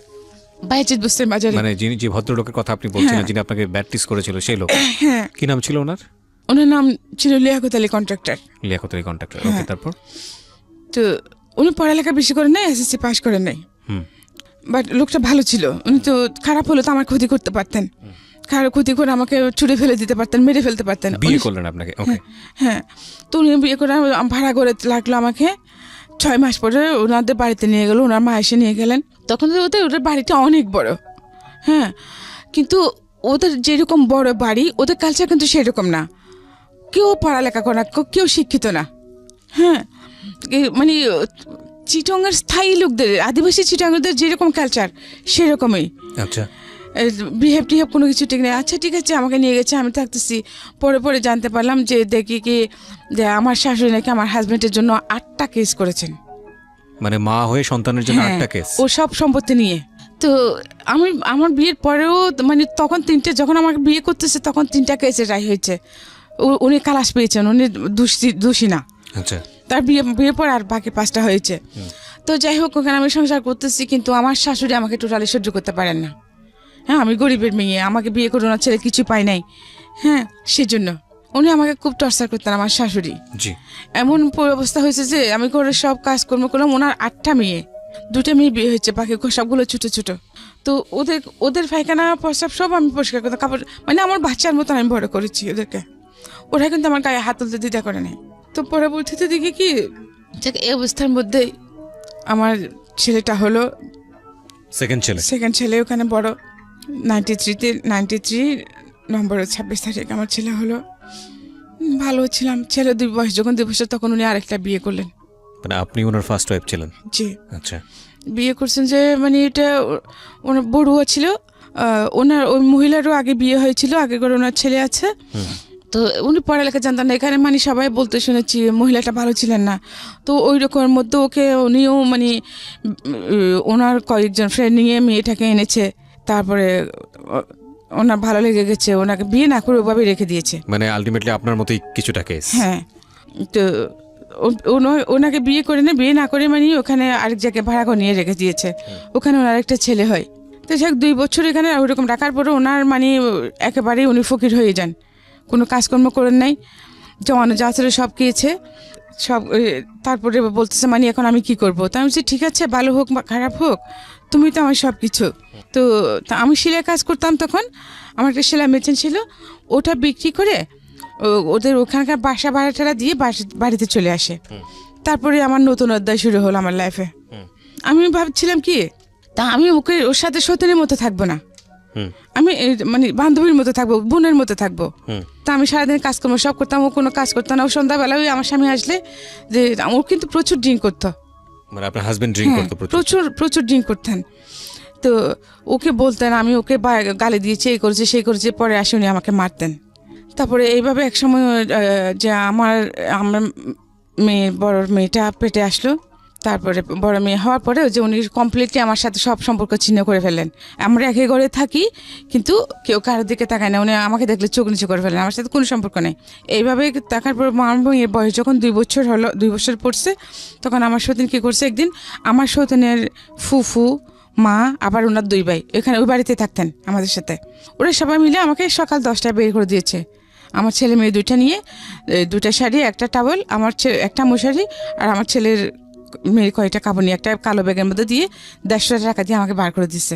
বাইজিদ বুস্তের মাজারে। মানে যিনি, যে ভদ্রলোকের কথা আপনি বলছেন, যিনি আপনাকে ব্যাপটিস্ট করেছিল সেই লোক? হ্যাঁ। কি নাম ছিল ওনার? ওনার নাম ছিল লিয়াকত আলী কন্ট্রাক্টর। লিয়াকত আলী কন্ট্রাক্টর, ওকে। তারপর তো উনি পড়ালেখা বেশি করেন নাই, এসএসসি পাস করেন নাই, বাট লোকটা ভালো ছিল, উনি তো খারাপ হলে তো আমার ক্ষতি করতে পারতেন, খারাপ ক্ষতি করে আমাকে ছুড়ে ফেলে দিতে পারতেন, মেরে ফেলতে পারতেন। বিয়ে করলেন আপনাকে? ওকে। হ্যাঁ, তো উনি বিয়ে করে ভাড়া করে লাগলো আমাকে। 6 মাস পরে ওনাদের বাড়িতে নিয়ে গেল, ওনার মা এসে নিয়ে গেলেন। তখন তো ওদের বাড়িটা অনেক বড়। হ্যাঁ, কিন্তু ওদের যেরকম বড় বাড়ি, ওদের কালচার কিন্তু সেরকম না। কেউ পড়ালেখা করে না, কেউ শিক্ষিত না। হ্যাঁ, মানে চিটংয়ের স্থায়ী লোকদের, আদিবাসী চিটংদের যেরকম কালচার সেরকমই। আচ্ছা, বিহেভ টিহেভ কোনো কিছু ঠিক নেই। আচ্ছা ঠিক আছে, আমাকে নিয়ে গেছে, আমি থাকতেছি। পরে জানতে পারলাম যে দেখি কি যে আমার শাশুড়ি নাকি আমার হাজবেন্ডের জন্য 8টা কেস করেছেন। মানে মা হয়ে সন্তানের জন্য 8টা কেস? ও সব সম্পত্তি নিয়ে। তো আমার বিয়ের পরেও মানে তখন 3টে, যখন আমাকে বিয়ে করতেছে তখন 3টা কেসে রায় হয়েছে। উনি খালাস পেয়েছেন, উনি দোষী না। আচ্ছা, তার বিয়ের পর আর বাকি 5টা হয়েছে। তো যাই হোক, ওখানে আমি সংসার করতেছি, কিন্তু আমার শাশুড়ি আমাকে টোটালি সহ্য করতে পারেন না। হ্যাঁ, আমি গরিবের মেয়ে, আমাকে বিয়ে করে ওনার ছেলে কিছু পাই নাই। হ্যাঁ, সেজন্য উনি আমাকে খুব টর্চার করতেন, আমার শাশুড়ি। এমন অবস্থা হয়েছে যে আমি করে সব কাজকর্ম করলাম। ওনার 8টা মেয়ে, 2টা মেয়ে বিয়ে হয়েছে, বাকি সবগুলো ছোট ছোট। তো ওদের পায়খানা প্রস্রাব সব আমি পরিষ্কার করতাম, কাপড় মানে আমার বাচ্চার মতন আমি বড় করেছি ওদেরকে। ওরা কিন্তু আমার গায়ে হাত তুলতে দ্বিধা করে নাই। তো পরবর্তীতে দেখি কি এই অবস্থার মধ্যেই আমার ছেলেটা হলো, সেকেন্ড ছেলে, ওখানে বড় 93 নম্বরের 26 তারিখ আমার ছেলে হলো। ভালো ছিলাম। ছেলে যখন 2 বছর, তখন উনি আরেকটা বিয়ে করলেন। মানে আপনি ওনার ফার্স্ট ওয়াইফ ছিলেন? জি। আচ্ছা, বিয়ে করছেন যে মানে এটা ওনার বড়ুয়া ছিল। ওনার ওই মহিলারও আগে বিয়ে হয়েছিল, আগে করে ওনার ছেলে আছে। তো উনি পড়ালেখা জানতেন না। এখানে মানে সবাই বলতে শুনেছি মহিলাটা ভালো ছিলেন না। তো ওই রকমের মধ্যে উনিও মানে ওনার কয়েকজন ফ্রেন্ড নিয়ে মেয়েটাকে এনেছে। তারপরে ওনার ভালো লেগে গেছে, ওনাকে বিয়ে না করে ওভাবে রেখে দিয়েছে। মানে আলটিমেটলি আপনার মতোই কিছুটা কেস? হ্যাঁ, তো ওনাকে বিয়ে না করে মানে ওখানে আরেক জায়গায় ভাড়া করে নিয়ে রেখে দিয়েছে। ওখানে ওনার একটা ছেলে হয়। তো সে 2 বছর এখানে ওইরকম রাখার পরে ওনার মানে একেবারেই উনি ফকির হয়ে যান, কোনো কাজকর্ম করেন নাই, জমানো যা ছিল সব খেয়েছে সব। তারপরে বলতেছে মানে এখন আমি কি করবো? তা আমি বলছি ঠিক আছে, ভালো হোক বা খারাপ হোক, তুমি তো আমার সব কিছু। তো আমি সেলাই কাজ করতাম, তখন আমার একটা সেলাই মেশিন ছিল, ওটা বিক্রি করে ওদের ওখানকার বাসা ভাড়াটা দিয়ে বাড়িতে চলে আসে। তারপরে আমার নতুন অধ্যায় শুরু হলো আমার লাইফে। আমি ভাবছিলাম কি, তা আমি ওর সাথে সতীনের মতো থাকবো না, আমি মানে বান্ধবীর মতো থাকবো, বোনের মতো থাকবো। তা আমি সারাদিন কাজকর্ম সব করতাম, ও কোনো কাজ করতাম না। ও সন্ধ্যাবেলা ওই আমার স্বামী আসলে যে ও কিন্তু প্রচুর ড্রিঙ্ক করতো। মানে আপনার হাজবেন্ড ড্রিঙ্ক করতো? প্রচুর ড্রিঙ্ক করতেন। তো ওকে বলতেন, আমি ওকে গালি দিয়েছি, এই করেছি সেই করেছি, পরে আসে উনি আমাকে মারতেন। তারপরে এইভাবে এক সময় যে আমার বড় মেয়েটা পেটে আসলো। তারপরে বড় মেয়ে হওয়ার পরে যে উনি কমপ্লিটলি আমার সাথে সব সম্পর্ক ছিন্ন করে ফেলেন। আমরা একই ঘরে থাকি, কিন্তু কেউ কারোর দিকে তাকায় না। উনি আমাকে দেখলে চোখ নিচু করে ফেলেন, আমার সাথে কোনো সম্পর্ক নেই। এইভাবে থাকার পর আমার মেয়ের বয়স যখন 2 বছর হলো, 2 বছর পড়ছে, তখন আমার সতীন কী করছে, একদিন আমার সতীনের ফুফু, মা, আবার ওনার 2 ভাই এখানে ওই বাড়িতে থাকতেন আমাদের সাথে। ওরা সবাই মিলে আমাকে সকাল 10টায় বের করে দিয়েছে। আমার ছেলে মেয়ে 2টা নিয়ে, 2টা শাড়ি, একটা টাওয়েল, আমার একটা মশারি, আর আমার ছেলের মেয়ের কয়েকটা কাপড় নিয়ে একটা কালো ব্যাগের মধ্যে দিয়ে 150 টাকা দিয়ে আমাকে বার করে দিচ্ছে।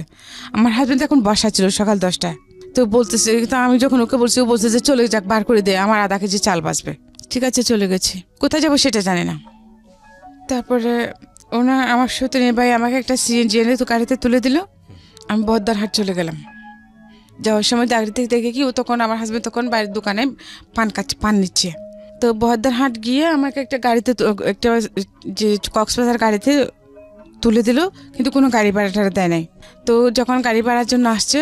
আমার হাজব্যান্ড এখন বসা ছিল সকাল 10টায়। তো বলতেছে, তো আমি যখন ওকে বলছি, ও বলছে যে চলে যাক, বার করে দে, আমার আধা কেজি চাল বাঁচবে। ঠিক আছে, চলে গেছি। কোথায় যাবো সেটা জানে না। তারপরে আমার সতীনের ভাই আমাকে একটা সিএনজি এনে তো গাড়িতে তুলে দিল। আমি বহদ্দারহাট চলে গেলাম। যাওয়ার সময় গাড়ি থেকে দেখে কি, ও তখন আমার হাজব্যান্ড তখন বাইরের দোকানে পান নিচ্ছে। তো বহদ্দারহাট গিয়ে আমাকে একটা গাড়িতে, একটা যে কক্সবাজার গাড়িতে তুলে দিল, কিন্তু কোনো গাড়ি ভাড়াটা দেয় নাই। তো যখন গাড়ি ভাড়ার জন্য আসছে,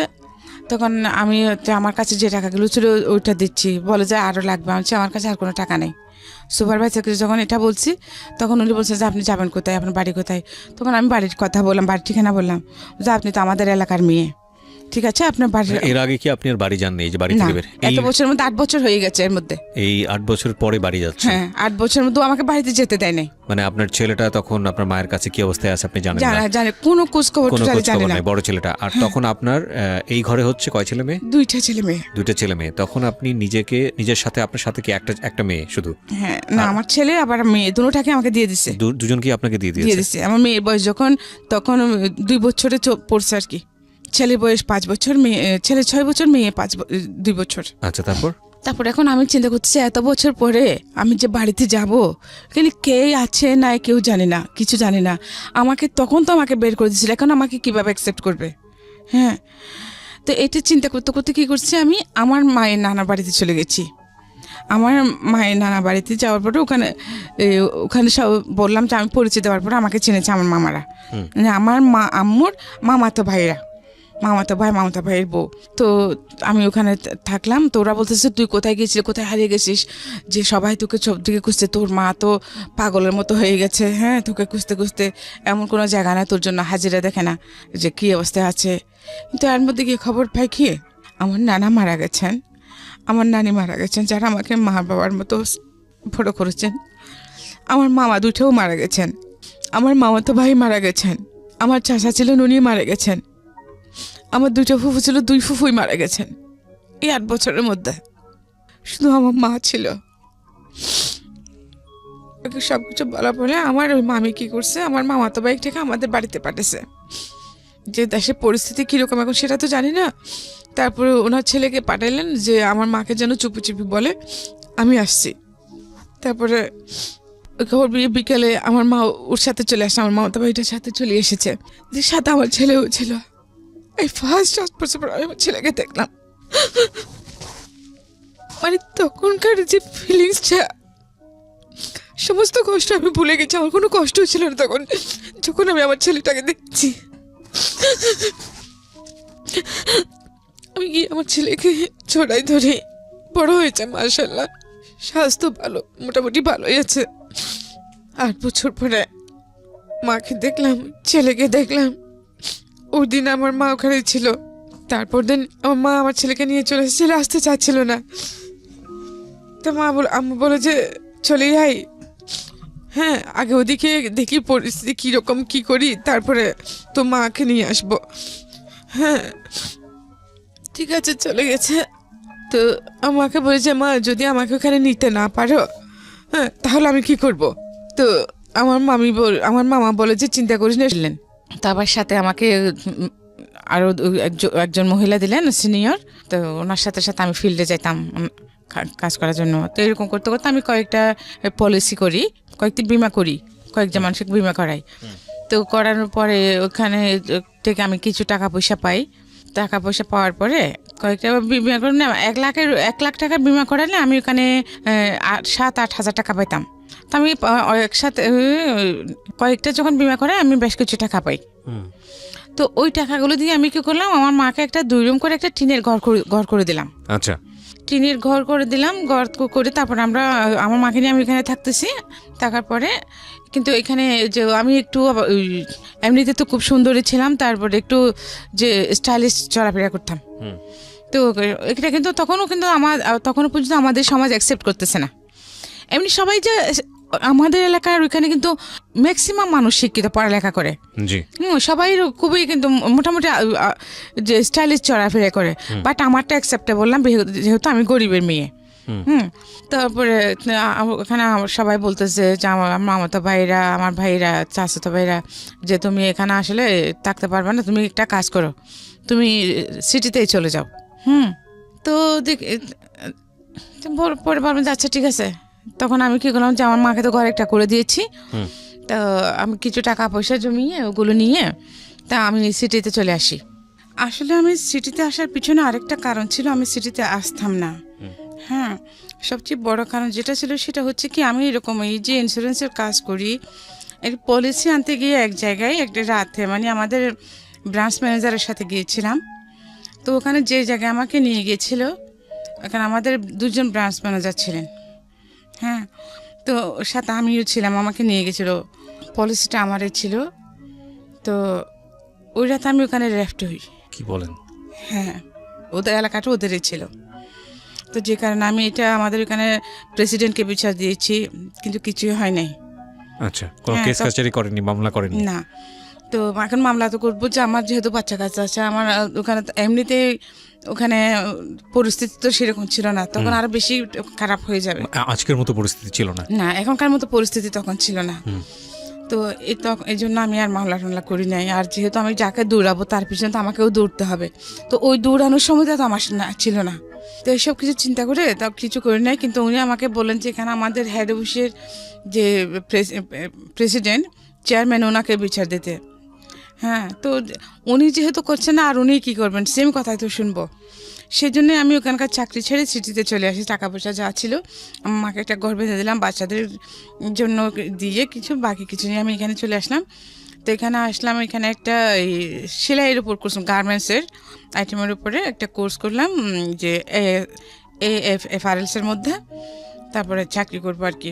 তখন আমি আমার কাছে যে টাকাগুলো ছিল ওইটা দিচ্ছি, বলে যে আরও লাগবে। আমি আমার কাছে আর কোনো টাকা নেই। সুপারভাইজারকে যখন এটা বলছি, তখন উনি বলছে যে আপনি যাবেন কোথায়, আপনার বাড়ি কোথায়? তখন আমি বাড়ির কথা বললাম, বাড়ির ঠিকানা বললাম, যে আপনি তো আমাদের এলাকার মেয়ে, ঠিক আছে আপনার বাড়ি। এর আগে কি আপনি আর বাড়ি যাননি? এই যে বাড়ি থেকে বের এত বছরের মধ্যে 8 বছর হয়ে গেছে এর মধ্যে। এই 8 বছর পরে বাড়ি যাচ্ছে? হ্যাঁ 8 বছরের মধ্যে আমাকে বাড়িতে যেতে দেয় নাই। মানে আপনার ছেলেটা তখন আপনার মায়ের কাছে কি অবস্থায় আছে আপনি জানেন না? জানে কোনো খোঁজ খবর জানে না। বড় ছেলেটা। আর তখন আপনার এই ঘরে হচ্ছে কয় ছেলে মেয়ে? 2টা ছেলে মেয়ে। 2টা ছেলে মেয়ে। তখন আপনি নিজের সাথে আপনার সাথে কি একটা মেয়ে শুধু? হ্যাঁ না, আমার ছেলে আবার মেয়ে দুটোটাকে আমাকে দিয়ে দিছে। দুজনকে আপনাকে দিয়ে দিয়েছে? আমার মেয়ের বয়স তখন 2 বছরে পড়ছে আর কি। ছেলের বয়স 5 বছর, ছেলে 6 বছর, মেয়ে 2 বছর। আচ্ছা, তারপর এখন আমি চিন্তা করতেছি এত বছর পরে আমি যে বাড়িতে যাব, কিন্তু কে আছে না কেউ জানে না, কিছু জানে না। তখন তো আমাকে বের করে দিয়েছিল, এখন আমাকে কিভাবে অ্যাকসেপ্ট করবে? হ্যাঁ, তো এটা চিন্তা করতে করতে কী করছি, আমি আমার মায়ের নানার বাড়িতে চলে গেছি। আমার মায়ের নানা বাড়িতে যাওয়ার পরে ওখানে সব বললাম যে আমি পরিচয় দেওয়ার পরে আমাকে চিনেছে আমার মামারা, মানে আমার আম্মুর মামাতো ভাইয়ের বউ। তো আমি ওখানে থাকলাম। তো ওরা বলতেছে তুই কোথায় গেছিস, কোথায় হারিয়ে গেছিস, যে সবাই তোকে সব দিকে খুঁজতে, তোর মা তো পাগলের মতো হয়ে গেছে, হ্যাঁ তোকে খুঁজতে খুঁজতে এমন কোনো জায়গা না তোর জন্য হাজিরা দেখে না যে কী অবস্থায় আছে। কিন্তু এর মধ্যে গিয়ে খবর পাই কি আমার নানা মারা গেছেন, আমার নানি মারা গেছেন, যারা আমাকে মা বাবার মতো বড় করেছেন। আমার মামা 2টাও মারা গেছেন, আমার মামাতো ভাই মারা গেছেন, আমার চাচা ছিলেন উনি মারা গেছেন, আমার 2টা ফুফু ছিল, 2 ফুফুই মারা গেছেন এই 8 বছরের মধ্যে। শুধু আমার মা ছিল। সবকিছু বলার পরে আমার ওই মামি কি করছে, আমার মামাতো ভাই থেকে আমাদের বাড়িতে পাঠিয়েছে। যে দেশের পরিস্থিতি কীরকম এখন সেটা তো জানি না। তারপরে ওনার ছেলেকে পাঠাইলেন যে আমার মাকে যেন চুপি চুপি বলে আমি আসছি। তারপরে খবর বিকেলে আমার মা ওর সাথে চলে আসে, আমার মামাতো ভাইটার সাথে চলে এসেছে, যে সাথে আমার ছেলেও ছিল। এই ফার্স্ট 8 বছর পর আমি আমার ছেলেকে দেখলাম। মানে তখনকার যে ফিলিংসটা, সমস্ত কষ্ট আমি ভুলে গেছি। আমার কোনো কষ্ট ছিল না তখন, যখন আমি আমার ছেলেটাকে দেখছি। আমি গিয়ে আমার ছেলেকে ছড়াই ধরে, বড় হয়েছে মাশাআল্লাহ, স্বাস্থ্য ভালো, মোটামুটি ভালোই আছে। 8 বছর পরে মাকে দেখলাম, ছেলেকে দেখলাম। ওই দিন আমার মা ওখানে ছিল। তারপর দিন আমার মা আমার ছেলেকে নিয়ে চলে এসেছিল, আসতে চাচ্ছিল না। তো আম্মু বলে যে চলে যাই, হ্যাঁ আগে ওদিকে দেখি পরিস্থিতি কীরকম, কী করি, তারপরে তো মাকে নিয়ে আসবো। হ্যাঁ ঠিক আছে, চলে গেছে। তো আমাকে বলেছে মা যদি আমাকে ওখানে নিতে না পারো, হ্যাঁ তাহলে আমি কি করব? তো আমার মামা বলে যে চিন্তা করিস না। তারপর সাথে আমাকে আরও একজন মহিলা দিলেন সিনিয়র। তো ওনার সাথে সাথে আমি ফিল্ডে যাইতাম কাজ করার জন্য। তো এরকম করতে করতে আমি কয়েকটা পলিসি করি, কয়েকটি বিমা করি, কয়েকজন মানুষকে বিমা করাই। তো করানোর পরে ওখানে থেকে আমি কিছু টাকা পয়সা পাই। টাকা পয়সা পাওয়ার পরে কয়েকটা বিমা করে না, 1 লাখ টাকার বিমা করালে আমি ওখানে 7-8 হাজার টাকা পাইতাম। তো আমি একসাথে কয়েকটা যখন বিমা করে আমি বেশ কিছু টাকা পাই। তো ওই টাকাগুলো দিয়ে আমি কি করলাম, আমার মাকে একটা 2 রুম করে একটা টিনের ঘর করে দিলাম। আচ্ছা, টিনের ঘর করে দিলাম। ঘর করে তারপর আমার মাকে নিয়ে আমি এখানে থাকতেছি। থাকার পরে কিন্তু এখানে যে আমি একটু এমনিতে তো খুব সুন্দরী ছিলাম, তারপরে একটু যে স্টাইলিশ চলাফেরা করতাম। তো এটা কিন্তু তখনও পর্যন্ত আমাদের সমাজ অ্যাকসেপ্ট করতেছে না। এমনি সবাই যে আমাদের এলাকার ওইখানে কিন্তু ম্যাক্সিমাম মানুষ শিক্ষিত, পড়ালেখা করে, সবাই খুবই কিন্তু মোটামুটি যে স্টাইলিশ চলাফেরা করে। বাট আমারটা অ্যাকসেপ্টেবল না, যেহেতু আমি গরিবের মেয়ে। তারপরে এখানে সবাই বলতেছে যে আমার মামাতো ভাইরা, আমার ভাইরা, চাচাতো ভাইরা, যে তুমি এখানে আসলে থাকতে পারবে না, তুমি একটা কাজ করো, তুমি সিটিতেই চলে যাও। তো পরে ভাবলাম যে আচ্ছা ঠিক আছে। তখন আমি কি করলাম যে আমার মাকে তো ঘর একটা করে দিয়েছি। তো আমি কিছু টাকা পয়সা জমিয়ে ওগুলো নিয়ে তা আমি সিটিতে চলে আসি। আসলে আমি সিটিতে আসার পিছনে আরেকটা কারণ ছিল, আমি সিটিতে আসতাম না। হ্যাঁ, সবচেয়ে বড় কারণ যেটা ছিল সেটা হচ্ছে কি, আমি এরকম এই যে ইন্স্যুরেন্সের কাজ করি, একটা পলিসি আনতে গিয়ে এক জায়গায় একটা রাতে মানে আমাদের ব্রাঞ্চ ম্যানেজারের সাথে গিয়েছিলাম। তো ওখানে যে জায়গায় আমাকে নিয়ে গিয়েছিল, ওখানে আমাদের 2জন ব্রাঞ্চ ম্যানেজার ছিলেন। হ্যাঁ, তো সাথে আমিও ছিলাম, আমাকে নিয়ে গেছিলো, পলিসিটা আমারই ছিল। তো ওই রাতে আমি ওখানে রেফট হই। কি বলেন? হ্যাঁ, ওদের এলাকাটা ওদেরই ছিল। তো যে কারণে আমি এটা আমাদের এখানে প্রেসিডেন্টকে বিচার দিয়েছি, কিন্তু কিছুই হয় নাই। আচ্ছা, কোনো হ্যাঁ, কেস কাছারি করেননি, মামলা করেননি? না। তো এখন মামলা তো করবো যে আমার যেহেতু বাচ্চা কাচ্চা আছে, আমার ওখানে তো এমনিতেই ওখানে পরিস্থিতি তো সেরকম ছিল না, তখন আরো বেশি খারাপ হয়ে যাবে। আজকের মতো পরিস্থিতি ছিল না? না, এখনকার মতো পরিস্থিতি তখন ছিল না। তো এই জন্য আমি আর মামলা টামলা করি নাই। আর যেহেতু আমি যাকে দৌড়াবো তার পিছনে তো আমাকেও দৌড়তে হবে, তো ওই দৌড়ানোর সময়টা তো আমার ছিল না। তো এইসব কিছু চিন্তা করে তা কিছু করি নাই। কিন্তু উনি আমাকে বললেন যে এখানে আমাদের হেড অফিসের যে প্রেসিডেন্ট চেয়ারম্যান, ওনাকে বিচার দিতে। হ্যাঁ, তো উনি যেহেতু করছেন না, আর উনি কী করবেন, সেম কথাই তো শুনবো। সেই জন্যে আমি ওখানকার চাকরি ছেড়ে সিটিতে চলে আসি। টাকা পয়সা যা ছিল আমার মাকে একটা ঘর বেঁধে দিলাম, বাচ্চাদের জন্য দিয়ে কিছু, বাকি কিছু নিয়ে আমি এখানে চলে আসলাম। তো এখানে আসলাম, এখানে একটা এই সেলাইয়ের উপর কোর্স, গার্মেন্টসের আইটেমের উপরে একটা কোর্স করলাম, যে এফআরএলসের মধ্যে। তারপরে চাকরি করবো আর কি।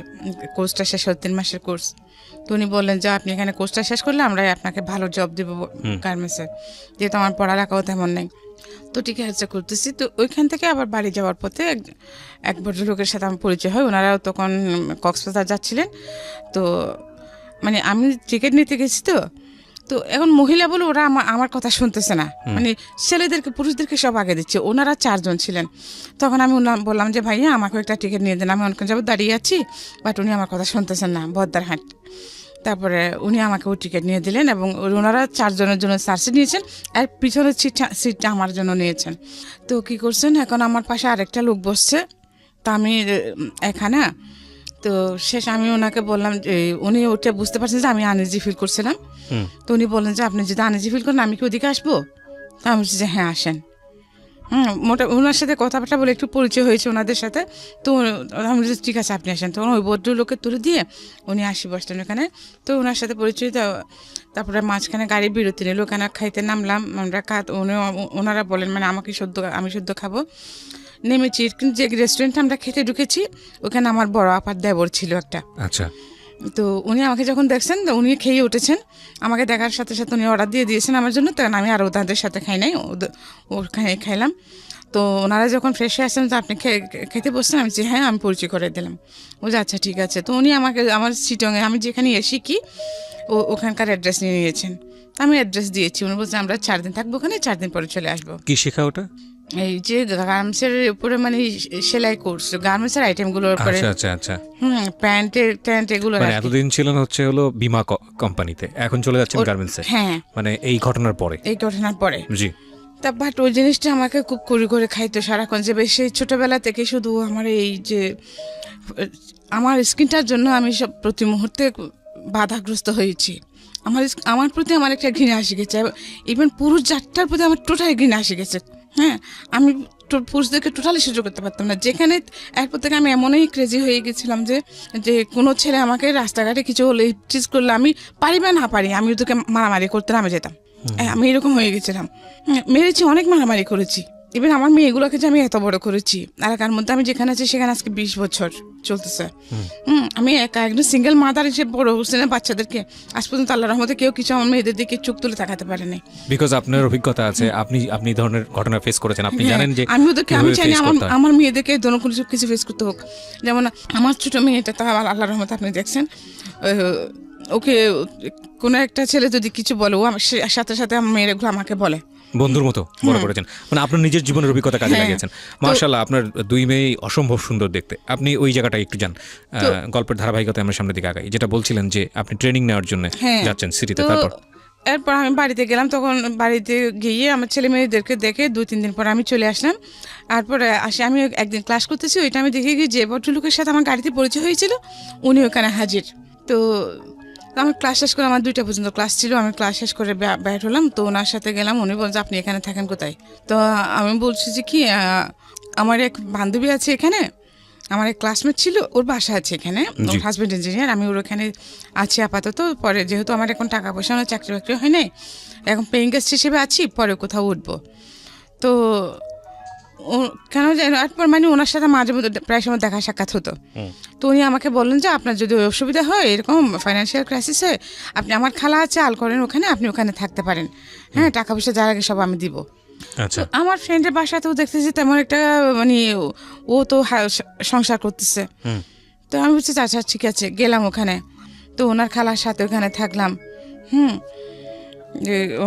কোর্সটা শেষ হল 3 মাসের কোর্স। তো উনি বললেন যে আপনি এখানে কোর্সটা শেষ করলে আমরা আপনাকে ভালো জব দেবো গার্মেন্টসে, যেহেতু আমার পড়ালেখাও তেমন নেই। তো ঠিক আছে, করতেছি। তো ওইখান থেকে আবার বাড়ি যাওয়ার পথে এক ভদ্রলোকের সাথে আমার পরিচয় হয়। ওনারাও তখন কক্সবাজার যাচ্ছিলেন। তো মানে আমি টিকিট নিতে গেছি, তো এখন মহিলা বলে ওরা আমার কথা শুনতেছে না, মানে ছেলেদেরকে পুরুষদেরকে সব আগে দিচ্ছে। ওনারা 4 জন ছিলেন। তখন আমি বললাম যে ভাইয়া আমাকে একটা টিকিট নিয়ে দেন, আমি অনেকক্ষণ যাবো দাঁড়িয়ে আছি, বাট উনি আমার কথা শুনতেছেন না, বদ্দারহাট। তারপরে উনি আমাকে ওই টিকিট নিয়ে দিলেন, এবং ওনারা 4 জনের জন্য সার্সি নিয়েছেন, আর পিছনের সিটটা আমার জন্য নিয়েছেন। তো কি করছেন, এখন আমার পাশে আরেকটা লোক বসছে, তা আমি এখানে। তো শেষ আমি ওনাকে বললাম, উনি ওটা বুঝতে পারছেন যে আমি আনইজি ফিল করছিলাম। তো উনি বললেন যে আপনি যদি আনইজি ফিল করেন আমি কি ওদিকে আসবো? তা আমি বলছি যে হ্যাঁ আসেন। ওনার সাথে কথাবার্তা বলে একটু পরিচয় হয়েছে ওনাদের সাথে। তো আমি বলছি ঠিক আছে আপনি আসেন। তখন ওই ভদ্রলোকের তুলে দিয়ে উনি আসি বসলেন ওখানে। তো ওনার সাথে পরিচয়, তারপরে মাঝখানে গাড়ি বিরতি নিল, ওখানে খাইতে নামলাম আমরা। ওনারা বলেন মানে আমি শুদ্ধ খাবো। নেমেছি, কিন্তু যে রেস্টুরেন্টে আমরা খেতে ঢুকেছি ওখানে আমার বড় আপার দেবর ছিল একটা। আচ্ছা। তো উনি আমাকে যখন দেখছেন, উনি খেয়ে উঠেছেন, আমাকে দেখার সাথে সাথে উনি অর্ডার দিয়ে দিয়েছেন আমার জন্য। তখন আমি আরও তাদের সাথে খাই নাই, ওখানে খাইলাম। তো ওনারা যখন ফ্রেশ হয়ে আসছেন, তো আপনি খেতে বসছেন, আমি হ্যাঁ, আমি পরিচয় করে দিলাম। ও যে আচ্ছা ঠিক আছে। তো উনি আমাকে আমার চিটংয়ে আমি যেখানে শিখি ওখানকার অ্যাড্রেস নিয়ে নিয়েছেন। আমি অ্যাড্রেস দিয়েছি, উনি বলছেন আমরা 4 দিন থাকবো ওখানে, 4 দিন পরে চলে আসবো। কি শেখা ওটা? এই যে গার্মেন্টসের উপরে, মানে সেলাই কোর্স, গার্মেন্টসের আইটেমগুলোর উপরে। আচ্ছা আচ্ছা। প্যান্ট এগুলো। মানে এতদিন ছিলেন হলো বীমা কোম্পানিতে, এখন চলে যাচ্ছেন গার্মেন্টসে। হ্যাঁ, মানে এই ঘটনার পরে। জি। তা বাট ওই জিনিসটা আমাকে খুব করে খাইতো সারাক্ষণ, যে সেই ছোটবেলা থেকে শুধু আমার এই যে আমার স্কিনটার জন্য আমি সব প্রতি মুহূর্তে বাধাগ্রস্ত হয়েছি। আমার প্রতি আমার একটা ঘৃণা এসে গেছে, ইভেন পুরুষ জাতটার প্রতি আমার টোটালি ঘৃণা এসে গেছে। হ্যাঁ, আমি পুরুষদেরকে টোটালি সহ্য করতে পারতাম না। যেখানে এরপর থেকে আমি এমনই ক্রেজি হয়ে গেছিলাম যে কোনো ছেলে আমাকে রাস্তাঘাটে কিছু হলে চিজ করলে, আমি পারি বা না পারি, আমি ওদেরকে মারামারি করতে নামে যেতাম। আমি এরকম হয়ে গেছিলাম। মেরেছি, অনেক মারামারি করেছি। ইভেন আমার মেয়েগুলোকে যে আমি এত বড় করেছি, এলাকার মধ্যে আমি যেখানে আছি সেখানে আজকে 20 বছর চলতেছে। আমি একদম সিঙ্গেল মাদার হিসেবে বড় হচ্ছে না বাচ্চাদেরকে। আজ পর্যন্ত আল্লাহর রহমতে কেউ কিছু আমার মেয়েদের দিকে চোখ তুলে তাকাতে পারেনি। বিকজ আপনার অভিজ্ঞতা আছে, আপনি ধরনের ঘটনা ফেস করেছেন, আপনি জানেন যে আমি চাই না আমার মেয়েদেরকে ধরনের কিছু ফেস করতে হোক। যেমন আমার ছোট মেয়েটা, তা আল্লাহর রহমতে আপনি দেখছেন, ওকে কোনো একটা ছেলে যদি কিছু বলে, ও সাথে সাথে আমার মেয়েগুলো আমাকে বলে, বন্ধুর মতো বড় করেছেন। মানে আপনার নিজের জীবনের অভিজ্ঞতা কাজে লাগিয়েছেন। মাশাআল্লাহ, আপনার 2 মেয়ে অসম্ভব সুন্দর দেখতে। আপনি ওই জায়গাটা একটু যান, গল্পের ধারাবাহিকতায় আমরা সামনের দিকে আগাই। যেটা বলছিলেন যে আপনি ট্রেনিং নেওয়ার জন্য যাচ্ছেন সিটিতে, এরপর আমি বাড়িতে গেলাম। তখন বাড়িতে গিয়ে আমার ছেলে মেয়েদেরকে দেখে 2-3 দিন পর আমি চলে আসলাম। তারপরে আমি একদিন ক্লাস করতেছি, ওইটা আমি দেখে গিয়ে যে ভদ্রলোকের সাথে আমার গাড়িতে পরিচয় হয়েছিল উনি ওখানে হাজির। তো আমার ক্লাস শেষ করে, আমার 2টা পর্যন্ত ক্লাস ছিল, আমি ক্লাস শেষ করে বের হলাম। তো ওনার সাথে গেলাম, উনি বলছে আপনি এখানে থাকেন কোথায়? তো আমি বলছি যে কি, আমার এক বান্ধবী আছে এখানে, আমার এক ক্লাসমেট ছিল, ওর বাসা আছে এখানে, ওর হাজব্যান্ড ইঞ্জিনিয়ার, আমি ওর ওখানে আছি আপাতত। পরে যেহেতু আমার এখন টাকা পয়সা, আমার চাকরি বাকরি হয় নাই, এখন পেইং গেস্ট হিসেবে আছি, পরে কোথাও উঠবো। তো কেন জানো, এরপর মানে ওনার সাথে মাঝে মধ্যে প্রায় সময় দেখা সাক্ষাৎ হতো। তো উনি আমাকে বললেন যে আপনার যদি অসুবিধা হয়, এরকম ফাইন্যান্সিয়াল ক্রাইসিসে, আপনি আমার খালা আছে আল করেন ওখানে, আপনি ওখানে থাকতে পারেন। হ্যাঁ, টাকা পয়সা যার আগে সব আমি দিব। আচ্ছা তো আমার ফ্রেন্ডের বাসাতেও দেখতেছি তেমন একটা মানে ও তো সংসার করতেছে। হুম তো আমি বলছি আচ্ছা ঠিক আছে, গেলাম ওখানে। তো ওনার খালার সাথে ওখানে থাকলাম।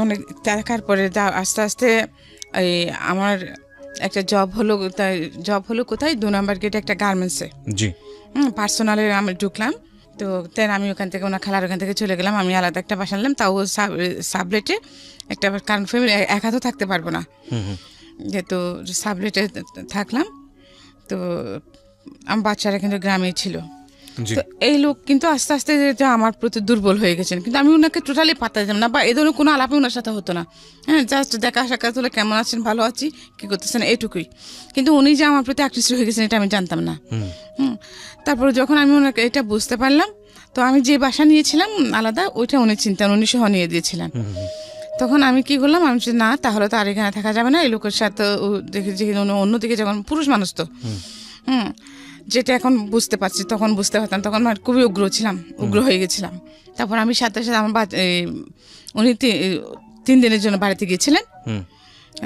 অনেক দেখার পরে আস্তে আস্তে এই আমার একটা জব হলো কোথায়, 2 নম্বর গেটে একটা গার্মেন্টসে। জি পার্সোনালে আমি ঢুকলাম। তো দেন আমি ওখান থেকে ওনার খালার ওখান থেকে চলে গেলাম। আমি আলাদা একটা বাসা নিলাম, তাও সাবলেটে একটা, কারণ ফ্যামিলি একা তো থাকতে পারবো না, যেহেতু সাবলেটে থাকলাম। তো আমার বাচ্চারা কিন্তু গ্রামেই ছিল। জি তো এই লোক কিন্তু আস্তে আস্তে যে আমার প্রতি দুর্বল হয়ে গেছেন, কিন্তু আমি ওনাকে টোটালি পাত্তা দিতাম না, বা এই ধরনের কোনো আলাপে ওনার সাথে হতো না। হ্যাঁ, জাস্ট দেখা সাক্ষাৎ হলে কেমন আছেন, ভালো আছি, কী করতেছেন, এটুকুই। কিন্তু উনি যে আমার প্রতি আকৃষ্ট হয়ে গেছেন এটা আমি জানতাম না। তারপরে যখন আমি ওনাকে এটা বুঝতে পারলাম, তো আমি যে বাসা নিয়েছিলাম আলাদা, ওইটা উনি চিন্তান, উনি সহ নিয়ে দিয়েছিলেন। তখন আমি কি করলাম, আমি বলছি না তাহলে তো আর এখানে থাকা যাবে না, এই লোকের সাথে দেখে যে অন্যদিকে যখন পুরুষ মানুষ তো যেটা এখন বুঝতে পারছি, তখন বুঝতে পারতাম, তখন আমি খুবই উগ্র হয়ে গেছিলাম। তারপর আমি সাথে সাথে আমার উনি 3 দিনের জন্য বাড়িতে গিয়েছিলেন।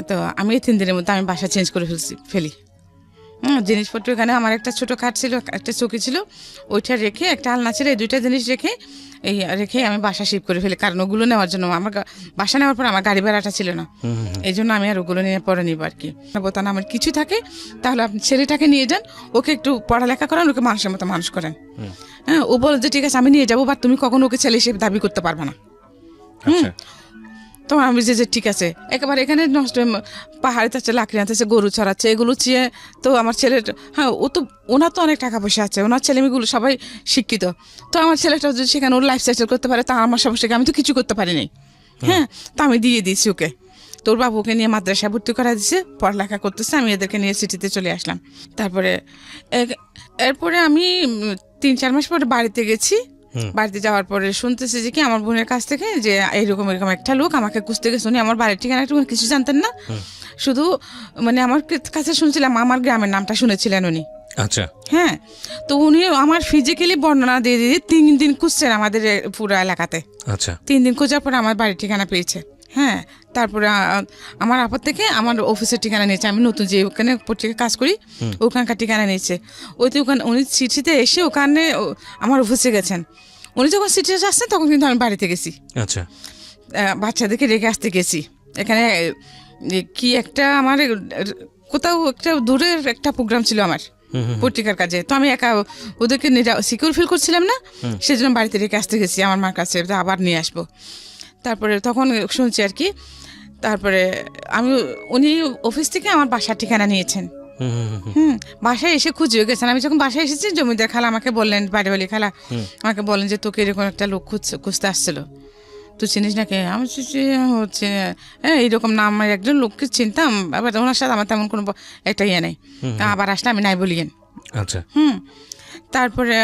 তো আমি এই 3 দিনের মধ্যে আমি বাসা চেঞ্জ করে ফেলি। জিনিসপত্র এখানে আমার একটা ছোটো খাট ছিল, একটা চৌকি ছিল, ওইটা রেখে একটা আলনা ছিল, এই 2টা জিনিস রেখে আমি বাসা শিফট করে ফেলি। কারণ ওগুলো নেওয়ার জন্য আমার বাসা নেওয়ার পর আমার গাড়ি ভাড়াটা ছিল না, এই জন্য আমি আর ওগুলো নিয়ে পরে নিব আর কি। বোতান আমার কিছু থাকে তাহলে আপনি ছেলেটাকে নিয়ে যান, ওকে একটু পড়ালেখা করান, ওকে মানুষের মতো মানুষ করেন। হ্যাঁ, ও বলে যে ঠিক আছে আমি নিয়ে যাবো, বা তুমি কখনো ওকে ছেলে হিসেবে দাবি করতে পারবে না। তো আমি যে ঠিক আছে, একেবারে এখানে নষ্ট পাহাড়ে যাচ্ছে, লাকড়ি আনতেছে, গরু চড়াচ্ছে, এগুলো চেয়ে তো আমার ছেলের, হ্যাঁ ওনার তো অনেক টাকা পয়সা আছে, ওনার ছেলেমেয়েগুলো সবাই শিক্ষিত। তো আমার ছেলেটা যদি সেখানে ওর লাইফ সেটেল করতে পারে, তা আমার সমস্যাকে আমি তো কিছু করতে পারিনি। হ্যাঁ, তো আমি দিয়ে দিয়েছি ওকে। তোর বাবুকে নিয়ে মাদ্রাসায় ভর্তি করা দিয়েছে, পড়ালেখা করতেছে, আমি এদেরকে নিয়ে সিটিতে চলে আসলাম। তারপরে এরপরে আমি 3-4 মাস পরে বাড়িতে গেছি। বাড়িতে যাওয়ার পরে শুনতেছি যে কি আমার বোনের কাছ থেকে যে এরকম একটা লোক আমাকে খুঁজতে গেছে। উনি আমার বাড়ির ঠিকানা একটু কিছু জানতেন না, শুধু মানে আমার কাছে শুনছিলাম, আমার গ্রামের নামটা শুনেছিলেন উনি। আচ্ছা হ্যাঁ, তো উনি আমার ফিজিক্যালি বর্ণনা দিয়ে 3 দিন খুঁজছেন আমাদের পুরো এলাকাতে। আচ্ছা 3 দিন খোঁজার পরে আমার বাড়ির ঠিকানা পেয়েছে। হ্যাঁ, তারপরে আমার আপদ থেকে আমার অফিসের ঠিকানা নিয়েছে, আমি নতুন যে ওখানে পত্রিকা কাজ করি ওখানকার ঠিকানা নিয়েছে। ওইতে ওখানে উনি চিঠিতে এসে ওখানে আমার অফিসে গেছেন। উনি যখন চিঠিতে আসছেন তখন কিন্তু আমি বাড়িতে গেছি। আচ্ছা, বাচ্চাদেরকে রেখে আসতে গেছি। এখানে কি একটা আমার কোথাও একটা দূরের একটা প্রোগ্রাম ছিল আমার পত্রিকার কাজে, তো আমি একা ওদেরকে সিকিউর ফিল করছিলাম না, সেজন্য বাড়িতে রেখে আসতে গেছি আমার মার কাছে, আবার নিয়ে আসবো। তারপরে তখন শুনছি আর কি, তারপরে উনি অফিস থেকে আমার বাসার ঠিকানা নিয়েছেন। বাসায় এসে খুঁজে গেছেন। আমি যখন বাসায় এসেছি, জমিদার খালা আমাকে বললেন, বাড়িওয়ালি খালা আমাকে বললেন যে তোকে এরকম একটা লোক খুঁজতে আসছিল, তুই চিনিস নাকি? আমি হচ্ছে হ্যাঁ এইরকম না, আমার একজন লোককে চিনতাম, আবার ওনার সাথে আমার তেমন কোনো একটা ইয়ে নেই, আবার আসলে আমি নাই বলিয়েন। আচ্ছা তারপরে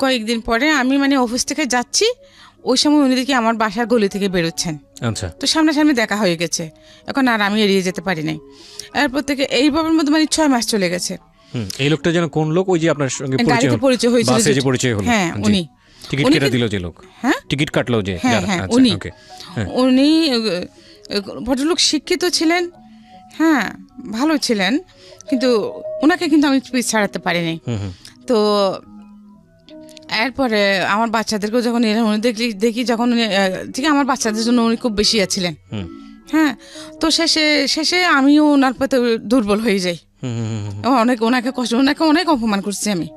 কয়েকদিন পরে আমি মানে অফিস থেকে যাচ্ছি, ওই সময় উনি দেখি আমার বাসার গলি থেকে বেরোচ্ছেন। আচ্ছা, তো সামনাসামনি দেখা হয়ে গেছে, এখন আর আমি এড়িয়ে যেতে পারি নাই। এরপর থেকে এইভাবের মধ্যে মানে 6 মাস চলে গেছে। এই লোকটা যেন কোন লোক? ওই যে আপনার সঙ্গে পরিচয় হয়েছিল, বাসে যে পরিচয় হলো, হ্যাঁ উনি টিকিট কেটে দিল যে লোক, হ্যাঁ টিকিট কাটলো যে, হ্যাঁ উনি ভদ্রলোক, শিক্ষিত ছিলেন, হ্যাঁ ভালো ছিলেন, কিন্তু ওনাকে কিন্তু আমি পিছ ছাড়াতে পারিনি। তো এরপরে আমার বাচ্চাদেরকেও যখন উনি দেখি যখন ঠিক আমার বাচ্চাদের জন্য উনি খুব বেশি ছিলেন। হ্যাঁ, তো শেষে আমিও ওনার প্রতি দুর্বল হয়ে যাই। ওনাকে অনেক অপমান করছি আমি।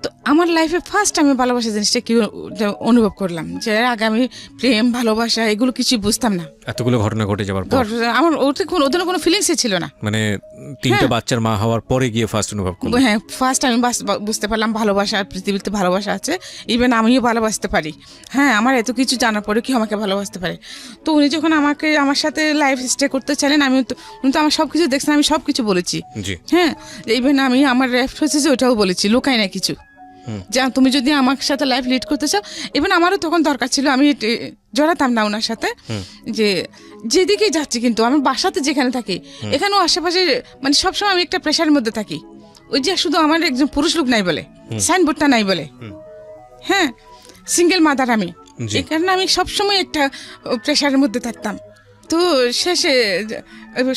তো আমার লাইফে ফার্স্ট আমি ভালোবাসা জিনিসটা কি অনুভব করলাম, যে আগে আমি প্রেম ভালোবাসা এগুলো কিছু বুঝতাম না। এতগুলো ঘটনা ঘটে যাওয়ার পর আমার ওদের কোনো ফিলিংসই ছিল না। মানে 3টা বাচ্চার মা হওয়ার পরে গিয়ে ফার্স্ট অনুভব করলাম। হ্যাঁ, ফার্স্ট আমি বুঝতে পারলাম ভালোবাসা, পৃথিবীতে ভালোবাসা আছে, ইভেন আমিও ভালোবাসতে পারি। হ্যাঁ, আমার এত কিছু জানার পরে কি আমাকে ভালোবাসতে পারে। তো উনি যখন আমার সাথে লাইফ স্টে করতে চাইলেন, উনি তো আমার সব কিছু দেখছেন, আমি সব কিছু বলেছি। হ্যাঁ, ইভেন আমি আমার রেফারেন্স হয়েছে যে ওটাও বলেছি, লোকাই না কিছু, যে তুমি যদি আমার সাথে লাইফ লিড করতে চাও। ইভেন আমারও তখন দরকার ছিল, আমি জড়াতাম না ওনার সাথে, যে যেদিকেই যাচ্ছি, কিন্তু আমি বাসাতে যেখানে থাকি এখানেও আশেপাশে মানে সবসময় আমি একটা প্রেশারের মধ্যে থাকি। ওই যে শুধু আমার একজন পুরুষ লোক নাই বলে, সাইনবোর্ডটা নাই বলে, হ্যাঁ সিঙ্গেল মাদার আমি, এই কারণে আমি সবসময় একটা প্রেশারের মধ্যে থাকতাম। তো শেষে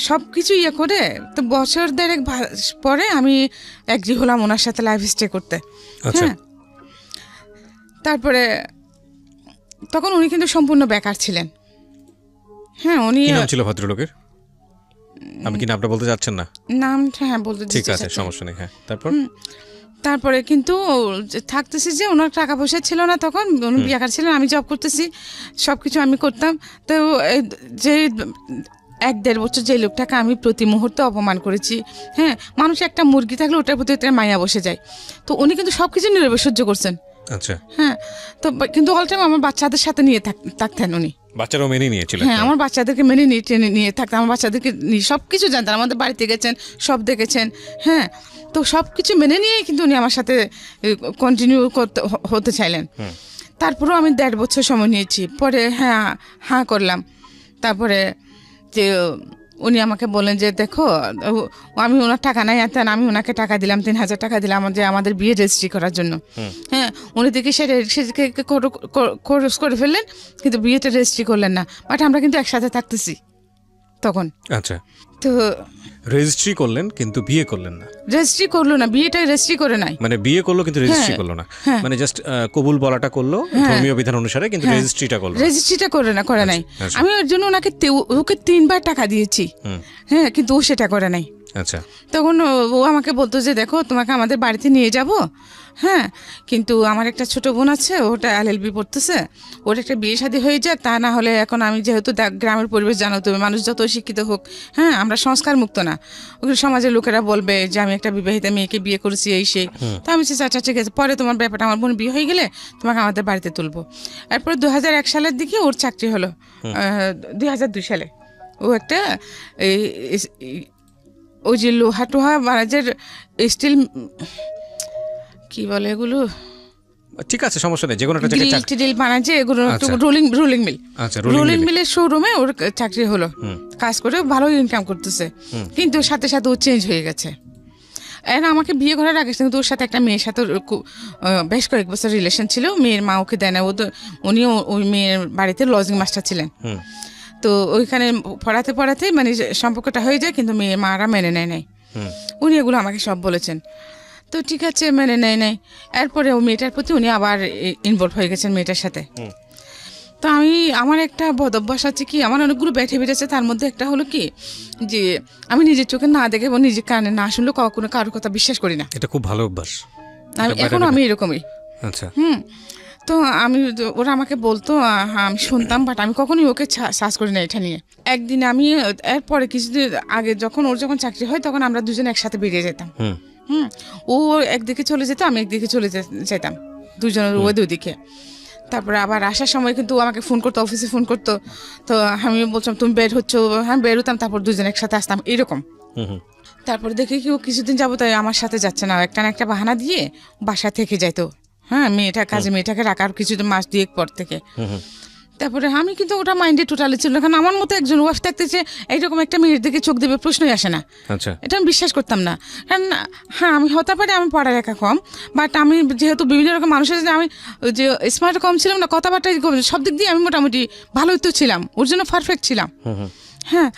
সব কিছু ইয়ে করে তো বছর দেড়েক পরে আমি এগ্রি হলাম ওনার সাথে লাইফ স্টে করতে। আচ্ছা। হ্যাঁ, তারপরে তখন উনি কিন্তু সম্পূর্ণ বেকার ছিলেন। হ্যাঁ, উনি কি নাম ছিল ভদ্রলোকের? আমি কি নামটা বলতে চাচ্ছেন না? নামটা হ্যাঁ বলতে ঠিক দিতে আছে, চাচ্ছি। সমস্যা নেই। হ্যাঁ, তারপর? তারপরে কিন্তু থাকতেছি যে ওনার টাকা পয়সা ছিল না, তখন উনি বেকার ছিলেন, আমি জব করতেছি, সব কিছু আমি করতাম। তো যে 1-1.5 বছর যে লোকটাকে আমি প্রতি মুহূর্তে অপমান করেছি, হ্যাঁ, মানুষ একটা মুরগি থাকলে ওটার প্রতি একটা মায়া বসে যায়। তো উনি কিন্তু সব কিছু নীরবে সহ্য করছেন। আচ্ছা। হ্যাঁ, তো কিন্তু অল টাইম আমার বাচ্চাদের সাথে নিয়ে থাকতেন উনি। বাচ্চারাও মেনে নিয়েছিলেন? হ্যাঁ, আমার বাচ্চাদেরকে মেনে নিয়ে টেনে নিয়ে থাকতাম, আমার বাচ্চাদেরকে নিয়ে সব কিছু জানতেন, আমাদের বাড়িতে গেছেন, সব দেখেছেন। হ্যাঁ, তো সব কিছু মেনে নিয়েই কিন্তু উনি আমার সাথে কন্টিনিউ হতে চাইলেন। তারপরেও আমি 1.5 বছর সময় নিয়েছি, পরে হ্যাঁ করলাম। তারপরে যে উনি আমাকে বলেন যে দেখো, আমি ওনার টাকা নাই আনতেন, আমি ওনাকে টাকা দিলাম, 3,000 টাকা দিলাম যে আমাদের বিয়ে রেজিস্ট্রি করার জন্য। হ্যাঁ, উনি দেখি সেদিকে খরচ করে ফেললেন, কিন্তু বিয়েটা রেজিস্ট্রি করলেন না। বাট আমরা কিন্তু একসাথে থাকতেছি তখন। আচ্ছা, তো রেজিস্ট্রি করলেন কিন্তু বিয়ে করলেন না? রেজিস্ট্রি করলো না, বিয়েটা রেজিস্ট্রি করে নাই। মানে বিয়ে করলো কিন্তু রেজিস্ট্রি করলো না, হ্যাঁ। মানে জাস্ট কবুল বলাটা করলো ধর্মীয় বিধান অনুসারে, কিন্তু রেজিস্ট্রিটা করলো না। রেজিস্ট্রিটা করে নাই। আচ্ছা। আমি ওর জন্য ওকে 3 বার টাকা দিয়েছি। হ্যাঁ, কিন্তু ও সেটা করে নাই। আচ্ছা। তখন ও আমাকে বলতো যে দেখো, তোমাকে আমাদের বাড়িতে নিয়ে যাব, হ্যাঁ, কিন্তু আমার একটা ছোট বোন আছে, ওটা LLB পড়তেছে, ওর একটা বিয়ে শাদী হয়ে যায়, তা না হলে এখন আমি যেহেতু গ্রামের পরিবেশ জানো তুমি, মানুষ যত শিক্ষিত হোক, হ্যাঁ, আমরা সংস্কার মুক্ত না, ওগুলো সমাজের লোকেরা বলবে যে আমি একটা বিবাহিতা মেয়েকে বিয়ে করেছি, এই সেই। তো আমি আচ্ছা ঠিক আছে, পরে তোমার ব্যাপারটা, আমার বোন বিয়ে হয়ে গেলে তোমাকে আমাদের বাড়িতে তুলবো। এরপর 2001 সালের দিকে ওর চাকরি হলো, 2002 সালে ও একটা ওই যে লোহা টোহা বানাজের স্টিল, কি বলে এগুলো, ঠিক আছে, সমস্যা নেই, যে কোনো একটা জায়গায় চাকরি টিল বানায় যে এগুলো, আচ্ছা। Rolling mill. আচ্ছা, রোলিং মিলের শোরুমে ওর চাকরি হলো, কাজ করে ভালো ইনকাম করতেছে, কিন্তু সাথে সাথে ও চেঞ্জ হয়ে গেছে। আর আমাকে বিয়ে করার আগে কিন্তু ওর সাথে একটা মেয়ের সাথে বেশ কয়েক বছর রিলেশন ছিল। মেয়ের মা ওকে দেয় না, উনিও ওই মেয়ের বাড়িতে লজিং মাস্টার ছিলেন। তো ওইখানে পড়াতে মানে সম্পর্কটা হয়ে যায়, কিন্তু মেয়ের মারা মেনে নেয় নাই। উনি এগুলো আমাকে সব বলেছেন। তো ঠিক আছে, মেনে নেয় নাই। এরপরে ও মেয়েটার প্রতি উনি আবার ইনভলভ হয়ে গেছেন মেয়েটার সাথে। তো আমার একটা বদ অভ্যাস আছে কি, আমার অনেকগুলো ব্যাঠে বেড়েছে, তার মধ্যে একটা হলো কি যে আমি নিজের চোখে না দেখে এবং নিজের কানে না শুনলে কখনো কারোর কথা বিশ্বাস করি না। এটা খুব ভালো অভ্যাস। এখনো আমি এরকমই। আচ্ছা। তো ওরা আমাকে বলতো, আমি শুনতাম, বাট আমি কখনোই ওকে সার্চ করি না এটা নিয়ে। একদিন আমি এরপরে কিছুদিন আগে যখন চাকরি হয়, তখন আমরা দুজন একসাথে বেরিয়ে যেতাম। ও একদিকে চলে যেত, আমি একদিকে চলে যেতাম, দুজনের ওই দুদিকে। তারপরে আবার আসার সময় কিন্তু আমাকে ফোন করতো, অফিসে ফোন করতো। তো আমি বলছিলাম তুমি বের হচ্ছ, হ্যাঁ বের হতাম, তারপর দুজন একসাথে আসতাম এরকম। তারপরে দেখি কি ও কিছুদিন যাবো তাই আমার সাথে যাচ্ছে না, একটা না একটা বাহানা দিয়ে বাসা থেকে যাইতো। হ্যাঁ, মেয়েটাকে রাখার কিছুদিন মাস 2 পর থেকে। তারপরে আমি কিন্তু ওটা মাইন্ডে টোটালি ছিল না, কারণ আমার মতো একজন ওয়াইফ থাকতেছে, এইরকম একটা মেয়ের দিকে চোখ দেবে প্রশ্নই আসে না। আচ্ছা। এটা আমি বিশ্বাস করতাম না, কারণ হ্যাঁ আমি হতে পারে আমি পড়ালেখা কম, বাট আমি যেহেতু বিভিন্ন রকম মানুষের সাথে আমি যে স্মার্ট কম ছিলাম না, কথাবার্তা সব দিক দিয়ে আমি মোটামুটি ভালোই তো ছিলাম, ওর জন্য পারফেক্ট ছিলাম। হ্যাঁ,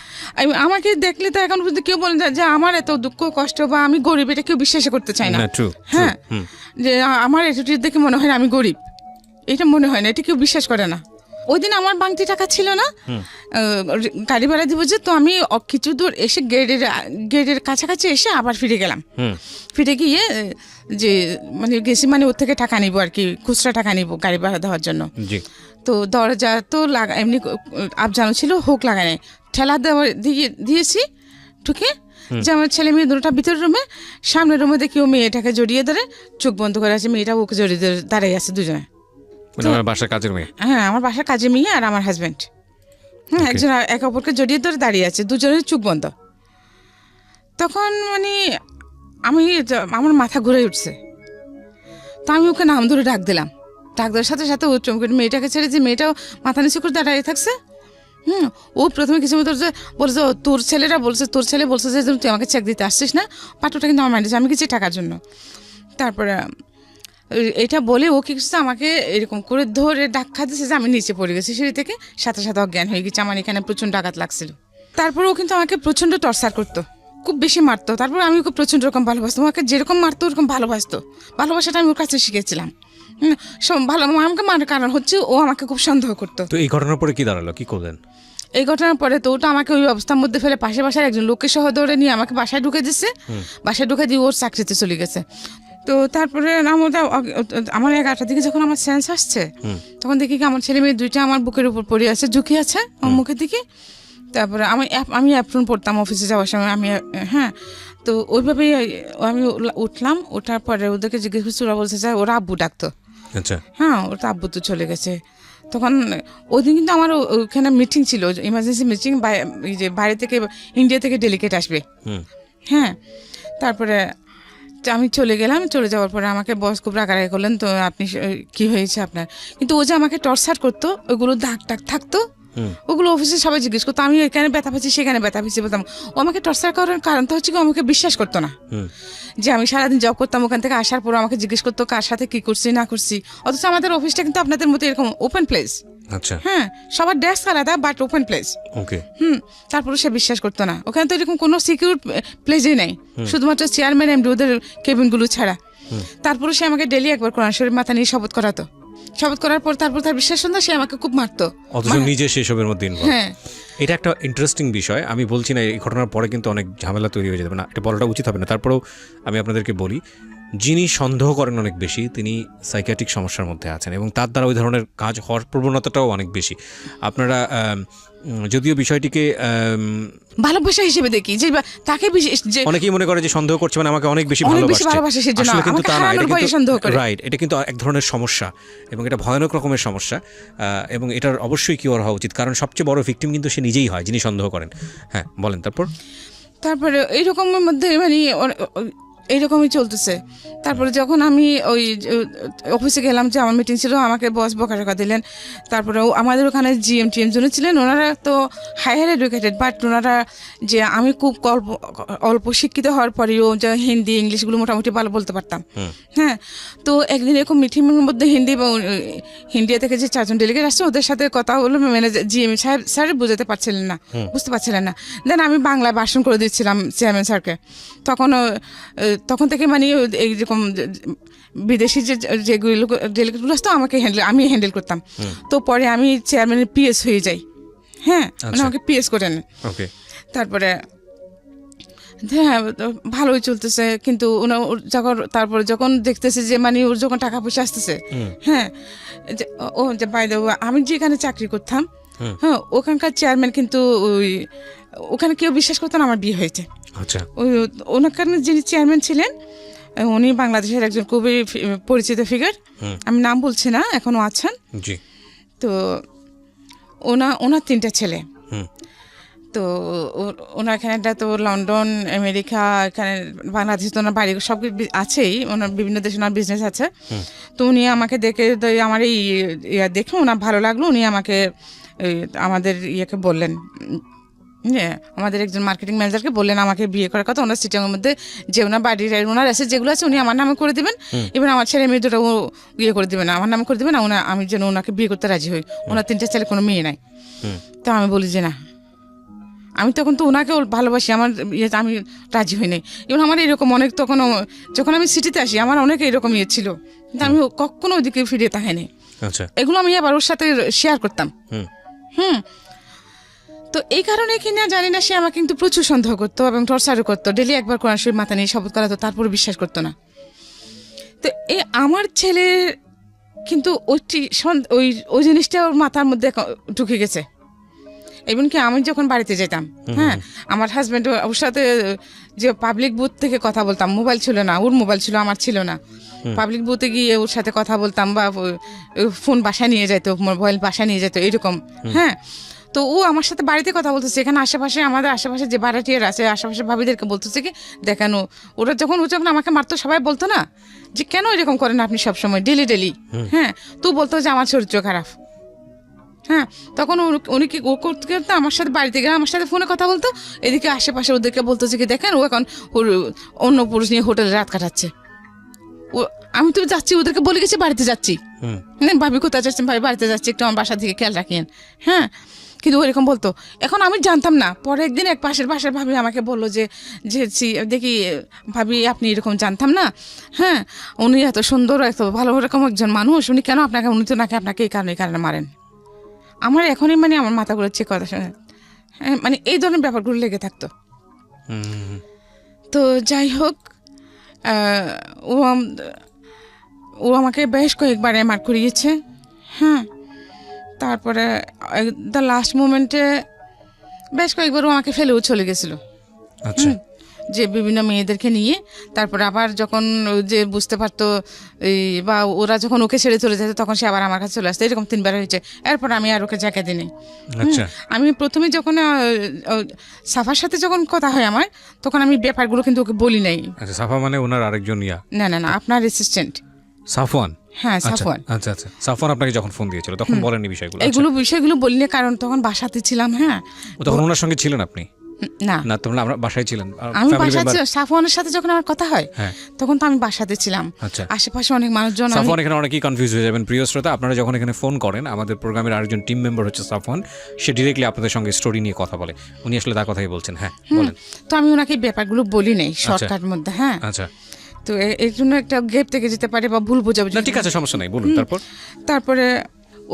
আমাকে দেখলে তো এখন পর্যন্ত কেউ বলেন যে আমার এত দুঃখ কষ্ট বা আমি গরিব, এটা কেউ বিশ্বাস করতে চায় না। হ্যাঁ, যে আমার অ্যাটিটিউড দেখে মনে হয় না আমি গরিব, এটা মনে হয় না, এটা কেউ বিশ্বাস করে না। ওই দিন আমার বাংতি টাকা ছিল না, গাড়ি ভাড়া দিব যে, তো আমি কিছু দূর এসে গেটের কাছাকাছি এসে আবার ফিরে গেলাম। ফিরে গিয়ে যে মানে গেছি, মানে ওর থেকে টাকা নিব আর কি, খুচরা টাকা নিব গাড়ি ভাড়া দেওয়ার জন্য। তো দরজা তো এমনি আবজানো ছিল, হুক লাগায় নাই, ঠেলা দিয়েছি ঢুকে, যে আমার ছেলে মেয়ে দুটোটা ভিতরের রুমে, সামনের রুমে দেখি ও মেয়েটাকে জড়িয়ে ধরে চোখ বন্ধ করে আছে, মেয়েটা ওকে জড়িয়ে ধরে দাঁড়িয়ে আছে দুজনে। বাসার কাজের মেয়ে? হ্যাঁ, আমার বাসার কাজের মেয়ে আর আমার হাজব্যান্ড। একজন একে অপরকে জড়িয়ে ধরে দাঁড়িয়ে আছে, দুজনের চোখ বন্ধ। তখন মানে আমার মাথা ঘুরে উঠছে। তো আমি ওকে নাম ধরে ডাক দিলাম, ডাক দেওয়ার সাথে সাথে ও চমকে মেয়েটাকে ছেড়ে, যে মেয়েটাও মাথা নিচু করে দাঁড়িয়ে থাকছে। ও প্রথমে কিছু মতো বলছে তোর ছেলে বলছে যে তুই আমাকে চেক দিতে আসছিস না, পাঠটা কিন্তু আমার মাইন্ডে, আমি কিছু টাকার জন্য। তারপরে এটা বলে ও কি করছে, আমাকে এরকম করে ধরে ধাক্কা দিচ্ছে যে আমি নিচে পড়ে গেছি সিঁড়ি থেকে, সাথে সাথে অজ্ঞান হয়ে গেছে। আমার এখানে প্রচণ্ড আঘাত লাগছিল। তারপর ও কিন্তু আমাকে প্রচণ্ড টর্চার করতো, খুব বেশি মারতো। তারপর আমি ওকে প্রচণ্ড রকম ভালোবাসতাম, আমাকে যেরকম মারতো ওরকম ভালোবাসতো। ভালোবাসাটা আমি ওর কাছে শিখেছিলাম। ভালো আমাকে মারার কারণ হচ্ছে ও আমাকে খুব সন্দেহ করতো। তো এই ঘটনার পরে কি দাঁড়ালো, কি করলেন? এই ঘটনার পরে তো ওটা আমাকে ওই অবস্থার মধ্যে ফেলে পাশে বাসার একজন লোককে সহ ধরে নিয়ে আমাকে বাসায় ঢুকে দিচ্ছে। বাসায় ঢুকে দিয়ে ওর চাকরিতে চলে গেছে। তো তারপরে আমার 11টার দিকে যখন আমার সেন্স আসছে, তখন দেখি কি আমার ছেলে মেয়ে দুইটা আমার বুকের উপর পড়ে আছে, ঝুঁকি আছে আমার মুখের দিকে। তারপরে আমি অ্যাপ্রন পড়তাম অফিসে যাওয়ার সময়। আমি হ্যাঁ, তো ওইভাবেই আমি উঠলাম। ওঠার পরে ওদেরকে জিজ্ঞেস করছি, ওরা বলছে যে ওরা আব্বু ডাকতো। আচ্ছা, হ্যাঁ, ওর তো আব্বু তো চলে গেছে। তখন ওই দিন কিন্তু আমার ওখানে মিটিং ছিল, ইমার্জেন্সি মিটিং, যে বাইরে থেকে ইন্ডিয়া থেকে ডেলিগেট আসবে। হ্যাঁ, তারপরে আমি চলে গেলাম। চলে যাওয়ার পরে আমাকে বস খুব রাগারাগি করলেন, তো আপনি কি হয়েছে আপনার? কিন্তু ও যে আমাকে টর্চার করতো, ওগুলো দাগ টাগ থাকতো, ওগুলো অফিসে সবাই জিজ্ঞেস করতো। আমি এখানে ব্যথা পাচ্ছি, সেখানে ব্যথা পাচ্ছি বলতাম। ও আমাকে টর্চার করার কারণটা হচ্ছে কি, আমাকে বিশ্বাস করতো না যে আমি সারাদিন জব করতাম, ওখান থেকে আসার পর আমাকে জিজ্ঞেস করতো কার সাথে কি করছি না করছি। অথচ আমাদের অফিসটা কিন্তু আপনাদের মতো এরকম ওপেন প্লেস। আচ্ছা, হ্যাঁ, সবার ডেস্ক আলাদা, বাট ওপেন প্লেস। ওকে। তারপরে সে বিশ্বাস করতো না। ওখানে তো এরকম কোনো সিকিউর প্লেসই নেই, শুধুমাত্র চেয়ারম্যান এমডি ওদের কেবিনগুলো ছাড়া। তারপরে সে আমাকে ডেলি একবার কোরআন শরীফ মাথা নিয়ে শপথ করাতো। শপথ করার পর তারপর তার বিশ্বাস সন্ধ্যা সে আমাকে খুব মারতো, অথচ নিজে সেসবের মধ্যে involved। হ্যাঁ, এটা একটা ইন্টারেস্টিং বিষয়। আমি বলছি না এই ঘটনার পরে কিন্তু অনেক ঝামেলা তৈরি হয়ে যাবে না, এটা বলাটা উচিত হবে না। তারপরেও আমি আপনাদেরকে বলি, যিনি সন্দেহ করেন অনেক বেশি, তিনি সাইকিয়াট্রিক সমস্যার মধ্যে আছেন এবং তার দ্বারা ওই ধরনের কাজ হওয়ার প্রবণতাটাও অনেক বেশি। আপনারা যদিও বিষয়টিকে ভালোবাসা হিসেবে দেখি, যে তাকে যে অনেকেই মনে করে যে সন্দেহ করছে মানে আমাকে অনেক বেশি ভালোবাসে সেজন্য আসলে কিন্তু তা না, এটা কিন্তু সন্দেহ করে। রাইট, এটা কিন্তু এক ধরনের সমস্যা এবং এটা ভয়ানক রকমের সমস্যা। এবং এটার অবশ্যই কিওর হওয়া উচিত, কারণ সবচেয়ে বড় ভিকটিম কিন্তু সে নিজেই হয় যিনি সন্দেহ করেন। হ্যাঁ, বলেন। তারপরে এইরকমের মধ্যে মানে এইরকমই চলতেছে। তারপরে যখন আমি ওই অফিসে গেলাম, যে আমার মিটিং ছিল, আমাকে বস বকাঝকা দিলেন। তারপরে আমাদের ওখানে জিএম জন্য ছিলেন, ওনারা তো হায়ার এডুকেটেড, বাট ওনারা যে আমি খুব অল্প শিক্ষিত হওয়ার পরেও যে হিন্দি ইংলিশগুলো মোটামুটি ভালো বলতে পারতাম। হ্যাঁ, তো একদিন এরকম মিটিংয়ের মধ্যে ইন্ডিয়া থেকে যে 4জন ডেলিগেট আসছে, ওদের সাথে কথা হলো। ম্যানেজার জিএম স্যার বুঝতে পারছিলেন না, বুঝতে পারছিলেন না। দেন আমি বাংলায় ভাষণ করে দিচ্ছিলাম চেয়ারম্যান স্যারকে। তখন থেকে মানে এইরকম বিদেশি যেগুলো ডেলিগেটগুলো আসতো আমি হ্যান্ডেল করতাম। তো পরে আমি চেয়ারম্যানের পিএস হয়ে যাই। হ্যাঁ, মানে আমাকে পিএস করে নেন। তারপরে হ্যাঁ, ভালোই চলতেছে। কিন্তু তারপরে যখন দেখতেছে যে মানে ওর যখন টাকা পয়সা আসতেছে, হ্যাঁ, ও যে বাইরে আমি যেখানে চাকরি করতাম, হ্যাঁ, ওখানকার চেয়ারম্যান কিন্তু ওখানে কেউ বিশ্বাস করতো না আমার বিয়ে হয়েছে। আচ্ছা, ওনার যিনি চেয়ারম্যান ছিলেন, উনি বাংলাদেশের একজন খুবই পরিচিত ফিগার, আমি নাম বলছি না, এখনো আছেন। তো ওনার 3টা ছেলে। তো ওনার এখানে তো লন্ডন, আমেরিকা, এখানে বাংলাদেশ, তো ওনার বাড়ি সব আছেই, ওনার বিভিন্ন দেশে ওনার বিজনেস আছে। তো উনি আমাকে দেখে, আমার এই দেখে ওনার ভালো লাগলো। উনি আমাকে আমাদের ইয়েকে বললেন, আমাদের একজন মার্কেটিং ম্যানেজারকে বললেন আমাকে বিয়ে করার কথা। ওনার সিটিংয়ের মধ্যে যে ওনার বাড়ির ওনার আছে যেগুলো আছে, উনি আমার নামে করে দেবেন, এবার আমার ছেলে মেয়ে দুটো ইয়ে করে দেবেন, আমার নামে করে দেবেন। আমি যেন ওনাকে বিয়ে করতে রাজি হই। ওনার 3টা ছেলে, কোনো মেয়ে নাই। তো আমি বলি যে না, আমি তখন তো ওনাকে ভালোবাসি, আমার আমি রাজি হই নাই। এবং আমার এরকম অনেক, তখন যখন আমি সিটিতে আসি আমার অনেক এরকম ইয়ে ছিল, কিন্তু আমি কখনো ওইদিকে ফিরে তাকাইনি। এগুলো আমি আবার ওর সাথে শেয়ার করতাম। তো এই কারণে কিনা জানি না, সে আমাকে কিন্তু প্রচুর সন্দেহ করতো এবং টর্চারও করতো। ডেলি একবার কোরআন শরীফ মাথা নিয়ে শপথ করাতো, তারপরে বিশ্বাস করতো না। তো আমার ছেলে কিন্তু ওই জিনিসটা ওর মাথার মধ্যে ঢুকে গেছে। এমনকি আমি যখন বাড়িতে যেতাম, হ্যাঁ, আমার হাজব্যান্ড ওর সাথে যে পাবলিক বুথ থেকে কথা বলতাম, মোবাইল ছিল না, ওর মোবাইল ছিল, আমার ছিল না। পাবলিক বুথে গিয়ে ওর সাথে কথা বলতাম, বা ফোন বাসায় নিয়ে যেত, মোবাইল বাসায় নিয়ে যেত, এরকম। হ্যাঁ, তো ও আমার সাথে বাড়িতে কথা বলতেছে, এখানে আশেপাশে আমাদের আশেপাশে যে ভাড়াটিয়ার আছে, আশেপাশে ভাবিদেরকে বলতেছে কি দেখানো, ওরা যখন আমাকে মারতো, সবাই বলতো না যে কেন এরকম করেন আপনি সবসময় ডেলি। হ্যাঁ, তো বলতো যে আমার চরিত্র খারাপ। হ্যাঁ, তখন উনি কি করতে আমার সাথে বাড়িতে গেলে আমার সাথে ফোনে কথা বলতো, এদিকে আশেপাশে ওদেরকে বলতো যে কি দেখেন ও এখন ওর অন্য পুরুষ নিয়ে হোটেলে রাত কাটাচ্ছে। আমি তো যাচ্ছি, ওদেরকে বলে গেছি বাড়িতে যাচ্ছি, হুম। ভাবি কোথায় যাচ্ছেন, ভাই বাড়িতে যাচ্ছি, একটু আমার বাসা থেকে খেয়াল রাখেন। হ্যাঁ, কিন্তু ওইরকম বলতো। এখন আমি জানতাম না, পরে একদিন এক পাশের বাসার ভাবি আমাকে বললো যে দেখি ভাবি আপনি এরকম জানতাম না, হ্যাঁ উনি এত সুন্দর এত ভালো রকম একজন মানুষ, উনি কেন আপনাকে, উনি তো নাকি আপনাকে এই কারণে মারেন। আমার এখনই মানে আমার মাথাগুলো চেক কথা শুনে, হ্যাঁ মানে এই ধরনের ব্যাপারগুলো লেগে থাকতো। তো যাই হোক, ও আমাকে বেশ কয়েকবার এমআর করিয়েছে। হ্যাঁ, তারপরে দ্য লাস্ট মোমেন্টে বেশ কয়েকবার ও আমাকে ফেলেও চলে গেছিলো। আচ্ছা, যে বিভিন্ন মেয়েদেরকে নিয়ে, তারপরে আবার যখন যে বুঝতে পারতো বা ওরা যখন ওকে ছেড়ে চলে যেত তখন সে আবার আমার কাছে চলে আসতো। এরকম 3বার হয়েছে। এরপর আমি আর ওকে জায়গা দিই। আচ্ছা। আমি প্রথমে যখন সাফার সাথে যখন কথা হয় আমার, তখন আমি ব্যাপারগুলো কিন্তু ওকে বলি নাই। আচ্ছা, সাফা মানে ওনার আরেকজন না আপনার অ্যাসিস্ট্যান্ট সাফওয়ান। হ্যাঁ, সাফওয়ান। আচ্ছা, সাফওয়ান আপনাকে যখন ফোন দিয়েছিল তখন বলেননি বিষয়গুলো? বিষয়গুলো বলিনি, কারণ তখন বাসাতে ছিলাম। হ্যাঁ, তখন ওনার সঙ্গে ছিলেন আপনি? না, তখন আমরা বাসায় ছিলেন? আমি বাসাতে, সাফওয়ানের সাথে যখন আমার কথা হয় তখন তো আমি বাসাতে ছিলাম। আচ্ছা, আশেপাশে অনেক মানুষজন। সাফওয়ান, এখানে অনেকেই কনফিউজ হয়ে যাবেন প্রিয় শ্রোতা। আপনারা যখন এখানে ফোন করেন, আমাদের প্রোগ্রামের আরেকজন টিম মেম্বার হচ্ছে সাফওয়ান, সে ডিরেক্টলি আপনাদের সঙ্গে স্টোরি নিয়ে কথা বলে। উনি আসলে তার কথাই বলছেন। হ্যাঁ, বলেন। তো আমি ওনাকে ব্যাপারগুলো বলি নাই শর্টকাট মধ্যে। হ্যাঁ, আচ্ছা। তো এর জন্য একটা গ্যাপ থেকে যেতে পারে বা ভুল বোঝাবুঝি। ঠিক আছে, সমস্যা নাই, বলুন। তারপরে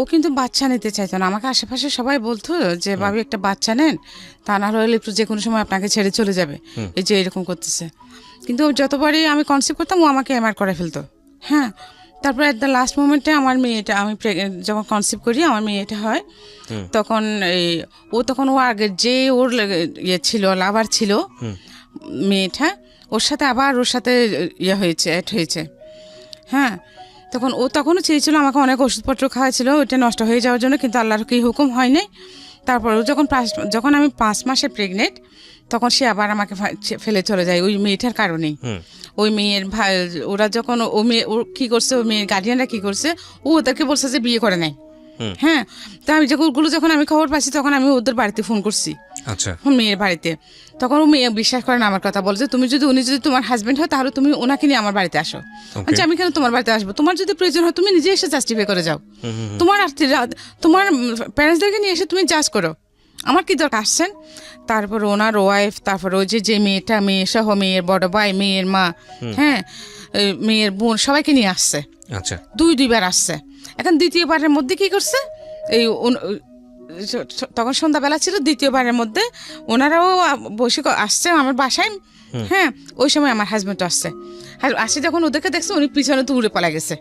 ও কিন্তু বাচ্চা নিতে চাইতো না। আমাকে আশেপাশে সবাই বলতো যে ভাবি একটা বাচ্চা নেন, তা না হলে একটু যে কোনো সময় আপনাকে ছেড়ে চলে যাবে, এই যে এরকম করতেছে। কিন্তু যতবারই আমি কনসেপ্ট করতাম ও আমাকে এমআর করে ফেলতো। হ্যাঁ, তারপরে এট দ্য লাস্ট মোমেন্টে আমার মেয়েটা, আমি যখন কনসেপ্ট করি আমার মেয়েটা হয়, তখন ও আগের যে ওর ছিল, লাভার ছিল মেয়েটা, ওর সাথে হয়েছে, অ্যাড হয়েছে। হ্যাঁ, তখনও চেয়েছিল আমাকে, অনেক ওষুধপত্র খাওয়াছিল ওইটা নষ্ট হয়ে যাওয়ার জন্য, কিন্তু আল্লাহর কি হুকুম হয় নাই। তারপর যখন আমি 5 মাসে প্রেগনেন্ট, তখন সে আবার আমাকে ফেলে চলে যায় ওই মেয়েটার কারণেই। ওই মেয়ের ভাই, ওরা যখন ও কি করছে, ওই মেয়ের গার্ডিয়ানরা কি করছে, ও ওদেরকে বলছে যে বিয়ে করে নাই। হ্যাঁ, তো আমি যখন আমি খবর পাচ্ছি তখন আমি ওদের বাড়িতে ফোন করছি। আচ্ছা, মেয়ের বাড়িতে। তখন ও মেয়ে বিশ্বাস করে না আমার কথা, বলছে উনি যদি তোমার হাজবেন্ড হয় তাহলে তুমি ওনাকে নিয়ে আমার বাড়িতে আসো। আচ্ছা, আমি কেন তোমার বাড়িতে আসবো? তোমার যদি প্রয়োজন হয় তুমি নিজে এসে জাস্টিফাই করে যাও, তোমার প্যারেন্টসদেরকে নিয়ে এসে তুমি জাজ করো, আমার কি দরকার আসছেন। তারপর ওনার ওয়াইফ, তারপর ওই যে মেয়েটা, মেয়ে সহ মেয়ের বড় ভাই, মেয়ের মা, হ্যাঁ মেয়ের বোন, সবাইকে নিয়ে আসছে। আচ্ছা, দুইবার আসছে। এখন দ্বিতীয়বারের মধ্যে কি করছে, তখন সন্ধ্যাবেলা ছিল, দ্বিতীয়বারের মধ্যে ওনারাও বসে আসছে আমার বাসায়। হ্যাঁ, ওই সময় আমার হাজবেন্ড আসছে। আর আসে যখন ওদেরকে দেখছে, উনি পিছনে তো উড়ে পালা গেছে।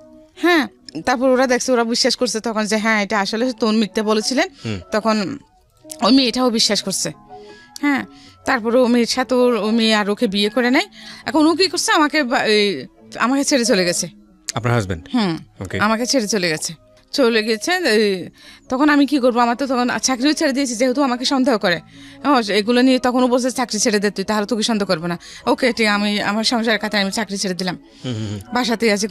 হ্যাঁ, তারপর ওরা দেখছে, ওরা বিশ্বাস করছে তখন যে হ্যাঁ এটা আসলে তোর মিথ্যে বলেছিলেন। তখন ওই মেয়েটাও বিশ্বাস করছে। হ্যাঁ, তারপর ও মেয়ের সাথে ও মেয়ে আর ওকে বিয়ে করে নেয়। এখন ও কি করছে, আমাকে ছেড়ে চলে গেছে। আপনার হাজবেন্ড? আমাকে ছেড়ে চলে গেছে। তখন আমি কি করবো? আমার তো তখন চাকরিও ছেড়ে দিয়েছি, যেহেতু আমাকে সন্দেহ করে এগুলো নিয়ে। তখন ও বলছে চাকরি ছেড়ে দে তুই, তাহলে তোকে সন্দেহ করবো না। ওকে, ঠিক, আমি আমার সংসারের খাতে আমি চাকরি ছেড়ে দিলাম, বাসাতেই আছি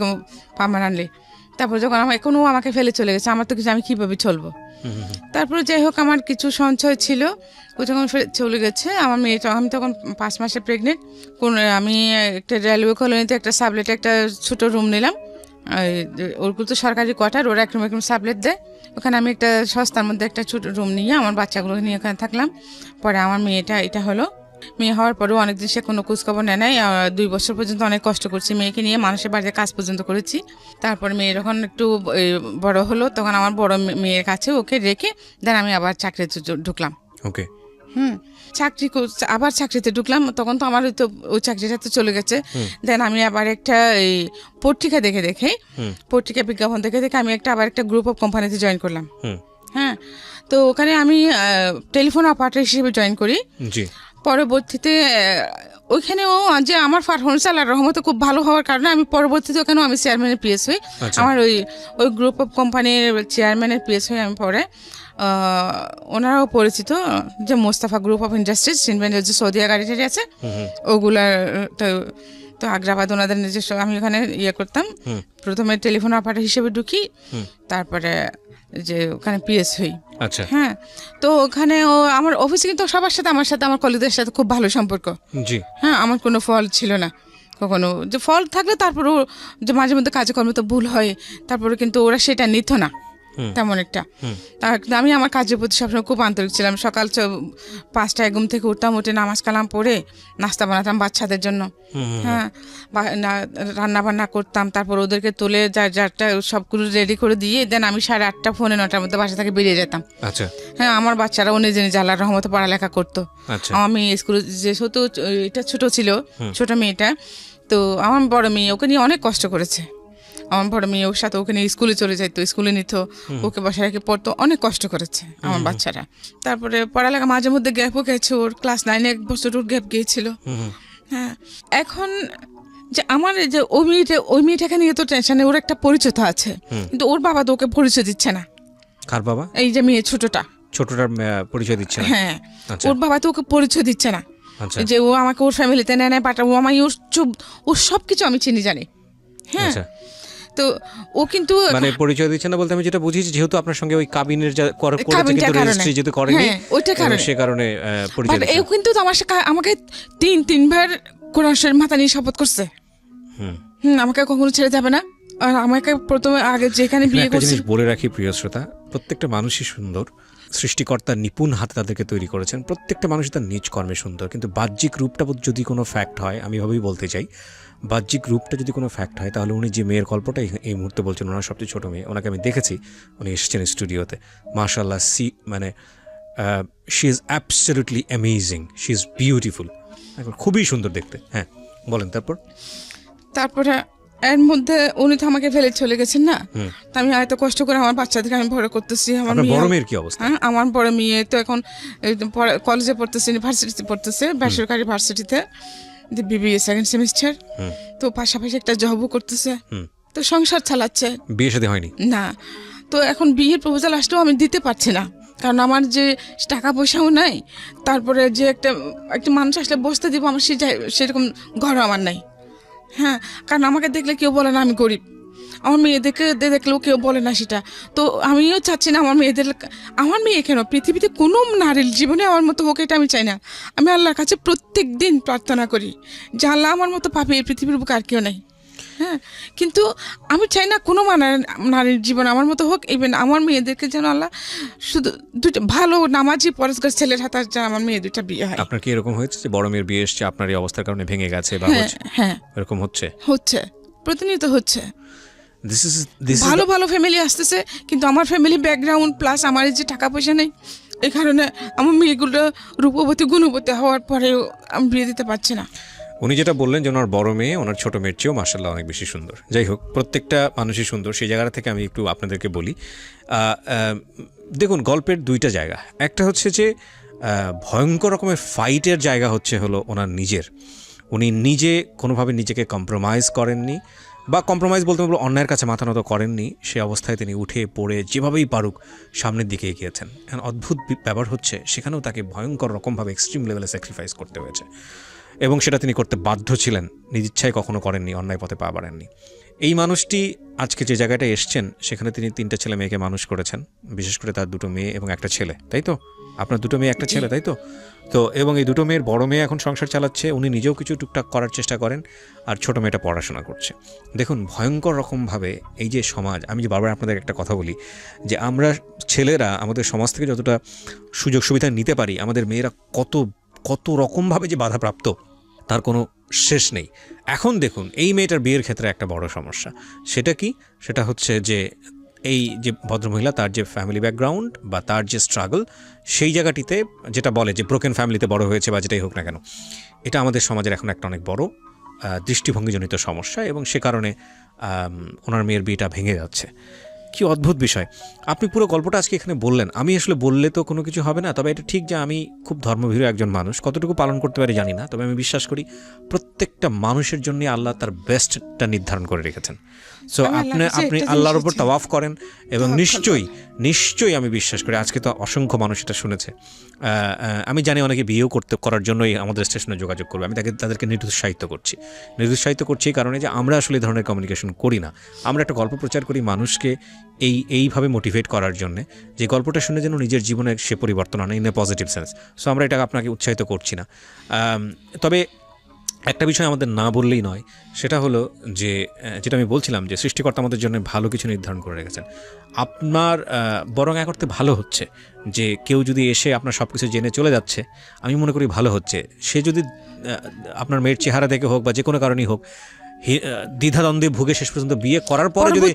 পার্মানেন্টলি। তারপর যখন ও আমাকে ফেলে চলে গেছে, আমার তো কিছু, আমি কীভাবে চলবো? তারপরে যাই হোক, আমার কিছু সঞ্চয় ছিল, ও যখন চলে গেছে আমার মেয়েটা, আমি তখন 5 মাসে প্রেগনেন্ট। আমি একটা রেলওয়ে কলোনিতে একটা সাবলেটে একটা ছোটো রুম নিলাম। ওগুলো তো সরকারি কোয়ার্টার, ওরা একরকম সাবলেট দেয়। ওখানে আমি একটা সস্তার মধ্যে একটা ছোটো রুম নিয়ে আমার বাচ্চাগুলো নিয়ে ওখানে থাকলাম। পরে আমার মেয়েটা এটা হলো। মেয়ে হওয়ার পরেও অনেকদিন সে কোনো খোঁজখবর নেয় নাই। 2 বছর পর্যন্ত অনেক কষ্ট করছি মেয়েকে নিয়ে, মানুষের বাড়িতে কাজ পর্যন্ত করেছি। তারপর মেয়ে যখন একটু বড় হলো, তখন আমার বড় মেয়ের কাছে ওকে রেখে দেন আমি আবার চাকরিতে ঢুকলাম। ওকে, আবার চাকরিতে ঢুকলাম। তখন তো আমার ওই চাকরিটা তো চলে গেছে। দেন আমি আবার একটা পত্রিকা দেখে পত্রিকা বিজ্ঞাপন দেখে আমি আবার একটা গ্রুপ অফ কোম্পানিতে জয়েন করলাম। হ্যাঁ, তো ওখানে আমি টেলিফোন অপারেটর হিসেবে জয়েন করি। পরবর্তীতে ওইখানেও যে আমার পারফরমেন্স আল্লাহর রহমতে খুব ভালো হওয়ার কারণে আমি পরবর্তীতে ওখানেও আমি চেয়ারম্যানের পিএস হই। আমার ওই গ্রুপ অফ কোম্পানির চেয়ারম্যানের পিএস হই আমি পরে। ওনারাও পরিচিত, যে মোস্তাফা গ্রুপ অফ ইন্ডাস্ট্রিজ, সিনভেন্ডের যে সৌদিয়া গাড়ি টাড়ি আছে ওগুলার, তো আগ্রাবাদ ওনাদের নিজস্ব। আমি ওখানে করতাম, প্রথমে টেলিফোন অপারেটর হিসেবে ঢুকি, তারপরে যে ওখানে পিএস হই। আচ্ছা, হ্যাঁ, তো ওখানে আমার অফিসে কিন্তু সবার সাথে, আমার কলিগদের সাথে খুব ভালো সম্পর্ক। জি, হ্যাঁ, আমার কোনো ফল ছিল না। কখনো যে ফল থাকলে তারপরেও যে মাঝে মধ্যে কাজকর্মে তো ভুল হয়, তারপরে কিন্তু ওরা সেটা নিত না তেমন একটা। আর আমি আমার কাজের প্রতি সবসময় খুব আন্তরিক ছিলাম। সকাল 5টায় ঘুম থেকে উঠতাম, উঠে নামাজ কালাম পড়ে নাস্তা বানাতাম বাচ্চাদের জন্য, হ্যাঁ, রান্না বান্না করতাম, তারপর ওদেরকে তুলে যারটা সবগুলো রেডি করে দিয়ে দেন আমি 8:30 পৌনে 9টার মধ্যে বাসা থেকে বেরিয়ে যেতাম। আচ্ছা, হ্যাঁ, আমার বাচ্চারাও নিজে নিজে আল্লাহর রহমতে পড়ালেখা করতো। আমার মেয়ে স্কুলে যেহেতু এটা ছোট ছিল, ছোট মেয়েটা, তো আমার বড় মেয়ে ওকে নিয়ে অনেক কষ্ট করেছে। আমার বড় মেয়ে ওর সাথে ওকে নিয়ে স্কুলে চলে যাইতো, স্কুলে নিত, ওকে বাসায় রেখে পড়তো, অনেক কষ্ট করেছে আমার বাচ্চারা। তারপরে পড়ালেখা মাঝে মধ্যে গ্যাপও গেছে, ওর ক্লাস 9-এ 1 বছর ওর গ্যাপ গিয়েছিল। হ্যাঁ, এখন যে আমার যে ওই মেয়েটাকে নিয়ে তো টেনশনে, ওর একটা পরিচয় তো আছে, কিন্তু ওর বাবা তো ওকে পরিচয় দিচ্ছে না। কার বাবা? এই যে মেয়ে ছোটটার পরিচয় দিচ্ছে না। হ্যাঁ, ওর বাবা তো ওকে পরিচয় দিচ্ছে না, যে ও আমাকে ওর ফ্যামিলিতে নেয় না, বাট ও আমায় ওর সবকিছু আমি চিনি জানি। হ্যাঁ, তো ও কিন্তু মানে পরিচয় দিচ্ছে না বলতে আমি যেটা বুঝিয়েছি, যেহেতু আপনার সঙ্গে ওই কাবিনের রেজিস্ট্রি যেহেতু করেনি, ওইটা কারণে সে কারণে পরিচয় দিচ্ছে। ও কিন্তু আমাকে 3-3 কোরআন শরীফ মাথা নিয়ে শপথ করছে, আমাকে কখনো ছেড়ে যাবে না। আর আমাকে প্রথমে আগে যেখানে বিয়ে করছে, বলে রাখি প্রিয় শ্রোতা, প্রত্যেকটা মানুষই সুন্দর, সৃষ্টিকর্তা নিপুণ হাতে তাদেরকে তৈরি করেছেন, প্রত্যেকটা মানুষই তার নিজ কর্মে সুন্দর, কিন্তু বাহ্যিক রূপটা যদি কোনো ফ্যাক্ট হয়, আমি এভাবেই বলতে চাই, বাহ্যিক রূপটা যদি কোনো ফ্যাক্ট হয়, তাহলে উনি যে মেয়ের গল্পটা এই মুহূর্তে বলছেন, ওনার সবচেয়ে ছোটো মেয়ে, ওনাকে আমি দেখেছি, উনি এসেছেন স্টুডিওতে, মাশাআল্লাহ, মানে she is absolutely amazing, she is beautiful, খুবই সুন্দর দেখতে। হ্যাঁ, বলেন। তারপরে এর মধ্যে উনি তো আমাকে ফেলে চলে গেছেন না, তা আমি এত কষ্ট করে আমার বাচ্চাদেরকে আমি বড় করতেছি। আমার বড় মেয়ের কি অবস্থা? হ্যাঁ, আমার বড় মেয়ে তো এখন কলেজে পড়তেছে, ইউনিভার্সিটিতে পড়তেছে, বেসরকারি ভার্সিটিতে, BBA 2nd সেমিস্টার। তো পাশাপাশি একটা জবও করতেছে, তো সংসার চালাচ্ছে। বিয়ে শাদী হয়নি না, তো এখন বিয়ের প্রপোজাল আসলেও আমি দিতে পারছি না, কারণ আমার যে টাকা পয়সাও নাই, তারপরে যে একটা মানুষ আসলে বসতে দিব আমার সেরকম ঘরও আমার নাই। হ্যাঁ, কারণ আমাকে দেখলে কেউ বলে না আমি গরিব, আমার মেয়েদেরকে দেখলেও কেউ বলে না সেটা। তো আমিও চাচ্ছি না আমার মেয়ে কেন, পৃথিবীতে কোনো নারীর জীবনে আমার মতো হোক, এটা আমি চাই না। আমি আল্লাহর কাছে প্রত্যেক দিন প্রার্থনা করি যে আল্লাহ আমার মতো পাবে এই পৃথিবীর বুকে আর কেউ নাই। হ্যাঁ, কিন্তু আমি চাই না কোনো নারীর জীবন আমার মতো হোক। ইভেন আমার মেয়েদেরকে যেন আল্লাহ শুধু দুটো ভালো নামাজি পরেশগার ছেলের হাতে যেন আমার মেয়ে দুটা বিয়ে হয়। আপনার কি এরকম হয়েছে যে বড় মেয়ের বিয়ে এসছে, আপনার এই অবস্থার কারণে ভেঙে গেছে বা হচ্ছে? হ্যাঁ, এরকম হচ্ছে, প্রতিনিয়ত হচ্ছে। ভালো ভালো ফ্যামিলি আসতেছে, কিন্তু আমার ফ্যামিলি ব্যাকগ্রাউন্ড প্লাস আমার যে টাকা পয়সা নেই, এই কারণে আমার মেয়েগুলো রূপবতী গুণবতী হওয়ার পরেও আমি বিয়ে দিতে পারছি না। উনি যেটা বললেন যে ওনার বড় মেয়ে ওনার ছোট মেয়ের চেয়েও মাশাআল্লাহ অনেক বেশি সুন্দর। যাই হোক, প্রত্যেকটা মানুষই সুন্দর, সেই জায়গা থেকে আমি একটু আপনাদেরকে বলি। দেখুন, গল্পের দুইটা জায়গা, একটা হচ্ছে যে ভয়ঙ্কর রকমের ফাইটের জায়গা হলো ওনার নিজের, উনি নিজে কোনোভাবে নিজেকে কম্প্রোমাইজ করেননি, বা কম্প্রোমাইজ বলতে বলবো অন্যায়ের কাছে মাথা নত করেননি, সে অবস্থায় তিনি উঠে পড়ে যেভাবেই পারুক সামনের দিকে এগিয়েছেন। এখন অদ্ভুত ব্যাপার হচ্ছে, সেখানেও তাকে ভয়ঙ্কর রকমভাবে এক্সট্রিম লেভেলে স্যাক্রিফাইস করতে হয়েছে, এবং সেটা তিনি করতে বাধ্য ছিলেন, নিজ ইচ্ছায় কখনো করেননি, অন্যায় পথে পা বাড়েননি। এই মানুষটি আজকে যে জায়গাটায় এসছেন, সেখানে তিনি 3টা ছেলে মেয়েকে মানুষ করেছেন, বিশেষ করে তার 2টো মেয়ে এবং একটা ছেলে, তাই তো? আপনার 2টো মেয়ে একটা ছেলে, তাই তো? তো এবং এই 2টো মেয়ের বড় মেয়ে এখন সংসার চালাচ্ছে, উনি নিজেও কিছু টুকটাক করার চেষ্টা করেন, আর ছোটো মেয়েটা পড়াশোনা করছে। দেখুন, ভয়ঙ্কর রকমভাবে এই যে সমাজ, আমি যে বারবার আপনাদের একটা কথা বলি যে আমরা ছেলেরা আমাদের সমাজ থেকে যতটা সুযোগ সুবিধা নিতে পারি, আমাদের মেয়েরা কত রকমভাবে যে বাধাপ্রাপ্ত তার কোনো শেষ নেই। এখন দেখুন, এই মেয়েটার বিয়ের ক্ষেত্রে একটা বড় সমস্যা, সেটা কি? সেটা হচ্ছে যে এই যে ভদ্রমহিলা, তার যে ফ্যামিলি ব্যাকগ্রাউন্ড বা তার যে স্ট্রাগল, সেই জায়গাটিতে যেটা বলে যে ব্রোকেন ফ্যামিলিতে বড় হয়েছে বা যেটাই হোক না কেন, এটা আমাদের সমাজের এখন একটা অনেক বড় দৃষ্টিভঙ্গিজনিত সমস্যা, এবং সে কারণে ওনার মেয়ের বিয়েটা ভেঙে যাচ্ছে। কি অদ্ভুত বিষয়! আপনি পুরো গল্পটা আজকে এখানে বললেন, আমি আসলে বললে তো কোনো কিছু হবে না, তবে এটা ঠিক যে আমি খুব ধর্মভীরু একজন মানুষ, কতটুকু পালন করতে পারি জানি না, তবে আমি বিশ্বাস করি প্রত্যেকটা মানুষের জন্য আল্লাহ তার বেস্টটা নির্ধারণ করে রেখেছেন। সো আপনি আল্লাহর উপর তাওয়াফ করেন, এবং নিশ্চয়ই আমি বিশ্বাস করি, আজকে তো অসংখ্য মানুষ এটা শুনেছে, আমি জানি অনেকে বিয়েও করার জন্যই আমাদের স্টেশনে যোগাযোগ করবে। আমি তাদেরকে নিরুৎসাহিত করছি এই কারণে যে আমরা আসলে এই ধরনের কমিউনিকেশন করি না। আমরা একটা গল্প প্রচার করি মানুষকে এইভাবে মোটিভেট করার জন্য, যে গল্পটা শুনে যেন নিজের জীবনে সে পরিবর্তন আনে in a positive sense. So আমরা এটা আপনাকে উৎসাহিত করছি না। তবে একটা বিষয় আমাদের না বললেই নয়, সেটা হলো যে যেটা আমি বলছিলাম যে সৃষ্টিকর্তা আমাদের জন্য ভালো কিছু নির্ধারণ করে রেখেছেন। আপনার বরং এক অর্থে ভালো হচ্ছে যে কেউ যদি এসে আপনার সব কিছু জেনে চলে যাচ্ছে, আমি মনে করি ভালো হচ্ছে। সে যদি আপনার মেয়ের চেহারা দেখে হোক বা যে কোনো কারণেই হোক দ্বিধাদ্বন্দ্বে ভুগে শেষ পর্যন্ত বিয়ে করার পরে যদি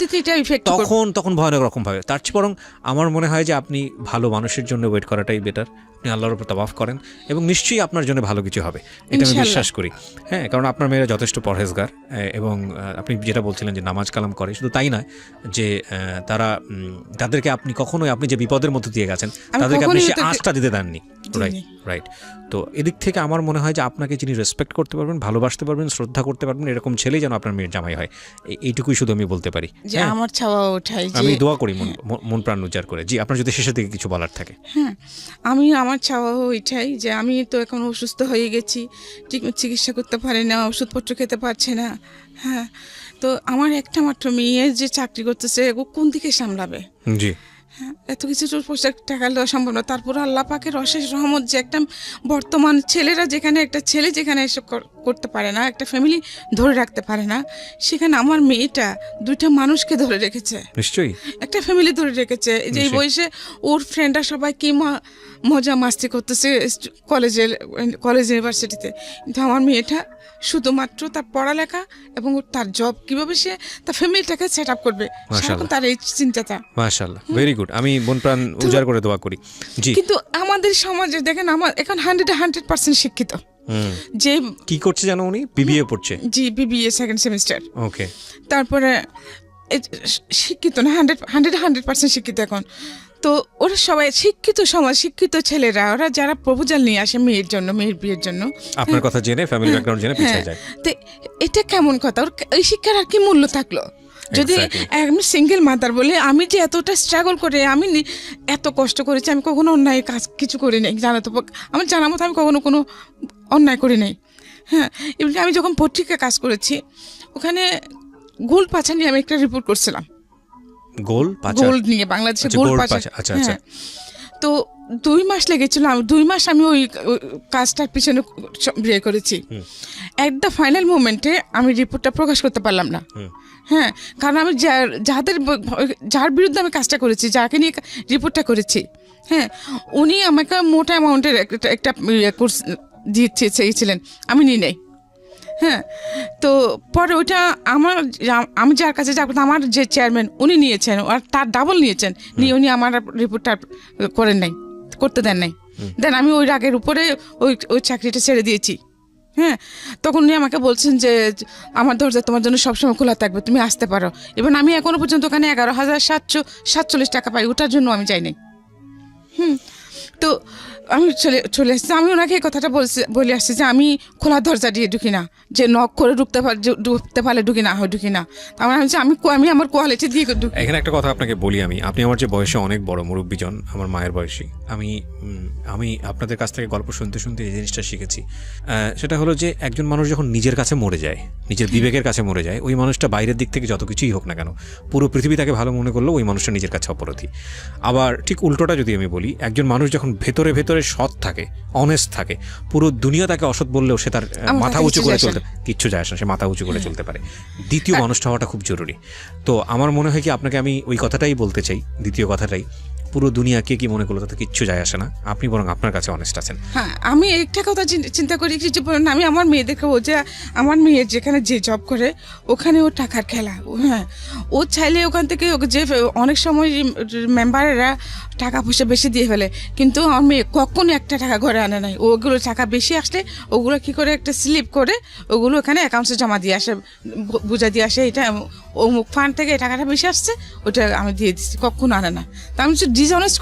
তখন ভয়ানক রকম ভাবে, তার চেয়ে বরং আমার মনে হয় যে আপনি ভালো মানুষের জন্য ওয়েট করাটাই বেটার। আপনি আল্লাহর উপর তাওয়াফ করেন এবং নিশ্চয়ই আপনার জন্য ভালো কিছু হবে, এটা আমি বিশ্বাস করি। হ্যাঁ, কারণ আপনার মেয়েরা যথেষ্ট পরহেজগার এবং আপনি যেটা বলছিলেন যে নামাজ কালাম করে, শুধু তাই নয় যে তাদেরকে আপনি কখনোই আপনি যে বিপদের মধ্যে দিয়ে গেছেন তাদেরকে আপনি সে আঁচটা দিতে দেননি। রাইট। তো এদিক থেকে আমার মনে হয় যে আপনাকে যিনি রেসপেক্ট করতে পারবেন, ভালোবাসতে পারবেন, শ্রদ্ধা করতে পারবেন, এরকম ছেলেই যেন আপনার মেয়ের জামাই হয়, এইটুকুই শুধু আমি বলতে পারি। আমার চাওয়া ওঠাই, আমি দোয়া করি মন প্রাণ উজাড় করে। জি, আপনার যদি শেষের দিকে কিছু বলার থাকে। হ্যাঁ, আমার চাওয়া ওইটাই যে আমি তো এখন অসুস্থ হয়ে গেছি, ঠিক চিকিৎসা করতে পারি না, ওষুধপত্র খেতে পারছে না। হ্যাঁ, তো আমার একটা মাত্র মেয়ে যে চাকরি করতেছে, ও কোন দিকে সামলাবে? জি, হ্যাঁ, এত কিছু পোশাক টাকা দেওয়া সম্ভব না। তারপর আল্লাহ পাকের অশেষ রহমত যে একটা বর্তমান ছেলেরা যেখানে একটা ছেলে যেখানে এসব করতে পারে না, একটা ফ্যামিলি ধরে রাখতে পারে না, সেখানে আমার মেয়েটা দুইটা মানুষকে ধরে রেখেছে, নিশ্চয়ই একটা ফ্যামিলি ধরে রেখেছে। যে এই বয়সে ওর ফ্রেন্ডরা সবাই কি মজা মাস্তি করতেছে কলেজ ইউনিভার্সিটিতে, কিন্তু আমার মেয়েটা শুধুমাত্র তার পড়ালেখা এবং তার জব, কিভাবে সে তার ফ্যামিলিটাকে সেট আপ করবে, তার এই চিন্তাটা। মাশাআল্লাহ, ভেরি গুড। আমি মন প্রাণ উজাড় করে দোয়া করি। জি, কিন্তু আমাদের সমাজে দেখেন, আমার এখন 100% শিক্ষিত। যে কি করছে জানো, উনি বিবিএ পড়ছে। জি, বিবিএ সেকেন্ড সেমিস্টার। ওকে। তারপরে শিক্ষিত না, 100% শিক্ষিত এখন। তো ওরা সবাই শিক্ষিত সমাজ, শিক্ষিত ছেলেরা, ওরা যারা প্রপোজাল নিয়ে আসে মেয়ের জন্য, মেয়ের বিয়ের জন্য, আপনার কথা জেনে, ফ্যামিলি ব্যাকগ্রাউন্ড জেনে পিছিয়ে যায়। তো এটা কেমন কথা? ওর এই শিক্ষার আর কি মূল্য থাকলো? যদি আমি সিঙ্গেল মাদার বলে, আমি যে এতটা স্ট্রাগল করে, আমি এত কষ্ট করেছি, আমি কখনো অন্যায় কাজ কিছু করি নাই, জানাতো আমার জানা মতো আমি কখনো কোনো অন্যায় করি নাই। হ্যাঁ, এমনি আমি যখন পত্রিকায় কাজ করেছি, ওখানে গোল পাচার নিয়ে আমি একটা রিপোর্ট করছিলাম। গোল নিয়ে, বাংলাদেশে গোল পাচার। আচ্ছা আচ্ছা। তো 2 মাস লেগেছিল, 2 মাস আমি ওই কাজটার পিছনে বিয়ে করেছি। এট দ্য ফাইনাল মোমেন্টে আমি রিপোর্টটা প্রকাশ করতে পারলাম না। হ্যাঁ, কারণ আমি যার বিরুদ্ধে আমি কাজটা করেছি, যাকে নিয়ে রিপোর্টটা করেছি, হ্যাঁ, উনি আমাকে মোটা অ্যামাউন্টের একটা কোর্স দিতে চেয়েছিলেন, আমি নিই নাই। হ্যাঁ, তো পরে ওইটা আমি যার কাছে যাব, আমার যে চেয়ারম্যান উনি নিয়েছেন, আর তার ডাবল নিয়েছেন, নিয়ে উনি আমার রিপোর্টটা করতে দেন নাই। দেন আমি ওই রাগের উপরে ওই চাকরিটা ছেড়ে দিয়েছি। হ্যাঁ, তখন উনি আমাকে বলছেন যে আমার দরজা তোমার জন্য সবসময় খোলা থাকবে, তুমি আসতে পারো। এবং আমি এখনো পর্যন্ত ওখানে 11,747 টাকা পাই, ওটার জন্য আমি যাই নাই। তো আমি চলে এসেছি। আমি ওনাকে এই কথাটা বলে আসছি যে আমি খোলা দরজা দিয়ে ঢুকি না, যে নক করে ঢুকতে পারলে ঢুকি না, ঢুকি না। তার আমি আমার কোয়ালিটি দিয়ে ঢুকি। এখানে একটা কথা আপনাকে বলি, আপনি আমার যে বয়সে অনেক বড় মুরব্বীজন, আমার মায়ের বয়সী, আমি আপনাদের কাছ থেকে গল্প শুনতে শুনতে এই জিনিসটা শিখেছি। সেটা হলো যে একজন মানুষ যখন নিজের কাছে মরে যায়, নিজের বিবেকের কাছে মরে যায়, ওই মানুষটা বাইরের দিক থেকে যত কিছুই হোক না কেন, পুরো পৃথিবী তাকে ভালো মনে করলেও ওই মানুষটা নিজের কাছে অপরাধী। আবার ঠিক উল্টোটা যদি আমি বলি, একজন মানুষ যখন ভেতরে ভেতরে সৎ থাকে, অনেস্ট থাকে, পুরো দুনিয়া তাকে অসৎ বললেও সে তার মাথা উঁচু করে চলতে, কিচ্ছু যায় আসে না, সে মাথা উঁচু করে চলতে পারে। দ্বিতীয় মানুষটা হওয়াটা খুব জরুরি। তো আমার মনে হয় কি আপনাকে আমি ওই কথাটাই বলতে চাই, দ্বিতীয় কথাটাই, পুরো দুনিয়া কে কি মনে করলো তাতে কিচ্ছু যায় আসে না, আপনি বরং আপনার কাছে অনেস্ট আছেন। হ্যাঁ, আমি একটা কথা চিন্তা করি যে আমি আমার মেয়েদেরকে, ও যে আমার মেয়ের যেখানে যে জব করে ওখানে ও টাকার খেলা। হ্যাঁ, ও চাইলে ওখান থেকে যে অনেক সময় মেম্বারেরা টাকা পয়সা বেশি দিয়ে ফেলে, কিন্তু আমার মেয়ে কখনো একটা টাকা ঘরে আনে নাই। ওগুলো টাকা বেশি আসলে ওগুলো কি করে একটা স্লিপ করে ওগুলো এখানে অ্যাকাউন্টসে জমা দিয়ে আসে, বুঝা দিয়ে আসে, এটা অমুক ফান্ড থেকে এই টাকাটা বেশি আসছে, ওটা আমি দিয়ে দিচ্ছি, কখনো আনে না। তা আমি ডিসঅনেস্ট